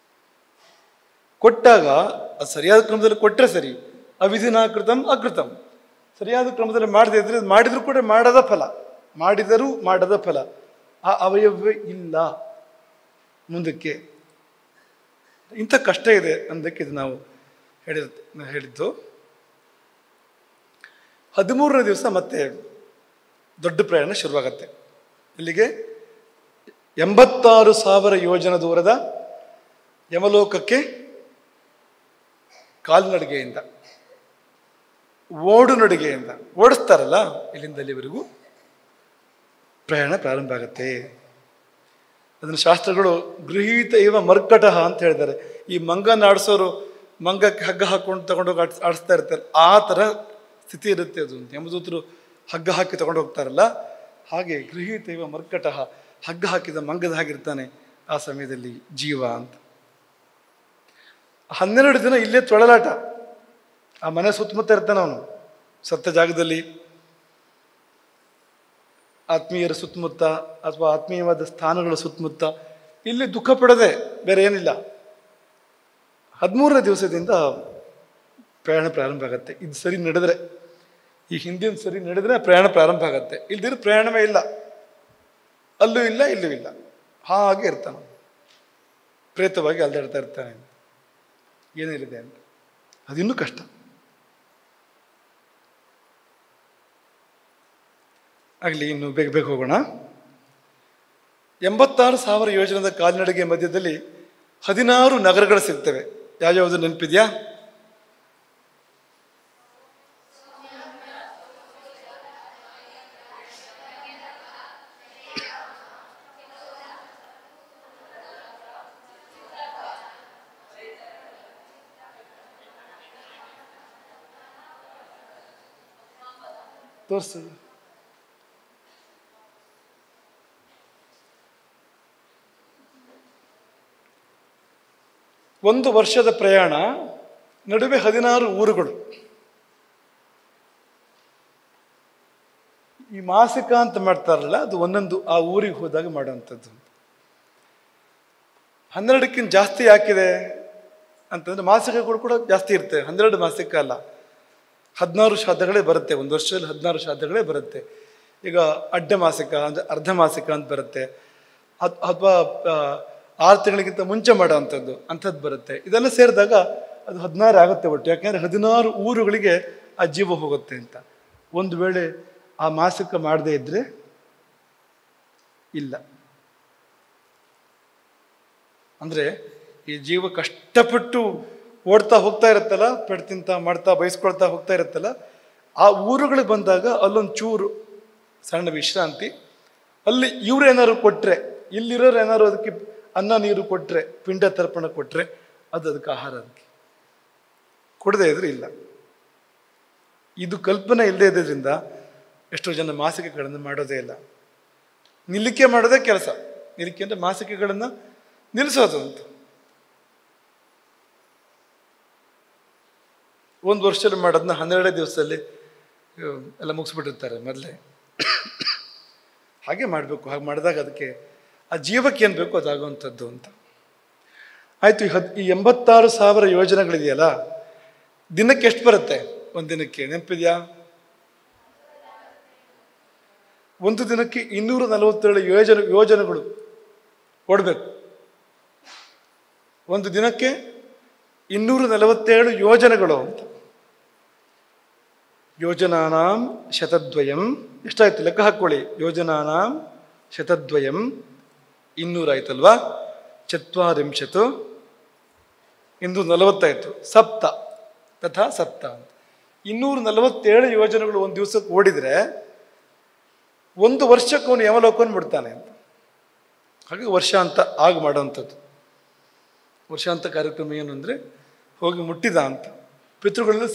ಕೊಟ್ಟಾಗ ಅದು ಸರಿಯಾದ ಕ್ರಮದಲ್ಲಿ ಕೊಟ್ಟರೆ ಸರಿ, ಅವಿಧಿನಾಕೃತಂ ಅಕೃತಂ. ಸರಿಯಾದ ಕ್ರಮದಲ್ಲಿ ಮಾಡದೇ ಇದ್ರೆ, ಮಾಡಿದ್ರು ಕೂಡ ಮಾಡದ ಫಲ, ಮಾಡಿದರೂ ಮಾಡದ ಫಲ, ಆ ಅವಯವೇ ಇಲ್ಲ ಮುಂದಕ್ಕೆ. ಇಂಥ ಕಷ್ಟ ಇದೆ ಅಂದಕ್ಕೆ ಇದು ನಾವು ಹೇಳಿದ್ದು. 13ನೇ ದಿವಸ ಮತ್ತೆ ದೊಡ್ಡ ಪ್ರಯಾಣ ಶುರುವಾಗತ್ತೆ. ಇಲ್ಲಿಗೆ 86,000 ಯೋಜನ ದೂರದ ಯಮಲೋಕಕ್ಕೆ ಕಾಲ್ನಡಿಗೆಯಿಂದ, ಓಡು ನಡಿಗೆಯಿಂದ ಓಡಿಸ್ತಾರಲ್ಲ, ಇಲ್ಲಿಂದ ಅಲ್ಲಿವರೆಗೂ ಪ್ರಯಾಣ ಪ್ರಾರಂಭ ಆಗುತ್ತೆ. ಅದನ್ನು ಶಾಸ್ತ್ರಗಳು ಗೃಹೀತ ಇವ ಮರ್ಕಟಃ ಅಂತ ಹೇಳಿದ್ದಾರೆ. ಈ ಮಂಗನ ಆಡಿಸೋರು ಮಂಗಕ್ಕೆ ಹಗ್ಗ ಹಾಕೊಂಡು ತಗೊಂಡೋಗಿ ಆಡಿಸ್ತಾ ಇರ್ತಾರೆ, ಆ ಥರ ಸ್ಥಿತಿ ಇರುತ್ತೆ ಅದು. ಯಮದೂತರು ಹಗ್ಗ ಹಾಕಿ ತಗೊಂಡು ಹೋಗ್ತಾರಲ್ಲ, ಹಾಗೆ ಗೃಹೀತ ಇವ ಮರ್ಕಟಃ, ಹಗ್ಗ ಹಾಕಿದ ಮಂಗದ ಹಾಗಿರ್ತಾನೆ ಆ ಸಮಯದಲ್ಲಿ ಜೀವ ಅಂತ. 12 ದಿನ ಇಲ್ಲೇ ತೊಳಲಾಟ, ಆ ಮನೆ ಸುತ್ತಮುತ್ತ ಇರ್ತಾನೆ ಅವನು, ಸತ್ತ ಜಾಗದಲ್ಲಿ, ಆತ್ಮೀಯರ ಸುತ್ತಮುತ್ತ ಅಥವಾ ಆತ್ಮೀಯವಾದ ಸ್ಥಾನಗಳ ಸುತ್ತಮುತ್ತ, ಇಲ್ಲಿ ದುಃಖ ಪಡದೆ ಬೇರೆ ಏನಿಲ್ಲ. 13ನೇ ದಿವಸದಿಂದ ಪ್ರಯಾಣ ಪ್ರಾರಂಭ ಆಗತ್ತೆ. ಇದು ಸರಿ ನಡೆದ್ರೆ, ಈ ಹಿಂದಿನ ಸರಿ ನಡೆದ್ರೆ ಪ್ರಯಾಣ ಪ್ರಾರಂಭ ಆಗತ್ತೆ. ಇಲ್ದಿರ ಪ್ರಯಾಣವೇ ಇಲ್ಲ, ಅಲ್ಲೂ ಇಲ್ಲ ಇಲ್ಲೂ ಇಲ್ಲ, ಹಾಗೆ ಇರ್ತಾನೆ, ಪ್ರೇತವಾಗಿ ಅಲ್ದಾಡ್ತಾ ಇರ್ತಾನೆ. ಏನಿದೆ ಅಂತ ಅದಿನ್ನೂ ಕಷ್ಟ. ಆಗಲಿ, ಇನ್ನು ಬೇಗ ಬೇಗ ಹೋಗೋಣ. 86,000 ಯೋಜನದ ಕಾಲ್ನಡಿಗೆ ಮಧ್ಯದಲ್ಲಿ 16 ನಗರಗಳು ಸಿಗ್ತವೆ. ಯಾವ್ಯಾವುದು ನೆನಪಿದ್ಯಾ? ತೋರಿಸ. ಒಂದು ವರ್ಷದ ಪ್ರಯಾಣ, ನಡುವೆ 16 ಊರುಗಳು. ಈ ಮಾಸಿಕ ಅಂತ ಮಾಡ್ತಾರಲ್ಲ, ಅದು ಒಂದೊಂದು ಆ ಊರಿಗೆ ಹೋದಾಗ ಮಾಡುವಂಥದ್ದು. 12ಕ್ಕಿಂತ ಜಾಸ್ತಿ ಯಾಕಿದೆ ಅಂತಂದ್ರೆ, ಮಾಸಿಕಗಳು ಕೂಡ ಜಾಸ್ತಿ ಇರ್ತವೆ. 12 ಮಾಸಿಕ ಅಲ್ಲ, 16 ಶ್ರಾದ್ದಗಳೇ ಬರುತ್ತೆ. ಒಂದು ವರ್ಷದಲ್ಲಿ 16 ಶ್ರಾದ್ದಗಳೇ ಬರುತ್ತೆ. ಈಗ ಅಡ್ಡ ಮಾಸಿಕ ಅಂದರೆ ಅರ್ಧ ಮಾಸಿಕ ಅಂತ ಬರುತ್ತೆ, ಅಥವಾ 6 ತಿಂಗಳಿಗಿಂತ ಮುಂಚೆ ಮಾಡೋ ಅಂಥದ್ದು ಬರುತ್ತೆ. ಇದೆಲ್ಲ ಸೇರಿದಾಗ ಅದು 16 ಆಗುತ್ತೆ ಒಟ್ಟು. ಯಾಕೆಂದರೆ 16 ಊರುಗಳಿಗೆ ಆ ಜೀವ ಹೋಗುತ್ತೆ ಅಂತ. ಒಂದು ವೇಳೆ ಆ ಮಾಸಿಕ ಮಾಡದೇ ಇದ್ರೆ ಇಲ್ಲ ಅಂದರೆ, ಈ ಜೀವ ಕಷ್ಟಪಟ್ಟು ಓಡ್ತಾ ಹೋಗ್ತಾ ಇರುತ್ತಲ್ಲ, ಪೆಡ್ತಿಂತ ಮಾಡ್ತಾ ಬಯಸ್ಕೊಳ್ತಾ ಹೋಗ್ತಾ ಇರುತ್ತಲ್ಲ, ಆ ಊರುಗಳಿಗೆ ಬಂದಾಗ ಅಲ್ಲೊಂದು ಚೂರು ಸಣ್ಣ ವಿಶ್ರಾಂತಿ, ಅಲ್ಲಿ ಇವ್ರೇನಾದ್ರು ಕೊಟ್ಟರೆ, ಇಲ್ಲಿರೋರು ಏನಾದ್ರು ಅದಕ್ಕೆ ಅನ್ನ ನೀರು ಕೊಟ್ಟರೆ, ಪಿಂಡ ತರ್ಪಣ ಕೊಟ್ಟರೆ ಅದು ಅದಕ್ಕೆ ಆಹಾರ. ಅದಕ್ಕೆ ಕೊಡದೇ ಇದ್ರೆ ಇಲ್ಲ. ಇದು ಕಲ್ಪನೆ ಇಲ್ಲದೆ ಇದ್ರಿಂದ ಎಷ್ಟೋ ಜನ ಮಾಸಿಕೆಗಳನ್ನು ಮಾಡೋದೇ ಇಲ್ಲ. ನಿಲ್ಲಿಕೆ ಮಾಡೋದೇ ಕೆಲಸ. ನಿಲ್ಲಿಕೆ ಅಂದರೆ ಮಾಸಿಕೆಗಳನ್ನು ನಿಲ್ಲಿಸೋದು ಅಂತ. ಒಂದು ವರ್ಷದಲ್ಲಿ ಮಾಡೋದನ್ನ 12 ದಿವಸದಲ್ಲಿ ಎಲ್ಲ ಮುಗಿಸ್ಬಿಟ್ಟಿರ್ತಾರೆ ಮೊದಲೇ. ಹಾಗೆ ಮಾಡಬೇಕು. ಹಾಗೆ ಮಾಡಿದಾಗ ಅದಕ್ಕೆ ಆ ಜೀವಕ್ಕೆ ಏನು ಬೇಕೋ ಅದಾಗುವಂಥದ್ದು ಅಂತ. ಆಯಿತು. ಈ 86,000 ಯೋಜನೆಗಳಿದೆಯಲ್ಲ, ದಿನಕ್ಕೆ ಎಷ್ಟು ಬರುತ್ತೆ? ಒಂದು ದಿನಕ್ಕೆ ನೆನಪಿದೆಯಾ? ಒಂದು ದಿನಕ್ಕೆ 247 ಯೋಜನೆಗಳು ಓಡಬೇಕು. ಒಂದು ದಿನಕ್ಕೆ 247 ಯೋಜನೆಗಳು ಅಂತ. ಯೋಜನಾನಾಂ ಶತದ್ವಯಂ, ಎಷ್ಟಾಯ್ತು ಲೆಕ್ಕ ಹಾಕ್ಕೊಳ್ಳಿ. ಯೋಜನಾನಾಂ ಶತದ್ವಯಂ 200 ಆಯ್ತಲ್ವಾ? 40 240 ಆಯ್ತು. ಸಪ್ತ ತಥಾ ಸಪ್ತ ಅಂತ 247 ಯೋಜನೆಗಳು ಒಂದು ದಿವಸಕ್ಕೆ ಓಡಿದ್ರೆ ಒಂದು ವರ್ಷಕ್ಕೆ ಅವನು ಯಮಲೋಕವನ್ನು ಬಿಡ್ತಾನೆ ಅಂತ. ಹಾಗೆ ವರ್ಷಾಂತ ಆಗ ಮಾಡೋವಂಥದ್ದು. ವರ್ಷಾಂತ ಕಾರ್ಯಕ್ರಮ ಏನು ಅಂದರೆ, ಹೋಗಿ ಮುಟ್ಟಿದ ಅಂತ ಪಿತೃಗಳಿಂದ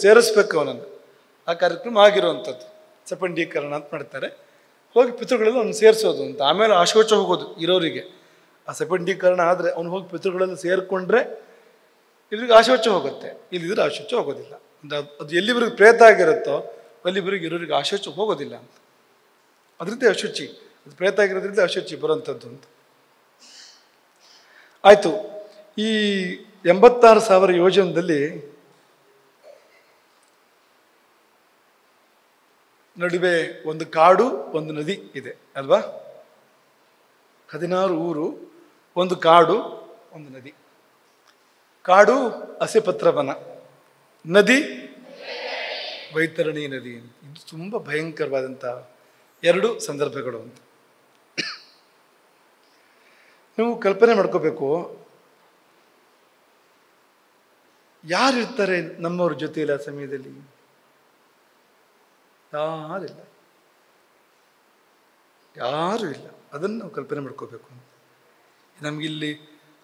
ಸೇರಿಸ್ಬೇಕು ಅವನನ್ನು. ಆ ಕಾರ್ಯಕ್ರಮ ಆಗಿರುವಂಥದ್ದು ಸಪಂಡೀಕರಣ ಅಂತ ಮಾಡ್ತಾರೆ. ಹೋಗಿ ಪಿತೃಗಳೆಲ್ಲ ಅವ್ನು ಸೇರಿಸೋದು ಅಂತ. ಆಮೇಲೆ ಆಶೋಚ ಹೋಗೋದು ಇರೋರಿಗೆ. ಆ ಸಪಂಡೀಕರಣ ಆದರೆ ಅವ್ನು ಹೋಗಿ ಪಿತೃಗಳೆಲ್ಲ ಸೇರಿಕೊಂಡ್ರೆ ಇವ್ರಿಗೆ ಆಶೋಚ ಹೋಗುತ್ತೆ, ಇಲ್ಲಿದ್ರೆ ಆಶೋಚ ಹೋಗೋದಿಲ್ಲ. ಅದು ಎಲ್ಲಿವರೆಗೆ ಪ್ರೇತ ಆಗಿರುತ್ತೋ ಅಲ್ಲಿವರೆಗೆ ಇರೋರಿಗೆ ಆಶೋಚ ಹೋಗೋದಿಲ್ಲ ಅಂತ. ಅದರಿಂದ ಅಶುಚಿ, ಅದು ಪ್ರೇತ ಆಗಿರೋದ್ರಿಂದ ಅಶುಚಿ ಬರೋಂಥದ್ದು ಅಂತ. ಆಯಿತು. ಈ 86,000 ಯೋಜನೆಯಲ್ಲಿ ನಡುವೆ ಒಂದು ಕಾಡು, ಒಂದು ನದಿ ಇದೆ ಅಲ್ವಾ? 16 ಊರು, ಒಂದು ಕಾಡು, ಒಂದು ನದಿ. ಕಾಡು ಹಸಿಪತ್ರವನ, ನದಿ ವೈತರಣಿ ನದಿ. ಇದು ತುಂಬ ಭಯಂಕರವಾದಂಥ 2 ಸಂದರ್ಭಗಳು ಅಂತ ನೀವು ಕಲ್ಪನೆ ಮಾಡ್ಕೋಬೇಕು. ಯಾರಿರ್ತಾರೆ ನಮ್ಮವ್ರ ಜೊತೆಯಲ್ಲಿ ಆ ಸಮಯದಲ್ಲಿ? ಯಾರಿಲ್ಲ, ಯಾರೂ ಇಲ್ಲ. ಅದನ್ನು ನಾವು ಕಲ್ಪನೆ ಮಾಡ್ಕೋಬೇಕು. ನಮಗಿಲ್ಲಿ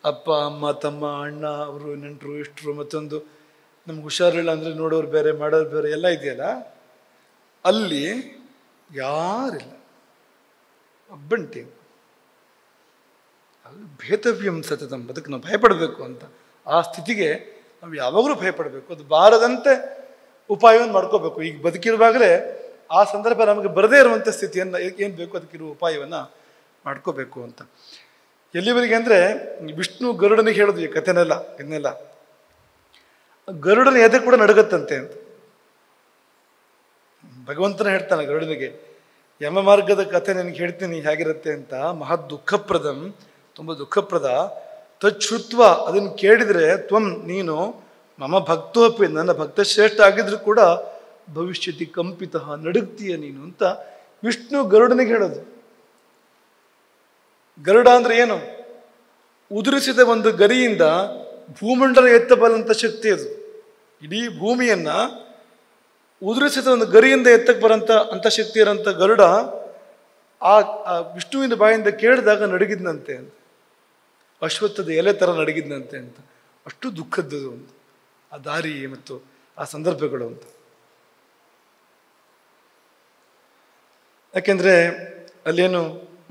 ಅಪ್ಪ ಅಮ್ಮ ತಮ್ಮ ಅಣ್ಣ ಅವರು ನೆಂಟರು ಇಷ್ಟರು ಮತ್ತೊಂದು ನಮ್ಗೆ ಹುಷಾರಿಲ್ಲ ಅಂದರೆ ನೋಡೋರು ಬೇರೆ ಮಾಡೋರು ಬೇರೆ ಎಲ್ಲ ಇದೆಯಲ್ಲ, ಅಲ್ಲಿ ಯಾರಿಲ್ಲ, ಒಬ್ಬಂಟಿ. ಅಲ್ಲಿ ಭೇತವ್ಯಂ ಸತತಂ, ಅದಕ್ಕೆ ನಾವು ಭಯಪಡಬೇಕು ಅಂತ. ಆ ಸ್ಥಿತಿಗೆ ನಾವು ಯಾವಾಗಲೂ ಭಯಪಡಬೇಕು. ಅದು ಬಾರದಂತೆ ಉಪಾಯವನ್ನು ಮಾಡ್ಕೋಬೇಕು. ಈಗ ಬದುಕಿರುವಾಗಲೇ ಆ ಸಂದರ್ಭ ನಮಗೆ ಬರದೇ ಇರುವಂಥ ಸ್ಥಿತಿಯನ್ನು ಏನು ಬೇಕು ಅದಕ್ಕಿರುವ ಉಪಾಯವನ್ನು ಮಾಡ್ಕೋಬೇಕು ಅಂತ. ಎಲ್ಲಿವರೆಗೆ ಅಂದರೆ ವಿಷ್ಣು ಗರುಡನಿಗೆ ಹೇಳೋದು ಈ ಕಥೆನೆಲ್ಲ ಇದನ್ನೆಲ್ಲ. ಗರುಡನ ಎದೆ ಕೂಡ ನಡುಗತ್ತಂತೆ ಅಂತ ಭಗವಂತನ ಹೇಳ್ತಾನೆ ಗರುಡನಿಗೆ. ಯಮ ಮಾರ್ಗದ ಕಥೆ ನಿನಗೆ ಹೇಳ್ತೀನಿ ಹೇಗಿರುತ್ತೆ ಅಂತ. ಮಹದ್ ದುಃಖಪ್ರದಂ, ತುಂಬ ದುಃಖಪ್ರದ. ತಚ್ಛುತ್ವ, ಅದನ್ನು ಕೇಳಿದರೆ ತ್ವಂ ನೀನು ಮಮ ಭಕ್ತೋಪಿ, ನನ್ನ ಭಕ್ತ ಶ್ರೇಷ್ಠ ಆಗಿದ್ರು ಕೂಡ ಭವಿಷ್ಯತಿ ಕಂಪಿತ, ನಡುಗ್ತೀಯ ನೀನು ಅಂತ ವಿಷ್ಣು ಗರುಡನಿಗೆ ಹೇಳೋದು. ಗರುಡ ಅಂದ್ರೆ ಏನು? ಉದುರಿಸಿದ ಒಂದು ಗರಿಯಿಂದ ಭೂಮಂಡಲ ಎತ್ತಬಲ್ಲಂಥ ಶಕ್ತಿ ಅದು. ಇಡೀ ಭೂಮಿಯನ್ನ ಉದುರಿಸಿದ ಒಂದು ಗರಿಯಿಂದ ಎತ್ತಕ್ಕೆ ಬರೋಂಥ ಅಂಥ ಶಕ್ತಿ ಇರೋಂಥ ಗರುಡ ಆ ವಿಷ್ಣುವಿನ ಬಾಯಿಂದ ಕೇಳಿದಾಗ ನಡಗಿದ್ನಂತೆ ಅಂತ. ಅಶ್ವತ್ಥದ ಎಲೆ ಥರ ನಡಗಿದ್ನಂತೆ ಅಂತ. ಅಷ್ಟು ದುಃಖದ್ದು ಅಂತ ಆ ದಾರಿ ಮತ್ತು ಆ ಸಂದರ್ಭಗಳು ಅಂತ. ಯಾಕೆಂದ್ರೆ ಅಲ್ಲೇನು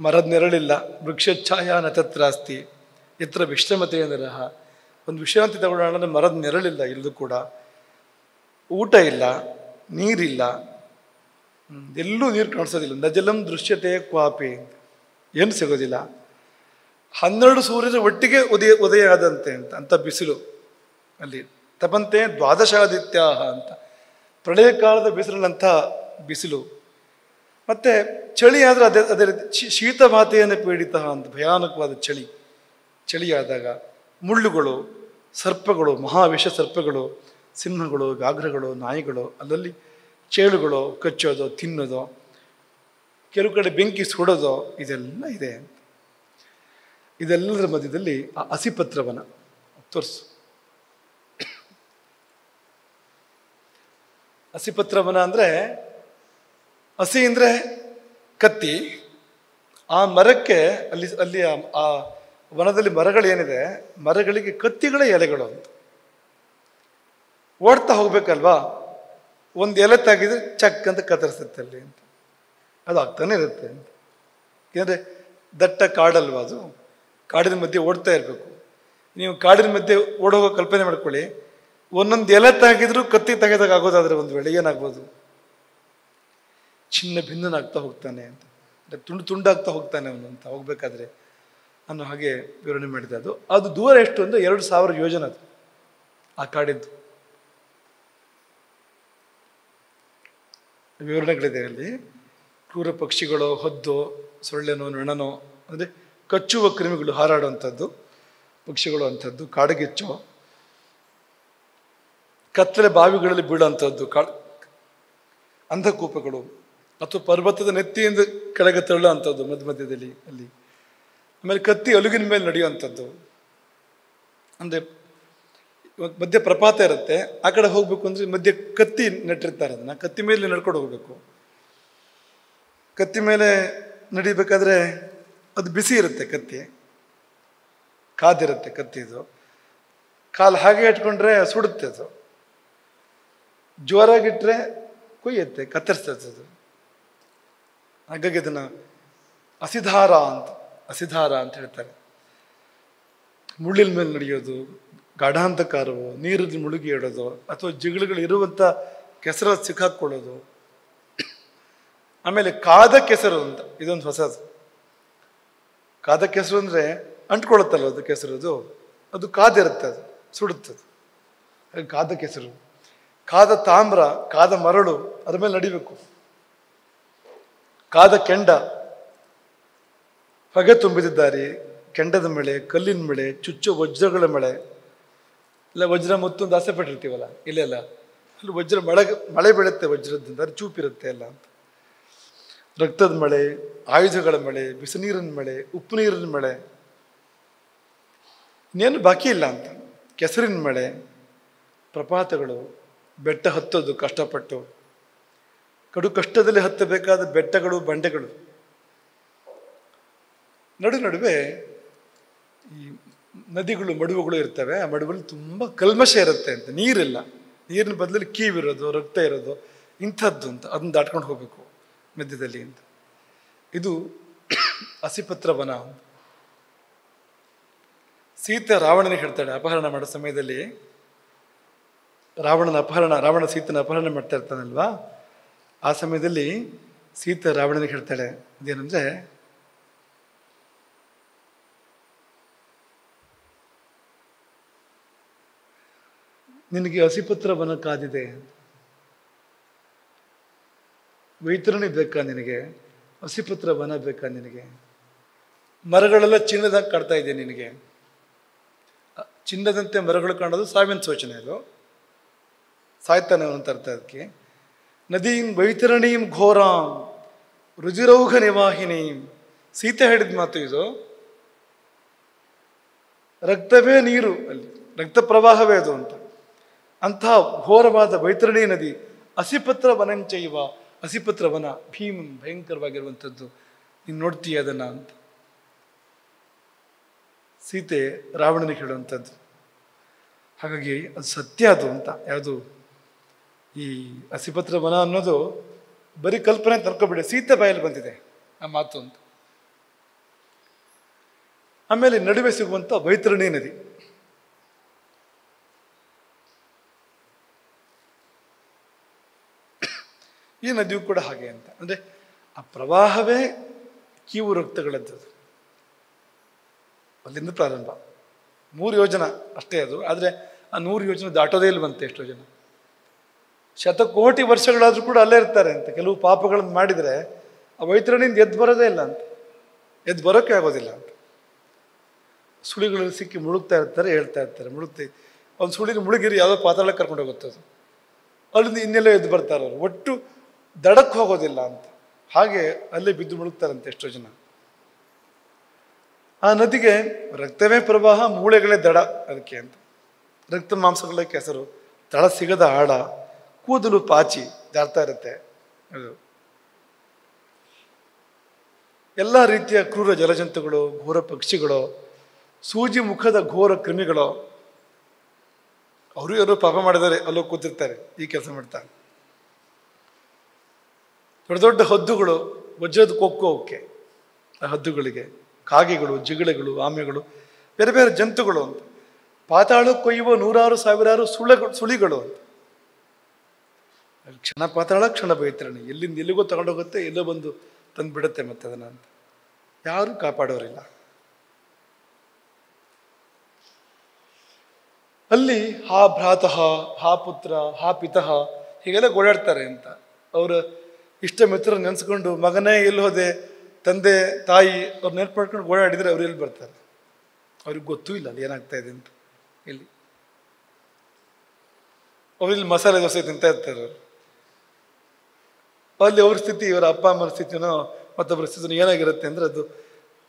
ಮರದ ನೆರಳಿಲ್ಲ, ವೃಕ್ಷಛಾಯ ನತತ್ರಾಸ್ತಿ ಎತ್ತರ ವಿಶ್ರಮತೆಯ ನರಹ. ಒಂದು ವಿಶ್ರಾಂತಿ ತಗೊಳ್ಳೋಣ ಅಂದರೆ ಮರದ ನೆರಳಿಲ್ಲ, ಇಲ್ಲೂ ಕೂಡ ಊಟ ಇಲ್ಲ, ನೀರಿಲ್ಲ, ಎಲ್ಲೂ ನೀರು ಕಾಣಿಸೋದಿಲ್ಲ. ನಜಲಂ ದೃಶ್ಯತೆ ಕ್ವಾಪಿ, ಏನು ಸಿಗೋದಿಲ್ಲ. 12 ಸೂರ್ಯನ ಒಟ್ಟಿಗೆ ಉದಯ ಆದಂತೆ ಅಂತ ಬಿಸಿಲು ಅಲ್ಲಿ. ತಪಂತೆ ದ್ವಾದಶಾದಿತ್ಯಾಹ ಅಂತ, ಪ್ರಳಯ ಕಾಲದ ಬಿಸಿಲಿನಂಥ ಬಿಸಿಲು. ಮತ್ತೆ ಚಳಿ ಆದರೆ ಅದೇ ರೀತಿ ಶೀತಮಾತೆಯನ್ನು ಪೀಡಿತ ಅಂತ, ಭಯಾನಕವಾದ ಚಳಿಯಾದಾಗ ಮುಳ್ಳುಗಳು, ಸರ್ಪಗಳು, ಮಹಾವಿಷ ಸರ್ಪಗಳು, ಸಿಂಹಗಳು, ವ್ಯಾಘ್ರಗಳು, ನಾಯಿಗಳು, ಅಲ್ಲಲ್ಲಿ ಚೇಳುಗಳು ಕಚ್ಚೋದು, ತಿನ್ನೋದು, ಕೆಲವು ಕಡೆ ಬೆಂಕಿ ಸುಡೋದು, ಇದೆಲ್ಲ ಇದೆ. ಇದೆಲ್ಲದರ ಮಧ್ಯದಲ್ಲಿ ಆ ಹಸಿಪತ್ರವನ ತೋರಿಸು. ಹಸಿಪತ್ರವನ ಅಂದರೆ, ಹಸಿ ಅಂದರೆ ಕತ್ತಿ. ಆ ಮರಕ್ಕೆ ಅಲ್ಲಿ ಆ ವನದಲ್ಲಿ ಮರಗಳೇನಿದೆ, ಮರಗಳಿಗೆ ಕತ್ತಿಗಳೇ ಎಲೆಗಳು ಅಂತ. ಓಡ್ತಾ ಹೋಗ್ಬೇಕಲ್ವಾ, ಒಂದು ಎಲೆ ತಾಗಿದ್ರೆ ಚಕ್ ಅಂತ ಕತ್ತರಿಸುತ್ತೆ ಅಲ್ಲಿ ಅಂತ. ಅದು ಆಗ್ತಾನೆ ಇರುತ್ತೆ ಅಂತ. ಯಾಕಂದರೆ ದಟ್ಟ ಕಾಡಲ್ವಾ ಅದು, ಕಾಡಿನ ಮಧ್ಯೆ ಓಡ್ತಾ ಇರಬೇಕು. ನೀವು ಕಾಡಿನ ಮಧ್ಯೆ ಓಡೋಗೋ ಕಲ್ಪನೆ ಮಾಡ್ಕೊಳ್ಳಿ. ಒಂದೊಂದು ಎಲೆ ತಾಗಿದ್ರು ಕತ್ತಿ ತೆಗೆದಾಗ ಆಗೋದಾದ್ರೆ ಒಂದು ವೇಳೆ ಏನಾಗ್ಬೋದು? ಚಿನ್ನ ಭಿನ್ನನಾಗ್ತಾ ಹೋಗ್ತಾನೆ ಅಂತ, ತುಂಡಾಗ್ತಾ ಹೋಗ್ತಾನೆ ಅವನು ಅಂತ ಹೋಗ್ಬೇಕಾದ್ರೆ ಅನ್ನೋ ಹಾಗೆ ವಿವರಣೆ ಮಾಡಿದೆ. ಅದು ದೂರ ಎಷ್ಟು ಅಂದರೆ 2000 ಯೋಜನೆ ಅದು ಆ ಕಾಡಿದ್ದು. ವಿವರಣೆಗಳಿದೆ ಅಲ್ಲಿ. ಕ್ರೂರ ಪಕ್ಷಿಗಳು, ಹೊದ್ದು, ಸೊಳ್ಳೆನೋ ನೊಣನೋ ಅಂದರೆ ಕಚ್ಚುವ ಕ್ರಿಮಿಗಳು ಹಾರಾಡುವಂಥದ್ದು, ಪಕ್ಷಿಗಳು ಅಂಥದ್ದು, ಕಾಡುಗಿಚ್ಚು, ಕತ್ತಲೆ ಬಾವಿಗಳಲ್ಲಿ ಬೀಳುವಂಥದ್ದು, ಅಂಧಕೂಪಗಳು, ಅಥವಾ ಪರ್ವತದ ನೆತ್ತಿಯಿಂದ ಕೆಳಗೆ ತಳ್ಳುವ ಅಂಥದ್ದು ಮಧ್ಯದಲ್ಲಿ ಅಲ್ಲಿ. ಆಮೇಲೆ ಕತ್ತಿ ಅಲುಗಿನ ಮೇಲೆ ನಡೆಯುವಂಥದ್ದು. ಅಂದರೆ ಮಧ್ಯೆ ಪ್ರಪಾತ ಇರುತ್ತೆ, ಆ ಕಡೆ ಹೋಗ್ಬೇಕು ಅಂದರೆ ಮಧ್ಯೆ ಕತ್ತಿ ನೆಟ್ಟಿರ್ತಾರೆ, ಅದನ್ನ ಕತ್ತಿ ಮೇಲೆ ನಡ್ಕೊಂಡು ಹೋಗ್ಬೇಕು. ಕತ್ತಿ ಮೇಲೆ ನಡಿಬೇಕಾದ್ರೆ ಅದು ಬಿಸಿ ಇರುತ್ತೆ, ಕತ್ತಿ ಕಾದಿರುತ್ತೆ ಕತ್ತಿದು. ಕಾಲು ಹಾಗೆ ಇಟ್ಕೊಂಡ್ರೆ ಸುಡುತ್ತೆ, ಅದು ಜೋರಾಗಿಟ್ರೆ ಕೊಯ್ಯುತ್ತೆ, ಕತ್ತರಿಸ್ತದೆ ಅದು. ಹಾಗಾಗಿ ಅದನ್ನು ಹಸಿಧಾರ ಅಂತ ಹೇಳ್ತಾರೆ. ಮುಳ್ಳಿನ ಮೇಲೆ ನಡೆಯೋದು, ಗಾಢಾಂಧಕಾರವು, ನೀರಲ್ಲಿ ಮುಳುಗಿ ಇಡೋದು, ಅಥವಾ ಜಿಗಳುಗಳು ಇರುವಂಥ ಕೆಸರ ಸಿಕ್ಕಾಕೊಳ್ಳೋದು. ಆಮೇಲೆ ಕಾದ ಕೆಸರು ಅಂತ, ಇದೊಂದು ಹೊಸದು. ಕಾದ ಕೆಸರು ಅಂದರೆ ಅಂಟ್ಕೊಳ್ಳುತ್ತಲ್ಲ ಅದು ಕೆಸರು, ಅದು ಕಾದಿರುತ್ತೆ, ಅದು ಸುಡುತ್ತದೆ. ಕಾದ ಕೆಸರು, ಕಾದ ತಾಮ್ರ, ಕಾದ ಮರಳು, ಅದ್ರ ಮೇಲೆ ನಡಿಬೇಕು. ಕಾದ ಕೆಂಡ, ಹೊಗೆ ತುಂಬಿದ್ದಾರೆ, ಕೆಂಡದ ಮಳೆ, ಕಲ್ಲಿನ ಮಳೆ, ಚುಚ್ಚು ವಜ್ರಗಳ ಮಳೆ. ಇಲ್ಲ ವಜ್ರ ಮುತ್ತೊಂದು ಆಸೆ ಪಟ್ಟಿರ್ತೀವಲ್ಲ, ಇಲ್ಲೆಲ್ಲ ಅಲ್ಲಿ ವಜ್ರ ಮಳೆ ಬೀಳುತ್ತೆ, ವಜ್ರದಿಂದ ಅದು ಚೂಪಿರುತ್ತೆ ಎಲ್ಲ ಅಂತ. ರಕ್ತದ ಮಳೆ, ಆಯುಧಗಳ ಮಳೆ, ಬಿಸಿ ನೀರಿನ ಮಳೆ, ಉಪ್ಪು ನೀರಿನ ಮಳೆ, ಇನ್ನೇನು ಬಾಕಿ ಇಲ್ಲ ಅಂತ. ಕೆಸರಿನ ಮಳೆ, ಪ್ರಪಾತಗಳು, ಬೆಟ್ಟ ಹತ್ತೋದು ಕಷ್ಟಪಟ್ಟು, ಕಡು ಕಷ್ಟದಲ್ಲಿ ಹತ್ತಬೇಕಾದ ಬೆಟ್ಟಗಳು, ಬಂಡೆಗಳು, ನಡುವೆ ಈ ನದಿಗಳು ಮಡುವುಗಳು ಇರ್ತವೆ, ಆ ಮಡುವಲ್ಲಿ ತುಂಬ ಕಲ್ಮಶ ಇರುತ್ತೆ ಅಂತ, ನೀರಿಲ್ಲ, ನೀರಿನ ಬದಲಲ್ಲಿ ಕೀವಿರೋದು, ರಕ್ತ ಇರೋದು, ಇಂಥದ್ದು ಅಂತ, ಅದನ್ನ ದಾಟ್ಕೊಂಡು ಹೋಗಬೇಕು ಮಧ್ಯದಲ್ಲಿ ಅಂತ. ಇದು ಹಸಿಪತ್ರ ವನ. ಸೀತೆ ರಾವಣನಿಗೆ ಹೇಳ್ತಾಳೆ ಅಪಹರಣ ಮಾಡೋ ಸಮಯದಲ್ಲಿ, ರಾವಣ ಸೀತನ ಅಪಹರಣ ಮಾಡ್ತಾ ಇರ್ತಾನಲ್ವಾ, ಆ ಸಮಯದಲ್ಲಿ ಸೀತೆ ರಾವಣನಿಗೆ ಹೇಳ್ತಾಳೆ ಅದೇನಂದ್ರೆ, ನಿನಗೆ ಹಸಿಪತ್ರ ವನ ಕಾದಿದೆ, ವೈತರಣಿ ಬೇಕಾ ನಿನಗೆ, ಹಸಿಪತ್ರ ವನ ಬೇಕಾ ನಿನಗೆ, ಮರಗಳೆಲ್ಲ ಚಿನ್ನದಂಗೆ ಕಾಡ್ತಾ ಇದೆ ನಿನಗೆ, ಚಿನ್ನದಂತೆ ಮರಗಳು ಕಾಣೋದು ಸಾವಿನ ಸೂಚನೆ, ಅದು ಸಾಯ್ತಾನೆ ಅಂತ ಅರ್ಥ. ಅದಕ್ಕೆ ನದೀಂ ವೈತರಣೀಂ ಘೋರಾಂ ರುಜಿರೌಘ ನಿವಾಹಿನೀಂ, ಸೀತೆ ಹೇಳಿದ ಮಾತು ಇದು. ರಕ್ತವೇ ನೀರು, ಅಲ್ಲಿ ರಕ್ತ ಪ್ರವಾಹವೇ ಅದು ಅಂತ. ಅಂತಹ ಘೋರವಾದ ವೈತರಣಿ ನದಿ, ಹಸಿಪತ್ರ ವನಂಚೈವ, ಹಸಿಪತ್ರ ವನ ಭೀಮ್ ಭಯಂಕರವಾಗಿರುವಂಥದ್ದು, ನೀನು ನೋಡ್ತೀಯ ಅದನ್ನ ಅಂತ ಸೀತೆ ರಾವಣನಿಗೆ ಹೇಳುವಂಥದ್ದು. ಹಾಗಾಗಿ ಅದು ಸತ್ಯ ಅದು ಅಂತ. ಯಾವುದು ಈ ಹಸಿಪತ್ರ ವನ ಅನ್ನೋದು ಬರೀ ಕಲ್ಪನೆ ಅಂತ ಅನ್ಕೋಬೇಡಿ, ಸೀತೆ ಬಾಯಲ್ಲಿ ಬಂದಿದೆ ಆ ಮಾತು ಅಂತ. ಆಮೇಲೆ ನಡುವೆ ಸಿಗುವಂಥ ವೈತರಣಿ ನದಿ, ಈ ನದಿಯು ಕೂಡ ಹಾಗೆ ಅಂತ. ಅಂದರೆ ಆ ಪ್ರವಾಹವೇ ಕೀವು ರಕ್ತಗಳದ್ದು, ಅಲ್ಲಿಂದ ಪ್ರಾರಂಭ. 3 ಯೋಜನ ಅಷ್ಟೇ ಅದು, ಆದರೆ ಆ 100 ಯೋಜನೆ ದಾಟೋದೇ ಇಲ್ವಂತೆ ಎಷ್ಟೋ ಜನ. ಶತಕೋಟಿ ವರ್ಷಗಳಾದರೂ ಕೂಡ ಅಲ್ಲೇ ಇರ್ತಾರೆ ಅಂತ. ಕೆಲವು ಪಾಪಗಳನ್ನು ಮಾಡಿದರೆ ಆ ವೈತರಣಿಯಿಂದ ಎದ್ದು ಬರೋದೇ ಇಲ್ಲ ಅಂತ, ಎದ್ದು ಬರೋಕ್ಕೆ ಆಗೋದಿಲ್ಲ ಅಂತ. ಸುಳಿಗಳಲ್ಲಿ ಸಿಕ್ಕಿ ಮುಳುಗ್ತಾ ಇರ್ತಾರೆ, ಹೇಳ್ತಾ ಇರ್ತಾರೆ, ಒಂದು ಸುಳಿನ ಮುಳುಗಿರಿ ಯಾವುದೋ ಪಾತಾಳಕ್ಕೆ ಕರ್ಕೊಂಡು ಹೋಗುತ್ತೆ ಅದು, ಅಲ್ಲಿಂದ ಇನ್ನೆಲ್ಲ ಎದ್ದು ಬರ್ತಾರೆ ಅವರು, ಒಟ್ಟು ದಡಕ್ಕೆ ಹೋಗೋದಿಲ್ಲ ಅಂತ. ಹಾಗೆ ಅಲ್ಲೇ ಬಿದ್ದು ಮುಳುಗ್ತಾರಂತೆ ಎಷ್ಟೋ ಜನ. ಆ ನದಿಗೆ ರಕ್ತವೇ ಪ್ರವಾಹ, ಮೂಳೆಗಳೇ ದಡ ಅದಕ್ಕೆ ಅಂತ. ರಕ್ತ ಮಾಂಸಗಳ ಕೆಸರು, ತಳ ಸಿಗದ ಆಳ, ಕೂದಲು ಪಾಚಿ ಜಾರ್ತಾ ಇರುತ್ತೆ ಅದು. ಎಲ್ಲ ರೀತಿಯ ಕ್ರೂರ ಜಲಜಂತುಗಳು, ಘೋರ ಪಕ್ಷಿಗಳು, ಸೂಜಿ ಮುಖದ ಘೋರ ಕ್ರಿಮಿಗಳು, ಅವರು ಯಾರು ಪಾಪ ಮಾಡಿದರೆ ಅಲ್ಲೋ ಕೂತಿರ್ತಾರೆ, ಈ ಕೆಲಸ ಮಾಡ್ತಾರೆ. ದೊಡ್ಡ ದೊಡ್ಡ ಹದ್ದುಗಳು, ವಜ್ರದ ಕೊಕ್ಕು ಅವಕ್ಕೆ, ಆ ಹದ್ದುಗಳಿಗೆ, ಕಾಗೆಗಳು, ಜಿಗಳೆಗಳು, ಆಮೆಗಳು, ಬೇರೆ ಬೇರೆ ಜಂತುಗಳು ಅಂತ. ಪಾತಾಳಕ್ಕೆ ಕೊಯ್ಯುವ 100,000 ಸುಳಿಗಳು ಅಂತ. ಕ್ಷಣ ಪಾತಾಳ ಕ್ಷಣ ವೈತರಣಿ, ಎಲ್ಲಿಂದ ಎಲ್ಲಿಗೋ ತಗೊಂಡೋಗುತ್ತೆ, ಎಲ್ಲೋ ಬಂದು ತಂದು ಬಿಡುತ್ತೆ ಮತ್ತೆ ಅದನ್ನ ಅಂತ. ಯಾರು ಕಾಪಾಡೋರಿಲ್ಲ. ಅಲ್ಲಿ ಹಾ ಭ್ರಾತಃ, ಹಾ ಪುತ್ರ, ಹಾ ಪಿತಃ ಹೀಗೆಲ್ಲ ಓಡಾಡ್ತಾರೆ ಅಂತ. ಅವರ ಇಷ್ಟ ಮಿತ್ರ ನೆನೆಸ್ಕೊಂಡು, ಮಗನೇ ಎಲ್ಲಿ ಹೋದೆ, ತಂದೆ ತಾಯಿ ಅವ್ರು ನೆನಪು ಮಾಡ್ಕೊಂಡು ಓಡಾಡಿದರೆ ಅವ್ರು ಎಲ್ಲಿ ಬರ್ತಾರೆ? ಅವ್ರಿಗೆ ಗೊತ್ತೂ ಇಲ್ಲ ಅಲ್ಲಿ ಏನಾಗ್ತಾ ಇದೆ ಅಂತ. ಇಲ್ಲಿ ಅವ್ರಲ್ಲಿ ಮಸಾಲೆ ದೋಸೆ ತಿಂತ ಇರ್ತಾರೆ, ಅಲ್ಲಿ ಅವ್ರ ಸ್ಥಿತಿ, ಇವರ ಅಪ್ಪ ಅಮ್ಮನ ಸ್ಥಿತಿನೋ ಮತ್ತೊಬ್ಬರ ಸ್ಥಿತಿನೋ ಏನಾಗಿರುತ್ತೆ ಅಂದರೆ ಅದು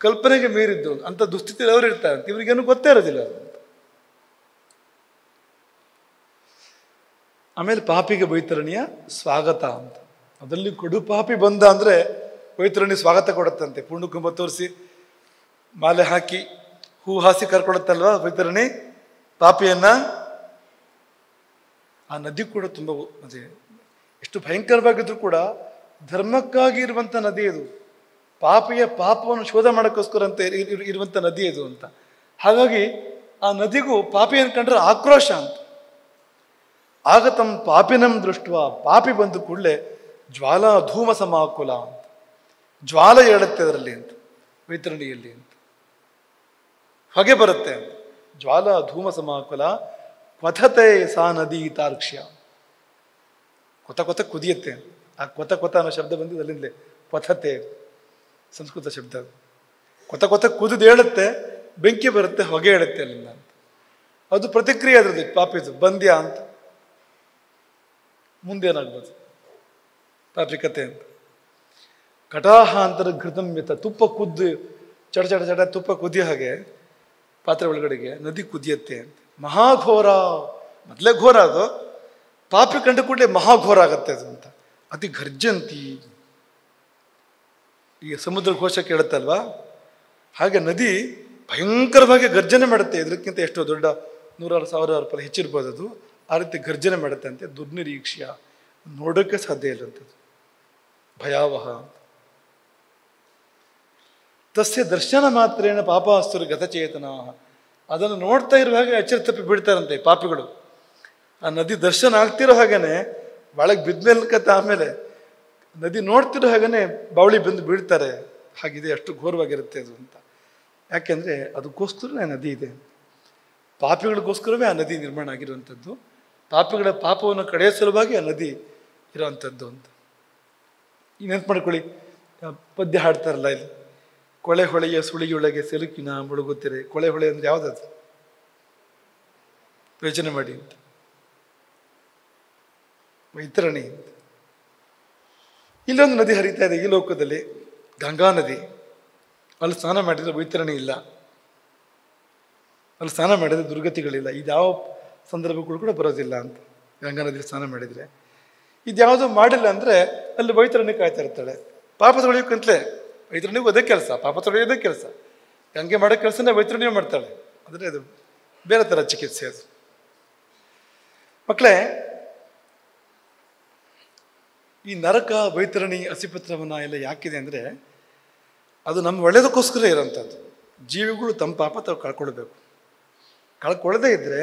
ಕಲ್ಪನೆಗೆ ಮೀರಿದ್ದು ಅಂತ ದುಸ್ಥಿತಿಯಲ್ಲಿ ಅವ್ರು ಇರ್ತಾರೆ ಅಂತ. ಇವ್ರಿಗೇನು ಗೊತ್ತೇ ಇರೋದಿಲ್ಲ ಅದು. ಆಮೇಲೆ ಪಾಪಿಗೆ ವೈತರಣಿಯ ಸ್ವಾಗತ ಅಂತ. ಅದರಲ್ಲಿ ಕಡು ಪಾಪಿ ಬಂದ ಅಂದರೆ ವೈತರಣಿ ಸ್ವಾಗತ ಕೊಡುತ್ತಂತೆ. ಪುಣ್ಯಕುಂಭ ತೋರಿಸಿ ಮಾಲೆ ಹಾಕಿ ಹೂ ಹಾಸಿ ಕರ್ಕೊಡುತ್ತಲ್ವ ವೈತರಣಿ ಪಾಪಿಯನ್ನ. ಆ ನದಿ ಕೂಡ ತುಂಬ ಅದೇ ಎಷ್ಟು ಭಯಂಕರವಾಗಿದ್ರು ಕೂಡ ಧರ್ಮಕ್ಕಾಗಿ ಇರುವಂಥ ನದಿ ಇದು. ಪಾಪಿಯ ಪಾಪವನ್ನು ಶೋಧ ಮಾಡೋಕ್ಕೋಸ್ಕರ ಅಂತ ಇರುವಂಥ ನದಿ ಇದು ಅಂತ. ಹಾಗಾಗಿ ಆ ನದಿಗೂ ಪಾಪಿಯನ್ನು ಕಂಡ್ರೆ ಆಕ್ರೋಶ ಅಂತ. ಆಗತಂ ಪಾಪಿನಂ ದೃಷ್ಟ, ಪಾಪಿ ಬಂದ ಕೂಡಲೇ ಜ್ವಾಲಾ ಧೂಮ ಸಮಾಕುಲ ಅಂತ, ಜ್ವಾಲ ಏಳುತ್ತೆ ಅದರಲ್ಲಿ ಅಂತ, ವೈತರಣಿಯಲ್ಲಿ ಅಂತ ಹೊಗೆ ಬರುತ್ತೆ ಅಂತ. ಜ್ವಾಲಾ ಧೂಮ ಸಮಾಕುಲ ಕ್ವಥತೆ ಸಾ ನದಿ ತಾರ್ಕ್ಷ್ಯ, ಕೊತ ಕೊತ ಕುದಿಯುತ್ತೆ. ಆ ಕೊತ ಕೊತ ಅನ್ನೋ ಶಬ್ದ ಬಂದಿದ್ದು ಅಲ್ಲಿಂದಲೇ, ಕ್ವಥತೆ ಸಂಸ್ಕೃತ ಶಬ್ದ. ಕೊತ ಕೊತ ಕುದಿದು ಹೇಳುತ್ತೆ, ಬೆಂಕಿ ಬರುತ್ತೆ, ಹೊಗೆ ಹೇಳುತ್ತೆ ಅಲ್ಲಿಂದ ಅಂತ. ಅದು ಪ್ರತಿಕ್ರಿಯೆ ಅದ್ರದ್ದು ಪಾಪಿದು ಬಂದ್ಯ ಅಂತ. ಮುಂದೇನಾಗ್ಬೋದು ಪಾಪಿಕತೆ ಅಂತ. ಕಟಾಹ ಅಂತರ ಘೃತಮ್ಯತ, ತುಪ್ಪ ಕುದ್ದು ಚಟ ಚಟ ಚಟ ತುಪ್ಪ ಕುದಿಯೋ ಹಾಗೆ ಪಾತ್ರೆ ಒಳಗಡೆಗೆ ನದಿ ಕುದಿಯತ್ತೆ ಅಂತ. ಮಹಾಘೋರ, ಮೊದಲೇ ಘೋರ ಅದು, ಪಾಪಿ ಕಂಡ ಕೂಡಲೇ ಮಹಾಘೋರ ಆಗತ್ತೆ ಅದು ಅಂತ. ಅತಿ ಘರ್ಜಂತಿ, ಈಗ ಸಮುದ್ರ ಘೋಷ ಕೇಳುತ್ತಲ್ವಾ ಹಾಗೆ ನದಿ ಭಯಂಕರವಾಗಿ ಗರ್ಜನೆ ಮಾಡುತ್ತೆ. ಇದಕ್ಕಿಂತ ಎಷ್ಟೋ ದೊಡ್ಡ 100,000 ರೂಪಾಯಿ ಹೆಚ್ಚಿರ್ಬೋದು ಅದು. ಆ ರೀತಿ ಗರ್ಜನೆ ಮಾಡುತ್ತೆ ಅಂತೆ. ದುರ್ನಿರೀಕ್ಷ್ಯ, ನೋಡೋಕ್ಕೆ ಸಾಧ್ಯ ಇಲ್ಲಂಥದ್ದು, ಭಯಾವಹ. ತಸ್ಯ ದರ್ಶನ ಮಾತ್ರೇನ ಪಾಪಾಸ್ತುರು ಗತಚೇತನ. ಅದನ್ನು ನೋಡ್ತಾ ಇರುವಾಗ ಎಚ್ಚರ ತಪ್ಪಿ ಬಿಡ್ತಾರಂತೆ ಪಾಪಿಗಳು. ಆ ನದಿ ದರ್ಶನ ಆಗ್ತಿರೋ ಹಾಗೇನೆ ಒಳಗೆ ಬಿದ್ಮೇಲ್ಕತ್ತ, ಆಮೇಲೆ ನದಿ ನೋಡ್ತಿರೋ ಹಾಗೇನೆ ಬಾವಳಿ ಬಂದು ಬೀಳ್ತಾರೆ. ಹಾಗಿದೆ, ಅಷ್ಟು ಘೋರವಾಗಿರುತ್ತೆ ಅದು ಅಂತ. ಯಾಕೆಂದರೆ ಅದಕ್ಕೋಸ್ಕರವೇ ಆ ನದಿ ಇದೆ, ಪಾಪಿಗಳಿಗೋಸ್ಕರವೇ ಆ ನದಿ ನಿರ್ಮಾಣ ಆಗಿರುವಂಥದ್ದು, ಪಾಪಿಗಳ ಪಾಪವನ್ನು ಕಡೆಯ ಸಲುವಾಗಿ ಆ ನದಿ ಇರೋವಂಥದ್ದು ಅಂತ. ಈಗ ನೆನ್ಪು ಮಾಡ್ಕೊಳ್ಳಿ, ಪದ್ಯ ಹಾಡ್ತಾರಲ್ಲ ಇಲ್ಲಿ, ಕೊಳೆ ಹೊಳೆಯ ಸುಳಿಯೊಳಗೆ ಸೆಲುಕಿನ ಮುಳುಗುತ್ತೀರೆ. ಕೊಳೆ ಹೊಳೆ ಅಂದರೆ ಯಾವುದದು? ಯೋಚನೆ ಮಾಡಿ ಅಂತ. ವೈತರಣಿ ಅಂತ. ಇಲ್ಲೊಂದು ನದಿ ಹರಿತಾ ಇದೆ ಈ ಲೋಕದಲ್ಲಿ, ಗಂಗಾ ನದಿ. ಅಲ್ಲಿ ಸ್ನಾನ ಮಾಡಿದರೆ ವೈತರಣಿ ಇಲ್ಲ, ಅಲ್ಲಿ ಸ್ನಾನ ಮಾಡಿದರೆ ದುರ್ಗತಿಗಳಿಲ್ಲ. ಇದ್ಯಾವ ಸಂದರ್ಭಗಳು ಕೂಡ ಬರೋದಿಲ್ಲ ಅಂತ. ಗಂಗಾ ನದಿಯಲ್ಲಿ ಸ್ನಾನ ಮಾಡಿದರೆ ಇದ್ಯಾವುದೋ ಮಾಡಿಲ್ಲ ಅಂದರೆ ಅಲ್ಲಿ ವೈತರಣಿ ಕಾಯ್ತಾ ಇರ್ತಾಳೆ. ಪಾಪ ತೊಳೆಯೋಕ್ಕಂತಲೇ ವೈತರಣಿಗೂ ಅದೇ ಕೆಲಸ, ಪಾಪ ತೊಳೆಯೋದೇ ಕೆಲಸ. ಗಂಗೆ ಮಾಡೋ ಕೆಲಸನೇ ವೈತರಣಿಯೂ ಮಾಡ್ತಾಳೆ. ಅಂದರೆ ಅದು ಬೇರೆ ಥರ ಚಿಕಿತ್ಸೆ ಅದು. ಮಕ್ಕಳೇ, ಈ ನರಕ, ವೈತರಣಿ, ಹಸಿಪತ್ರವನ ಎಲ್ಲ ಯಾಕಿದೆ ಅಂದರೆ ಅದು ನಮ್ಮ ಒಳ್ಳೆಯದಕ್ಕೋಸ್ಕರ ಇರೋಂಥದ್ದು. ಜೀವಿಗಳು ತಮ್ಮ ಪಾಪ ತಾವು ಕಳ್ಕೊಳ್ಬೇಕು. ಕಳ್ಕೊಳ್ಳದೇ ಇದ್ದರೆ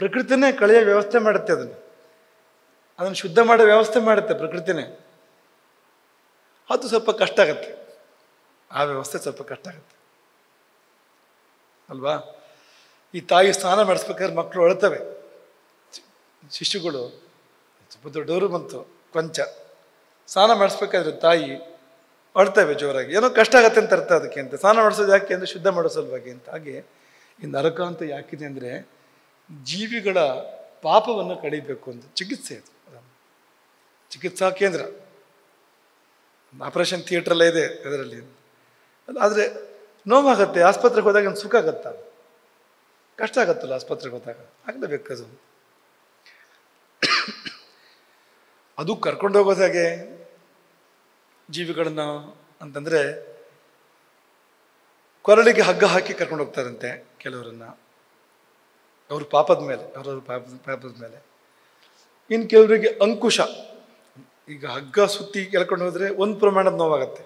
ಪ್ರಕೃತಿನೇ ಕಳೆಯೋ ವ್ಯವಸ್ಥೆ ಮಾಡುತ್ತೆ, ಅದನ್ನು ಶುದ್ಧ ಮಾಡೋ ವ್ಯವಸ್ಥೆ ಮಾಡುತ್ತೆ ಪ್ರಕೃತಿನೇ. ಅದು ಸ್ವಲ್ಪ ಕಷ್ಟ ಆಗತ್ತೆ, ಆ ವ್ಯವಸ್ಥೆ ಸ್ವಲ್ಪ ಕಷ್ಟ ಆಗುತ್ತೆ ಅಲ್ವಾ. ಈ ತಾಯಿ ಸ್ನಾನ ಮಾಡಿಸ್ಬೇಕಾದ್ರೆ ಮಕ್ಕಳು ಅಳ್ತವೆ, ಶಿಶುಗಳು ಸ್ವಲ್ಪ ದೊಡ್ಡವರು ಬಂತು ಕೊಂಚ ಸ್ನಾನ ಮಾಡಿಸ್ಬೇಕಾದ್ರೆ ತಾಯಿ ಅಳ್ತವೆ ಜೋರಾಗಿ. ಏನೋ ಕಷ್ಟ ಆಗತ್ತೆ ಅಂತ ಅರ್ಥ ಅದಕ್ಕೆ ಅಂತ. ಸ್ನಾನ ಮಾಡಿಸೋದು ಯಾಕೆ ಅಂದರೆ ಶುದ್ಧ ಮಾಡೋ ಸಲುವಾಗಿ ಅಂತ. ಹಾಗೆ ಈ ನರಕ ಅಂತ ಯಾಕಿದೆ ಅಂದರೆ ಜೀವಿಗಳ ಪಾಪವನ್ನು ಕಡಿಬೇಕು ಅಂತ ಚಿಕಿತ್ಸೆ ಅದು. ಚಿಕಿತ್ಸಾ ಕೇಂದ್ರ, ಆಪರೇಷನ್ ಥಿಯೇಟ್ರಲ್ಲೇ ಇದೆ ಅದರಲ್ಲಿ. ಆದರೆ ನೋವಾಗತ್ತೆ. ಆಸ್ಪತ್ರೆಗೆ ಹೋದಾಗ ಒಂದು ಸುಖ ಆಗತ್ತ, ಕಷ್ಟ ಆಗತ್ತಲ್ಲ ಆಸ್ಪತ್ರೆಗೆ ಹೋದಾಗ, ಆಗಲೇಬೇಕದು. ಅದು ಕರ್ಕೊಂಡು ಹೋಗೋದಾಗೆ ಜೀವಿಗಳನ್ನ ಅಂತಂದರೆ ಕೊರಳಿಗೆ ಹಗ್ಗ ಹಾಕಿ ಕರ್ಕೊಂಡು ಹೋಗ್ತಾರಂತೆ ಕೆಲವರನ್ನ, ಅವ್ರ ಪಾಪದ ಮೇಲೆ, ಅವರವ್ರ ಪಾಪದ ಮೇಲೆ. ಇನ್ನು ಕೆಲವರಿಗೆ ಅಂಕುಶ, ಈಗ ಹಗ್ಗ ಸುತ್ತಿ ಎಳ್ಕೊಂಡು ಹೋದರೆ ಒಂದು ಪ್ರಮಾಣದ ನೋವಾಗತ್ತೆ.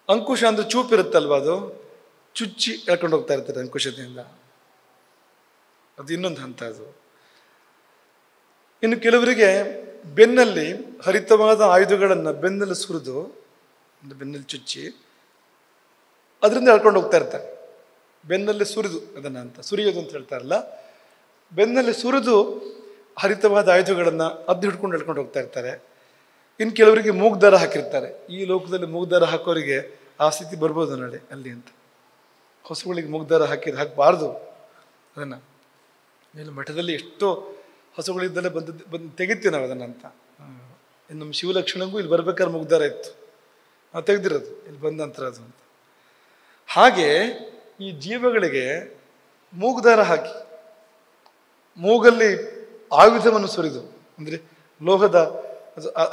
ಅಂಕುಶ ಅಂದರೆ ಚೂಪಿರುತ್ತಲ್ವ, ಅದು ಚುಚ್ಚಿ ಎಳ್ಕೊಂಡು ಹೋಗ್ತಾ ಇರ್ತಾರೆ ಅಂಕುಶದಿಂದ, ಅದು ಇನ್ನೊಂದು ಹಂತ ಅದು. ಇನ್ನು ಕೆಲವರಿಗೆ ಬೆನ್ನಲ್ಲಿ ಹರಿತವಾದ ಆಯುಧಗಳನ್ನು ಬೆನ್ನಲ್ಲಿ ಸುರಿದು, ಬೆನ್ನಲ್ಲಿ ಚುಚ್ಚಿ ಅದರಿಂದ ಎಳ್ಕೊಂಡು ಹೋಗ್ತಾ ಇರ್ತಾರೆ. ಬೆನ್ನಲ್ಲಿ ಸುರಿದು ಅದನ್ನು ಅಂತ ಸುರಿಯೋದು ಅಂತ ಹೇಳ್ತಾರಲ್ಲ, ಬೆನ್ನಲ್ಲಿ ಸುರಿದು ಹರಿತವಾದ ಆಯುಧಗಳನ್ನು ಅದು ಹಿಡ್ಕೊಂಡು ಎಳ್ಕೊಂಡು ಹೋಗ್ತಾ ಇರ್ತಾರೆ. ಇನ್ನು ಕೆಲವರಿಗೆ ಮೂಗ್ದಾರ ಹಾಕಿರ್ತಾರೆ. ಈ ಲೋಕದಲ್ಲಿ ಮೂಗ್ದಾರ ಹಾಕೋರಿಗೆ ಆ ಸ್ಥಿತಿ ಬರ್ಬೋದು ನೋಡಿ ಅಲ್ಲಿ ಅಂತ. ಹಸುಗಳಿಗೆ ಮೂಗ್ದಾರ ಹಾಕಬಾರ್ದು ಅದನ್ನು. ಮೇಲೆ ಮಠದಲ್ಲಿ ಎಷ್ಟೋ ಹಸುಗಳಿದ್ದಲ್ಲೇ ಬಂದು ತೆಗಿತೀವಿ ನಾವು ಅದನ್ನು ಅಂತ. ಇನ್ನು ನಮ್ಮ ಶಿವಲಕ್ಷಣಗೂ ಇಲ್ಲಿ ಬರ್ಬೇಕಾದ್ರೆ ಮೂಗ್ದಾರ ಇತ್ತು, ನಾವು ತೆಗೆದಿರೋದು ಇಲ್ಲಿ ಬಂದ ನಂತರ ಅದು ಅಂತ. ಹಾಗೆ ಈ ಜೀವಗಳಿಗೆ ಮೂಗ್ದಾರ ಹಾಕಿ ಮೂಗಲ್ಲಿ ಆಯುಧವನ್ನು ಸುರಿದು, ಅಂದರೆ ಲೋಹದ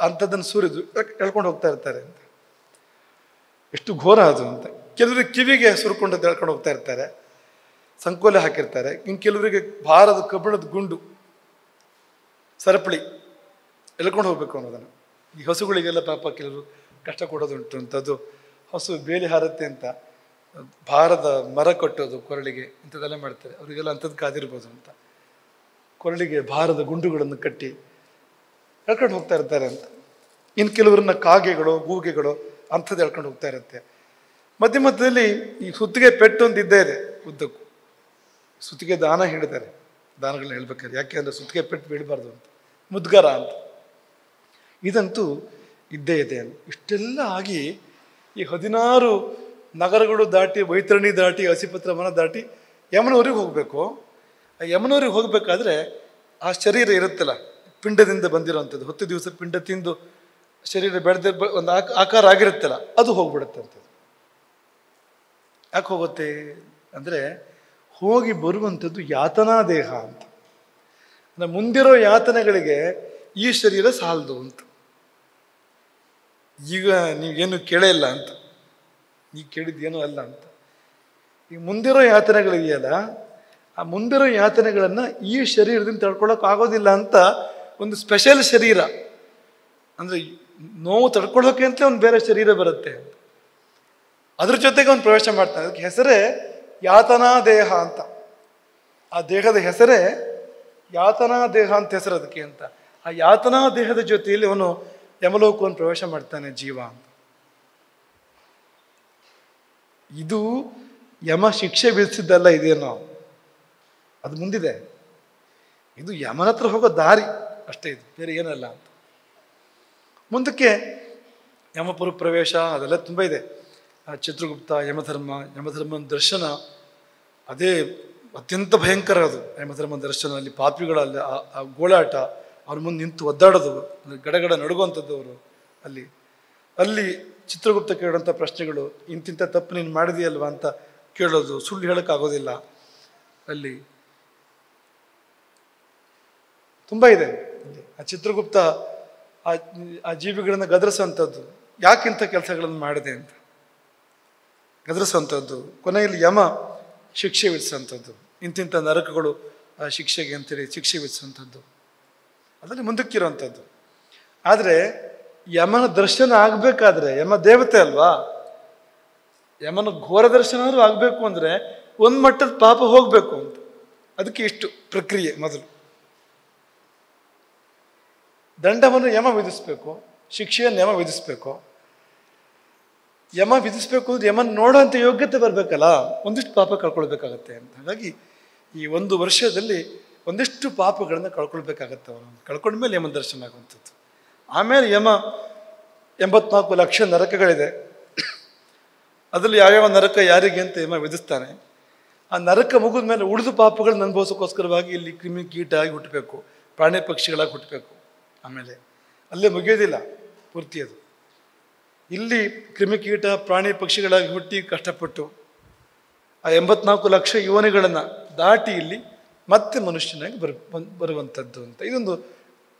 ಅಂಥದ್ದನ್ನು ಸುರಿದು ಎಳ್ಕೊಂಡು ಹೋಗ್ತಾ ಇರ್ತಾರೆ ಅಂತ. ಎಷ್ಟು ಘೋರ ಅದು ಅಂತ. ಕೆಲವರಿಗೆ ಕಿವಿಗೆ ಸುರ್ಕೊಂಡು ಎಳ್ಕೊಂಡು ಹೋಗ್ತಾ ಇರ್ತಾರೆ, ಸಂಕೋಲೆ ಹಾಕಿರ್ತಾರೆ. ಇನ್ನು ಕೆಲವರಿಗೆ ಭಾರದ ಕಬ್ಬಿಣದ ಗುಂಡು, ಸರಪಳಿ ಎಳ್ಕೊಂಡು ಹೋಗ್ಬೇಕು ಅನ್ನೋದನ್ನು. ಈ ಹಸುಗಳಿಗೆಲ್ಲ ಪಾಪ ಕೆಲವರು ಕಷ್ಟ ಕೊಡೋದುಂಟು ಅಂಥದ್ದು. ಹಸು ಬೇಲಿ ಹಾರತ್ತೆ ಅಂತ ಭಾರದ ಮರ ಕಟ್ಟೋದು ಕೊರಳಿಗೆ, ಇಂಥದ್ದೆಲ್ಲ ಮಾಡ್ತಾರೆ. ಅವರಿಗೆಲ್ಲ ಅಂಥದ್ದು ಕಾದಿರ್ಬೋದು ಅಂತ. ಕೊರಳಿಗೆ ಭಾರದ ಗುಂಡುಗಳನ್ನು ಕಟ್ಟಿ ಎಳ್ಕೊಂಡು ಹೋಗ್ತಾ ಇರ್ತಾರೆ ಅಂತ. ಇನ್ನು ಕೆಲವರನ್ನ ಕಾಗೆಗಳು, ಗೂಗೆಗಳು ಅಂಥದ್ದು ಎಳ್ಕೊಂಡು ಹೋಗ್ತಾ ಇರುತ್ತೆ. ಮಧ್ಯ ಮಧ್ಯದಲ್ಲಿ ಈ ಸುತ್ತಿಗೆ ಪೆಟ್ಟು ಒಂದು ಇದ್ದೇ ಇದೆ ಉದ್ದಕ್ಕೂ. ಸುತ್ತಿಗೆ ದಾನ ಹೇಳಿದ್ದಾರೆ, ದಾನಗಳನ್ನ ಹೇಳ್ಬೇಕಾದ್ರೆ. ಯಾಕೆ ಅಂದರೆ ಸುತ್ತಿಗೆ ಪೆಟ್ಟು ಬೀಳಬಾರ್ದು ಅಂತ, ಮುದ್ಗರ ಅಂತ. ಇದಂತೂ ಇದ್ದೇ ಇದೆ ಅಂತ. ಇಷ್ಟೆಲ್ಲ ಆಗಿ ಈ 16 ನಗರಗಳು ದಾಟಿ, ವೈತರಣಿ ದಾಟಿ, ಹಸಿಪತ್ರವನ ದಾಟಿ ಯಮನೂರಿಗೆ ಹೋಗಬೇಕು. ಆ ಯಮನೂರಿಗೆ ಹೋಗಬೇಕಾದ್ರೆ ಆ ಶರೀರ ಇರುತ್ತಲ್ಲ, ಪಿಂಡದಿಂದ ಬಂದಿರೋವಂಥದ್ದು, 10 ದಿವಸ ಪಿಂಡ ತಿಂದು ಶರೀರ ಬೆಳೆದ ಒಂದು ಆಕಾರ ಆಗಿರುತ್ತಲ್ಲ, ಅದು ಹೋಗ್ಬಿಡುತ್ತೆ ಅಂಥದ್ದು. ಯಾಕೆ ಹೋಗುತ್ತೆ ಅಂದರೆ ಹೋಗಿ ಬರುವಂಥದ್ದು ಯಾತನಾ ದೇಹ ಅಂತ. ಮುಂದಿರೋ ಯಾತನೆಗಳಿಗೆ ಈ ಶರೀರ ಸಾಲದು ಅಂತ. ಈಗ ನೀವೇನು ಕೇಳೇ ಇಲ್ಲ ಅಂತ, ನೀವು ಕೇಳಿದ್ದೇನೂ ಅಲ್ಲ ಅಂತ. ಈ ಮುಂದಿರೋ ಯಾತನೆಗಳಿದೆಯಲ್ಲ, ಆ ಮುಂದಿರೋ ಯಾತನೆಗಳನ್ನು ಈ ಶರೀರದಿಂದ ತಡ್ಕೊಳ್ಳೋಕೆ ಆಗೋದಿಲ್ಲ ಅಂತ ಒಂದು ಸ್ಪೆಷಲ್ ಶರೀರ, ಅಂದರೆ ನೋವು ತಡ್ಕೊಳ್ಳೋಕೆ ಅಂತ ಒಂದು ಬೇರೆ ಶರೀರ ಬರುತ್ತೆ, ಅದ್ರ ಜೊತೆಗೆ ಅವನು ಪ್ರವೇಶ ಮಾಡ್ತಾನೆ. ಅದಕ್ಕೆ ಹೆಸರೇ ಯಾತನಾ ದೇಹ ಅಂತ. ಆ ದೇಹದ ಹೆಸರೇ ಯಾತನಾ ದೇಹ ಅಂತ ಹೆಸರು ಅದಕ್ಕೆ ಅಂತ. ಆ ಯಾತನಾ ದೇಹದ ಜೊತೆಯಲ್ಲಿ ಅವನು ಯಮಲೋಕವನ್ನು ಪ್ರವೇಶ ಮಾಡ್ತಾನೆ ಜೀವ ಅಂತ. ಇದು ಯಮ ಶಿಕ್ಷೆ ವಿಧಿಸಿದ್ದಲ್ಲ, ಇದೇನೋ ಅದು ಮುಂದಿದೆ. ಇದು ಯಮನ ಹತ್ರ ಹೋಗೋ ದಾರಿ ಅಷ್ಟೇ, ಇದು ಬೇರೆ ಏನಲ್ಲ ಅಂತ. ಮುಂದಕ್ಕೆ ಯಮಪುರ ಪ್ರವೇಶ ಅದೆಲ್ಲ ತುಂಬ ಇದೆ. ಚಿತ್ರಗುಪ್ತ, ಯಮಧರ್ಮನ ದರ್ಶನ, ಅದೇ ಅತ್ಯಂತ ಭಯಂಕರ ಅದು. ಯಮಧರ್ಮನ ದರ್ಶನ, ಅಲ್ಲಿ ಪಾಪಿಗಳ ಆ ಗೋಳಾಟ, ಅವ್ರ ಮುಂದೆ ನಿಂತು ಒದ್ದಾಡೋದು, ಗಡಗಡ ನಡುಗುವಂಥದ್ದು ಅವರು. ಅಲ್ಲಿ ಚಿತ್ರಗುಪ್ತ ಕೇಳುವಂಥ ಪ್ರಶ್ನೆಗಳು, ಇಂತಿಂಥ ತಪ್ಪು ನೀನು ಮಾಡಿದೆಯಲ್ವಾ ಅಂತ ಕೇಳೋದು, ಸುಳ್ಳು ಹೇಳೋಕ್ಕಾಗೋದಿಲ್ಲ. ಅಲ್ಲಿ ತುಂಬ ಇದೆ. ಆ ಚಿತ್ರಗುಪ್ತ ಆ ಜೀವಿಗಳನ್ನು ಗದರಿಸುವಂಥದ್ದು, ಯಾಕಿಂಥ ಕೆಲಸಗಳನ್ನು ಮಾಡಿದೆ ಅಂತ ಗದರಿಸುವಂಥದ್ದು. ಕೊನೆಯಲ್ಲಿ ಯಮ ಶಿಕ್ಷೆ ವಿಧಿಸುವಂಥದ್ದು, ಇಂತಿಂಥ ನರಕಗಳು ಆ ಶಿಕ್ಷೆಗೆ ಅಂತೇಳಿ ಶಿಕ್ಷೆ ವಿಧಿಸುವಂಥದ್ದು, ಅದರಲ್ಲಿ ಮುಂದಕ್ಕಿರುವಂಥದ್ದು. ಆದರೆ ಯಮನ ದರ್ಶನ ಆಗಬೇಕಾದ್ರೆ, ಯಮ ದೇವತೆ ಅಲ್ವಾ, ಯಮನ ಘೋರ ದರ್ಶನ ಆಗಬೇಕು ಅಂದರೆ ಒಂದು ಮಟ್ಟದ ಪಾಪ ಹೋಗಬೇಕು ಅಂತ. ಅದಕ್ಕೆ ಇಷ್ಟು ಪ್ರಕ್ರಿಯೆ. ಮೊದಲು ದಂಡವನ್ನು ಯಮ ವಿಧಿಸ್ಬೇಕು, ಶಿಕ್ಷೆಯನ್ನು ಯಮ ವಿಧಿಸ್ಬೇಕು. ಯಮ ವಿಧಿಸ್ಬೇಕು ಅಂದ್ರೆ ಯಮನ ನೋಡೋಂಥ ಯೋಗ್ಯತೆ ಬರಬೇಕಲ್ಲ, ಒಂದಿಷ್ಟು ಪಾಪ ಕಳ್ಕೊಳ್ಬೇಕಾಗತ್ತೆ ಅಂತ. ಹಾಗಾಗಿ ಈ 1 ವರ್ಷದಲ್ಲಿ ಒಂದಿಷ್ಟು ಪಾಪಗಳನ್ನು ಕಳ್ಕೊಳ್ಬೇಕಾಗತ್ತೆ. ಅವನು ಕಳ್ಕೊಂಡ್ಮೇಲೆ ಯಮನ ದರ್ಶನ ಆಗುವಂಥದ್ದು. ಆಮೇಲೆ ಯಮ 84 ಲಕ್ಷ ನರಕಗಳಿದೆ, ಅದರಲ್ಲಿ ಯಾವ್ಯಾವ ನರಕ ಯಾರಿಗೆ ಅಂತ ಯಮ ವಿಧಿಸ್ತಾನೆ. ಆ ನರಕ ಮುಗಿದ ಮೇಲೆ ಉಳಿದು ಪಾಪಗಳನ್ನ ಅನುಭವಿಸೋಕ್ಕೋಸ್ಕರವಾಗಿ ಇಲ್ಲಿ ಕ್ರಿಮಿ ಕೀಟ ಆಗಿ ಹುಟ್ಟಬೇಕು, ಪ್ರಾಣಿ ಪಕ್ಷಿಗಳಾಗಿ ಹುಟ್ಟಬೇಕು. ಆಮೇಲೆ ಅಲ್ಲೇ ಮುಗಿಯೋದಿಲ್ಲ ಪೂರ್ತಿ ಅದು. ಇಲ್ಲಿ ಕ್ರಿಮಿಕೀಟ ಪ್ರಾಣಿ ಪಕ್ಷಿಗಳಾಗಿ ಹುಟ್ಟಿ ಕಷ್ಟಪಟ್ಟು ಆ 84 ಲಕ್ಷ ಯೋನಿಗಳನ್ನು ದಾಟಿ ಇಲ್ಲಿ ಮತ್ತೆ ಮನುಷ್ಯನಾಗಿ ಬರುವಂಥದ್ದು ಅಂತ. ಇದೊಂದು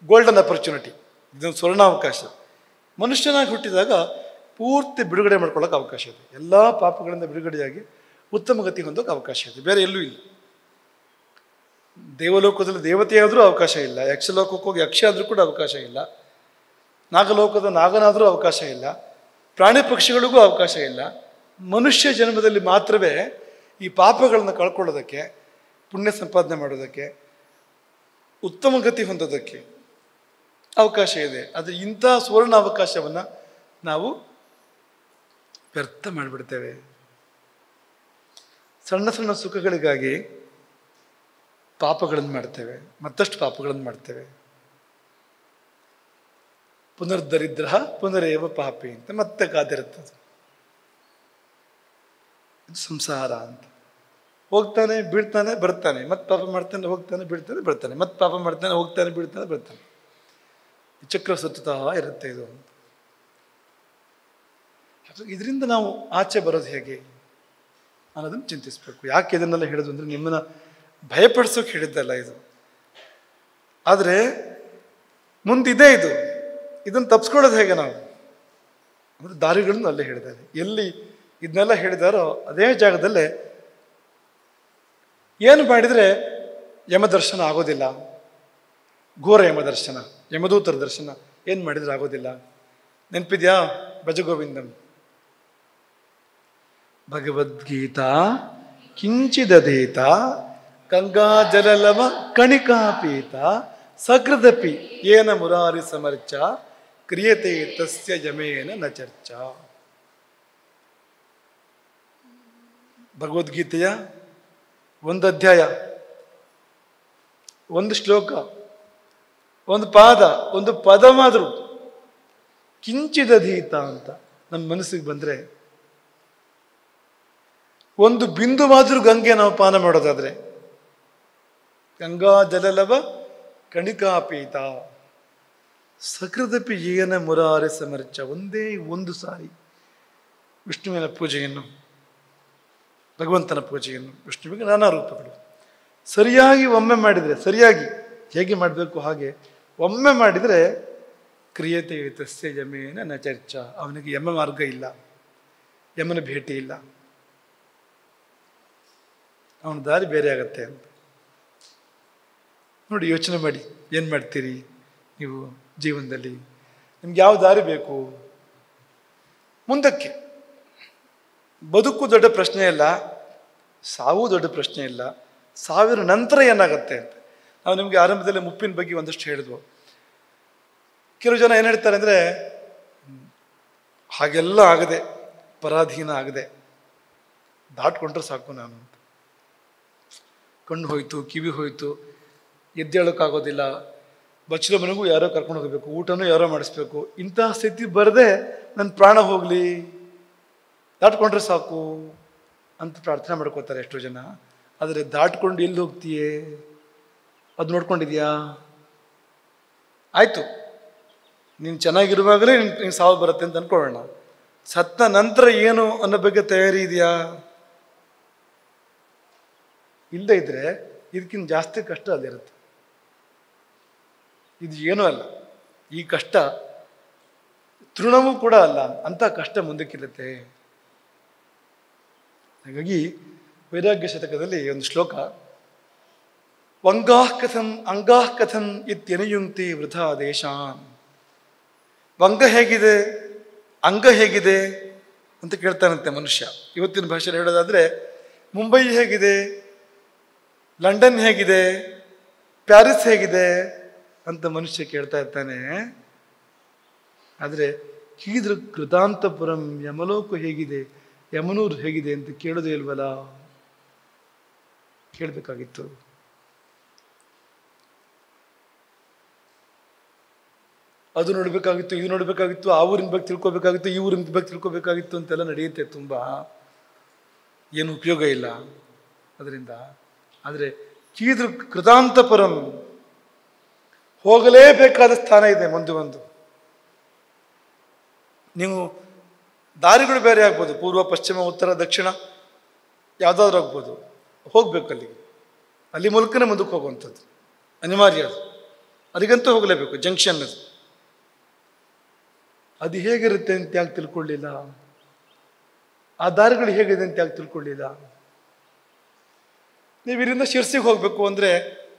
ಗೋಲ್ಡನ್ ಅಪರ್ಚುನಿಟಿ, ಇದೊಂದು ಸ್ವರ್ಣಾವಕಾಶ. ಮನುಷ್ಯನಾಗಿ ಹುಟ್ಟಿದಾಗ ಪೂರ್ತಿ ಬಿಡುಗಡೆ ಮಾಡ್ಕೊಳ್ಳೋಕೆ ಅವಕಾಶ ಇದೆ. ಎಲ್ಲ ಪಾಪಗಳಿಂದ ಬಿಡುಗಡೆಯಾಗಿ ಉತ್ತಮ ಗತಿ ಹೊಂದೋಕೆ ಅವಕಾಶ ಇದೆ, ಬೇರೆ ಎಲ್ಲೂ ಇಲ್ಲ. ದೇವಲೋಕದಲ್ಲಿ ದೇವತೆಯಾದರೂ ಅವಕಾಶ ಇಲ್ಲ, ಯಕ್ಷಲೋಕಕ್ಕೆ ಹೋಗಿ ಯಕ್ಷ ಆದರೂ ಕೂಡ ಅವಕಾಶ ಇಲ್ಲ, ನಾಗಲೋಕದ ನಾಗನಾದರೂ ಅವಕಾಶ ಇಲ್ಲ, ಪ್ರಾಣಿ ಪಕ್ಷಿಗಳಿಗೂ ಅವಕಾಶ ಇಲ್ಲ. ಮನುಷ್ಯ ಜನ್ಮದಲ್ಲಿ ಮಾತ್ರವೇ ಈ ಪಾಪಗಳನ್ನು ಕಳ್ಕೊಳ್ಳೋದಕ್ಕೆ, ಪುಣ್ಯ ಸಂಪಾದನೆ ಮಾಡೋದಕ್ಕೆ, ಉತ್ತಮ ಗತಿ ಹೊಂದೋದಕ್ಕೆ ಅವಕಾಶ ಇದೆ. ಆದರೆ ಇಂಥ ಸುವರ್ಣ ಅವಕಾಶವನ್ನು ನಾವು ವ್ಯರ್ಥ ಮಾಡಿಬಿಡ್ತೇವೆ. ಸಣ್ಣ ಸಣ್ಣ ಸುಖಗಳಿಗಾಗಿ ಪಾಪಗಳನ್ನು ಮಾಡ್ತೇವೆ, ಮತ್ತಷ್ಟು ಪಾಪಗಳನ್ನು ಮಾಡ್ತೇವೆ. ಪುನರ್ದರಿದ್ರ ಪುನರೇವ ಪಾಪಿ ಅಂತ ಮತ್ತೆ ಕಾದಿರುತ್ತದೆ. ಇದು ಸಂಸಾರ ಅಂತ. ಹೋಗ್ತಾನೆ ಬೀಳ್ತಾನೆ ಬರ್ತಾನೆ, ಮತ್ತೆ ಪಾಪ ಮಾಡ್ತಾನೆ, ಹೋಗ್ತಾನೆ ಬೀಳ್ತಾನೆ ಬರ್ತಾನೆ, ಮತ್ತೆ ಪಾಪ ಮಾಡ್ತಾನೆ, ಹೋಗ್ತಾನೆ ಬೀಳ್ತಾನೆ ಬರ್ತಾನೆ. ಚಕ್ರ ಸುತ್ತುತ್ತಾ ಇರುತ್ತೆ ಇದು. ಇದರಿಂದ ನಾವು ಆಚೆ ಬರೋದು ಹೇಗೆ ಅನ್ನೋದನ್ನು ಚಿಂತಿಸ್ಬೇಕು. ಯಾಕೆ ಇದನ್ನೆಲ್ಲ ಹೇಳಿದ್ರು ಅಂದರೆ ನಿಮ್ಮನ್ನ ಭಯಪಡಿಸೋಕೆ ಹೇಳಿದ್ದಲ್ಲ ಇದು. ಆದರೆ ಮುಂದಿದೆ ಇದು, ಇದನ್ನು ತಪ್ಪಿಸ್ಕೊಳ್ಳೋದು ಹೇಗೆ ನಾವು ಅಂದರೆ ದಾರಿಗಳನ್ನು ಅಲ್ಲೇ ಹೇಳಿದ್ದಾರೆ. ಎಲ್ಲಿ ಇದನ್ನೆಲ್ಲ ಹೇಳಿದಾರೋ ಅದೇ ಜಾಗದಲ್ಲೇ ಏನು ಮಾಡಿದರೆ ಯಮದರ್ಶನ ಆಗೋದಿಲ್ಲ, ಘೋರ ಯಮದರ್ಶನ, ಯಮದೂತರ ದರ್ಶನ ಏನು ಮಾಡಿದರೆ ಆಗೋದಿಲ್ಲ. ನೆನಪಿದ್ಯಾ? ಭಜಗೋವಿಂದಂ. ಭಗವದ್ಗೀತಾ ಕಿಂಚಿದಧೀತ ಗಂಗಾಜಲಲವ ಕಣಿಕಾಪೀತ ಸಕೃದಪಿ ಏನ ಮುರಾರಿ ಸಮರ್ಚ ಕ್ರಿಯತೆ ತಸ್ಯ ಯಮೇನ ನ ಚರ್ಚಾ. ಭಗವದ್ಗೀತೆಯ 1 ಅಧ್ಯಾಯ, 1 ಶ್ಲೋಕ, 1 ಪಾದ, 1 ಪದವಾದರೂ ಕಿಂಚಿದಧೀತ ಅಂತ ನಮ್ಮ ಮನಸ್ಸಿಗೆ ಬಂದರೆ, 1 ಬಿಂದುವಾದರೂ ಗಂಗೆ ನಾವು ಪಾನ ಮಾಡೋದಾದ್ರೆ, ಗಂಗಾ ಜಲಲವ ಕಣಿಕಾಪೀತ ಸಕೃದಪಿ ಏನ ಮುರಾರಿ ಸಮರ್ಚ. ಒಂದೇ 1 ಸಾರಿ ವಿಷ್ಣುವಿನ ಪೂಜೆಯನ್ನು, ಭಗವಂತನ ಪೂಜೆಯನ್ನು, ವಿಷ್ಣುವಿಗೆ ನಾನಾ ರೂಪಗಳು ಸರಿಯಾಗಿ ಒಮ್ಮೆ ಮಾಡಿದರೆ, ಸರಿಯಾಗಿ ಹೇಗೆ ಮಾಡಬೇಕು ಹಾಗೆ ಒಮ್ಮೆ ಮಾಡಿದರೆ ಕ್ರಿಯತೆ ತಸ್ಯ ಯಮೇನ ನ ಚರ್ಚಾ. ಅವನಿಗೆ ಯಮ ಮಾರ್ಗ ಇಲ್ಲ, ಯಮನ ಭೇಟಿ ಇಲ್ಲ. ಅವನ ದಾರಿ ಬೇರೆ ಆಗತ್ತೆ ಅಂತ. ನೋಡಿ, ಯೋಚನೆ ಮಾಡಿ, ಏನು ಮಾಡ್ತೀರಿ ನೀವು ಜೀವನದಲ್ಲಿ? ನಿಮ್ಗೆ ಯಾವ ದಾರಿ ಬೇಕು ಮುಂದಕ್ಕೆ? ಬದುಕು ದೊಡ್ಡ ಪ್ರಶ್ನೆ ಇಲ್ಲ, ಸಾವು ದೊಡ್ಡ ಪ್ರಶ್ನೆ ಇಲ್ಲ, ಸಾವಿರ ನಂತರ ಏನಾಗತ್ತೆ ಅಂತ. ನಾವು ನಿಮಗೆ ಆರಂಭದಲ್ಲಿ ಮುಪ್ಪಿನ ಬಗ್ಗೆ ಒಂದಷ್ಟು ಹೇಳಿದ್ವು. ಕೆಲವು ಜನ ಏನು ಹೇಳ್ತಾರೆ ಅಂದರೆ, ಹಾಗೆಲ್ಲ ಆಗದೆ, ಪರಾಧೀನ ಆಗದೆ ದಾಟ್ಕೊಂಡ್ರೆ ಸಾಕು ನಾನು ಅಂತ. ಕಣ್ಣು ಹೋಯ್ತು, ಕಿವಿ ಹೋಯ್ತು, ಎದ್ದೇಳೋಕ್ಕಾಗೋದಿಲ್ಲ, ಬಚ್ಚಲ ಮನೆಗೂ ಯಾರೋ ಕರ್ಕೊಂಡು ಹೋಗಬೇಕು, ಊಟನೂ ಯಾರೋ ಮಾಡಿಸ್ಬೇಕು, ಇಂತಹ ಸ್ಥಿತಿ ಬರದೆ ನನ್ನ ಪ್ರಾಣ ಹೋಗಲಿ, ದಾಟ್ಕೊಂಡ್ರೆ ಸಾಕು ಅಂತ ಪ್ರಾರ್ಥನೆ ಮಾಡ್ಕೋತಾರೆ ಎಷ್ಟೋ ಜನ. ಆದರೆ ದಾಟ್ಕೊಂಡು ಎಲ್ಲಿ ಹೋಗ್ತೀಯೇ ಅದು ನೋಡ್ಕೊಂಡಿದ್ಯಾ? ಆಯಿತು, ನೀನು ಚೆನ್ನಾಗಿರುವಾಗಲೇ ನಿಂಗೆ ಸಾವು ಬರುತ್ತೆ ಅಂತ ಅಂದ್ಕೊಳ್ಳೋಣ. ಸತ್ತ ನಂತರ ಏನು ಅನ್ನೋ ಬಗ್ಗೆ ತಯಾರಿ ಇದೆಯಾ? ಇಲ್ಲದೆ ಇದ್ರೆ ಇದಕ್ಕಿಂತ ಜಾಸ್ತಿ ಕಷ್ಟ ಅಲ್ಲಿರುತ್ತೆ. ಇದು ಏನೂ ಅಲ್ಲ, ಈ ಕಷ್ಟ ತೃಣವೂ ಕೂಡ ಅಲ್ಲ, ಅಂಥ ಕಷ್ಟ ಮುಂದಕ್ಕಿರುತ್ತೆ. ಹಾಗಾಗಿ ವೈರಾಗ್ಯ ಶತಕದಲ್ಲಿ ಒಂದು ಶ್ಲೋಕ, ಅಂಗಾಃ ಕಥಂ ಇತ್ಯನುಯುಂಕ್ತಿ ವೃಥಾ ದೇಶಾನ್. ವಂಗ ಹೇಗಿದೆ, ಅಂಗ ಹೇಗಿದೆ ಅಂತ ಕೇಳ್ತಾನಂತೆ ಮನುಷ್ಯ. ಇವತ್ತಿನ ಭಾಷೆಯಲ್ಲಿ ಹೇಳೋದಾದ್ರೆ, ಮುಂಬೈ ಹೇಗಿದೆ, ಲಂಡನ್ ಹೇಗಿದೆ, ಪ್ಯಾರಿಸ್ ಹೇಗಿದೆ ಅಂತ ಮನುಷ್ಯ ಕೇಳ್ತಾ ಇರ್ತಾನೆ. ಆದರೆ ಕೀದ್ರ ಕೃತಾಂತಪುರಂ, ಯಮಲೋಕ ಹೇಗಿದೆ, ಯಮನೂರು ಹೇಗಿದೆ ಅಂತ ಕೇಳೋದೇ ಇಲ್ವಲ್ಲ? ಕೇಳಬೇಕಾಗಿತ್ತು. ಅದು ನೋಡಬೇಕಾಗಿತ್ತು, ಇದು ನೋಡಬೇಕಾಗಿತ್ತು, ಆ ಊರಿನ ಬಗ್ಗೆ ತಿಳ್ಕೊಬೇಕಾಗಿತ್ತು, ಈ ಊರಿನ ಬಗ್ಗೆ ತಿಳ್ಕೊಬೇಕಾಗಿತ್ತು ಅಂತೆಲ್ಲ ನಡೆಯುತ್ತೆ ತುಂಬ. ಏನು ಉಪಯೋಗ ಇಲ್ಲ ಅದರಿಂದ. ಆದರೆ ಕೀದ್ರ ಕೃತಾಂತಪುರಂ, ಹೋಗಲೇಬೇಕಾದ ಸ್ಥಾನ ಇದೆ ಮುಂದೆ ಒಂದು. ನೀವು ದಾರಿಗಳು ಬೇರೆ ಆಗ್ಬೋದು, ಪೂರ್ವ, ಪಶ್ಚಿಮ, ಉತ್ತರ, ದಕ್ಷಿಣ ಯಾವುದಾದ್ರೂ ಆಗ್ಬೋದು, ಹೋಗ್ಬೇಕು ಅಲ್ಲಿಗೆ. ಅಲ್ಲಿ ಮೂಲಕನೇ ಮುಂದಕ್ಕೆ ಹೋಗುವಂಥದ್ದು ಅನಿವಾರ್ಯ. ಅದು ಅಲ್ಲಿಗಂತೂ ಹೋಗಲೇಬೇಕು, ಜಂಕ್ಷನ್ ಅದು. ಅದು ಹೇಗಿರುತ್ತೆ ಅಂತ ಯಾಕೆ ತಿಳ್ಕೊಳ್ಳಿಲ್ಲ? ಆ ದಾರಿಗಳು ಹೇಗಿದೆ ಅಂತ ಯಾಕೆ ತಿಳ್ಕೊಳ್ಳಿಲ್ಲ? ನೀವು ಇಲ್ಲಿಂದ ಶಿರ್ಸಿಗೆ ಹೋಗ್ಬೇಕು ಅಂದರೆ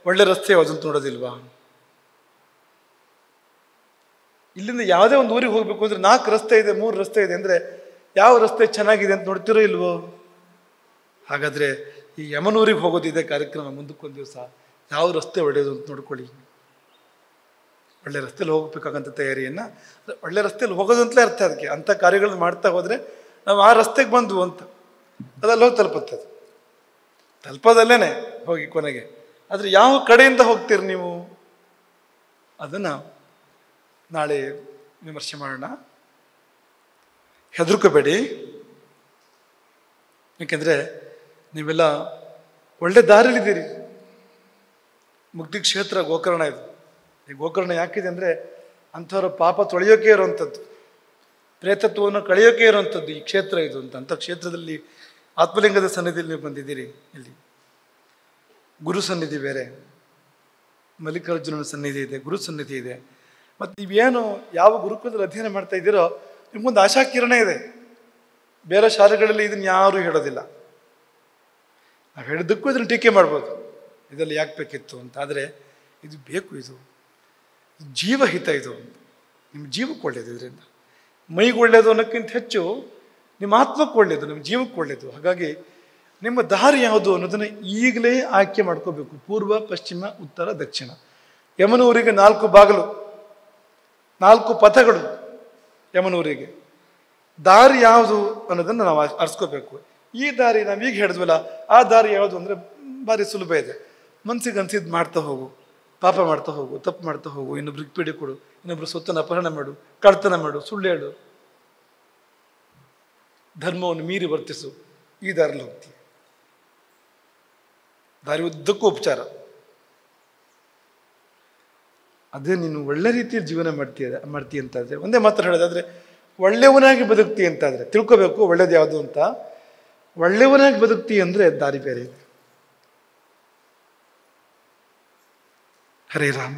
ಒಳ್ಳೆ ರಸ್ತೆ ಯಾವುದಂತ ನೋಡೋದಿಲ್ವಾ? ಇಲ್ಲಿಂದ ಯಾವುದೇ ಒಂದು ಊರಿಗೆ ಹೋಗ್ಬೇಕು ಅಂದ್ರೆ 4 ರಸ್ತೆ ಇದೆ, 3 ರಸ್ತೆ ಇದೆ ಅಂದರೆ ಯಾವ ರಸ್ತೆ ಚೆನ್ನಾಗಿದೆ ಅಂತ ನೋಡ್ತಿರೋ ಇಲ್ವೋ? ಹಾಗಾದರೆ ಈ ಯಮನೂರಿಗೆ ಹೋಗೋದಿದೆ ಕಾರ್ಯಕ್ರಮ, ಮುಂದಕ್ಕೊಂದು ದಿವಸ ಯಾವ ರಸ್ತೆ ಒಳ್ಳೆಯದು ಅಂತ ನೋಡ್ಕೊಳ್ಳಿ. ಒಳ್ಳೆ ರಸ್ತೆಯಲ್ಲಿ ಹೋಗ್ಬೇಕಾಗಂತ ತಯಾರಿಯನ್ನು, ಒಳ್ಳೆ ರಸ್ತೆಯಲ್ಲಿ ಹೋಗೋದಂತಲೇ ಅರ್ಥ ಅದಕ್ಕೆ. ಅಂಥ ಕಾರ್ಯಗಳನ್ನ ಮಾಡ್ತಾ ಹೋದರೆ ನಾವು ಆ ರಸ್ತೆಗೆ ಬಂದ್ವು ಅಂತ, ಅದಲ್ಲಿ ಹೋಗಿ ತಲುಪುತ್ತದೆ. ತಲುಪೋದಲ್ಲೇ ಹೋಗಿ ಕೊನೆಗೆ. ಆದರೆ ಯಾವ ಕಡೆಯಿಂದ ಹೋಗ್ತೀರಿ ನೀವು, ಅದನ್ನು ನಾಳೆ ವಿಮರ್ಶೆ ಮಾಡೋಣ. ಹೆದರ್ಕೋಬೇಡಿ, ಏಕೆಂದರೆ ನೀವೆಲ್ಲ ಒಳ್ಳೆ ದಾರಿಲಿದ್ದೀರಿ. ಮುಕ್ತಿ ಕ್ಷೇತ್ರ ಗೋಕರ್ಣ ಇದು. ಈ ಗೋಕರ್ಣ ಯಾಕಿದೆ ಅಂದರೆ ಅಂಥವ್ರ ಪಾಪ ತೊಳೆಯೋಕೆ ಇರುವಂಥದ್ದು, ಪ್ರೇತತ್ವವನ್ನು ಕಳೆಯೋಕೆ ಇರುವಂಥದ್ದು ಈ ಕ್ಷೇತ್ರ ಇದು ಅಂತ. ಅಂಥ ಕ್ಷೇತ್ರದಲ್ಲಿ ಆತ್ಮಲಿಂಗದ ಸನ್ನಿಧಿಯಲ್ಲಿ ನೀವು ಬಂದಿದ್ದೀರಿ. ಇಲ್ಲಿ ಗುರು ಸನ್ನಿಧಿ ಬೇರೆ, ಮಲ್ಲಿಕಾರ್ಜುನನ ಸನ್ನಿಧಿ ಇದೆ, ಗುರು ಸನ್ನಿಧಿ ಇದೆ. ಮತ್ತು ನೀವೇನು ಯಾವ ಗುರುಕುಲದಲ್ಲಿ ಅಧ್ಯಯನ ಮಾಡ್ತಾ ಇದ್ದೀರೋ ನಿಮ್ಗೊಂದು ಆಶಾಕಿರಣ ಇದೆ. ಬೇರೆ ಶಾಲೆಗಳಲ್ಲಿ ಇದನ್ನು ಯಾರೂ ಹೇಳೋದಿಲ್ಲ. ನಾವು ಹೇಳಿದ್ದಕ್ಕೂ ಇದನ್ನು ಟೀಕೆ ಮಾಡ್ಬೋದು, ಇದರಲ್ಲಿ ಯಾಕೆ ಬೇಕಿತ್ತು ಅಂತ. ಆದರೆ ಇದು ಬೇಕು, ಇದು ಜೀವಹಿತ, ಇದು ನಿಮ್ಮ ಜೀವಕ್ಕೆ ಒಳ್ಳೆಯದು. ಇದರಿಂದ ಮೈಗೆ ಒಳ್ಳೆಯದು ಅನ್ನೋಕ್ಕಿಂತ ಹೆಚ್ಚು ನಿಮ್ಮ ಆತ್ಮಕ್ಕೆ ಒಳ್ಳೆಯದು, ನಿಮ್ಮ ಜೀವಕ್ಕೆ ಒಳ್ಳೆಯದು. ಹಾಗಾಗಿ ನಿಮ್ಮ ದಾರಿ ಯಾವುದು ಅನ್ನೋದನ್ನು ಈಗಲೇ ಆಯ್ಕೆ ಮಾಡ್ಕೋಬೇಕು. ಪೂರ್ವ, ಪಶ್ಚಿಮ, ಉತ್ತರ, ದಕ್ಷಿಣ. ಯಮನೂರಿಗೆ 4 ಬಾಗಿಲು, 4 ಪಥಗಳು. ಯಮನೂರಿಗೆ ದಾರಿ ಯಾವುದು ಅನ್ನೋದನ್ನು ನಾವು ಅರ್ಸ್ಕೋಬೇಕು. ಈ ದಾರಿ ನಾವೀಗ ಹೇಳಿದ್ವಲ್ಲ, ಆ ದಾರಿ ಯಾವುದು ಅಂದರೆ ಭಾರಿ ಸುಲಭ ಇದೆ. ಮನಸ್ಸಿಗೆ ಅನ್ಸಿದ್ದು ಮಾಡ್ತಾ ಹೋಗು, ಪಾಪ ಮಾಡ್ತಾ ಹೋಗು, ತಪ್ಪು ಮಾಡ್ತಾ ಹೋಗು, ಇನ್ನೊಬ್ರಿಗೆ ಪೀಡೆ ಕೊಡು, ಇನ್ನೊಬ್ರು ಸ್ವತ್ತನ್ನು ಅಪಹರಣ ಮಾಡು, ಕಳ್ತನ ಮಾಡು, ಸುಳ್ಳು ಹೇಳು, ಧರ್ಮವನ್ನು ಮೀರಿ ವರ್ತಿಸು. ಈ ದಾರಿಲಿ ಹೋಗ್ತೀಯ. ದಾರಿ ಉದ್ದಕ್ಕೂ ಉಪಚಾರ. ಅದೇ ನೀನು ಒಳ್ಳೆ ರೀತಿಯಲ್ಲಿ ಜೀವನ ಮಾಡ್ತೀಯ ಅಂತಾದರೆ, ಒಂದೇ ಮಾತ್ರ ಹೇಳೋದಾದ್ರೆ ಒಳ್ಳೆಯವನಾಗಿ ಬದುಕ್ತಿ ಅಂತಾದರೆ ತಿಳ್ಕೋಬೇಕು ಒಳ್ಳೇದು ಯಾವುದು ಅಂತ. ಒಳ್ಳೆಯವನಾಗಿ ಬದುಕ್ತಿ ಅಂದರೆ ದಾರಿ ಬೇರೆ ಇದೆ. ಹರೇ ರಾಮ.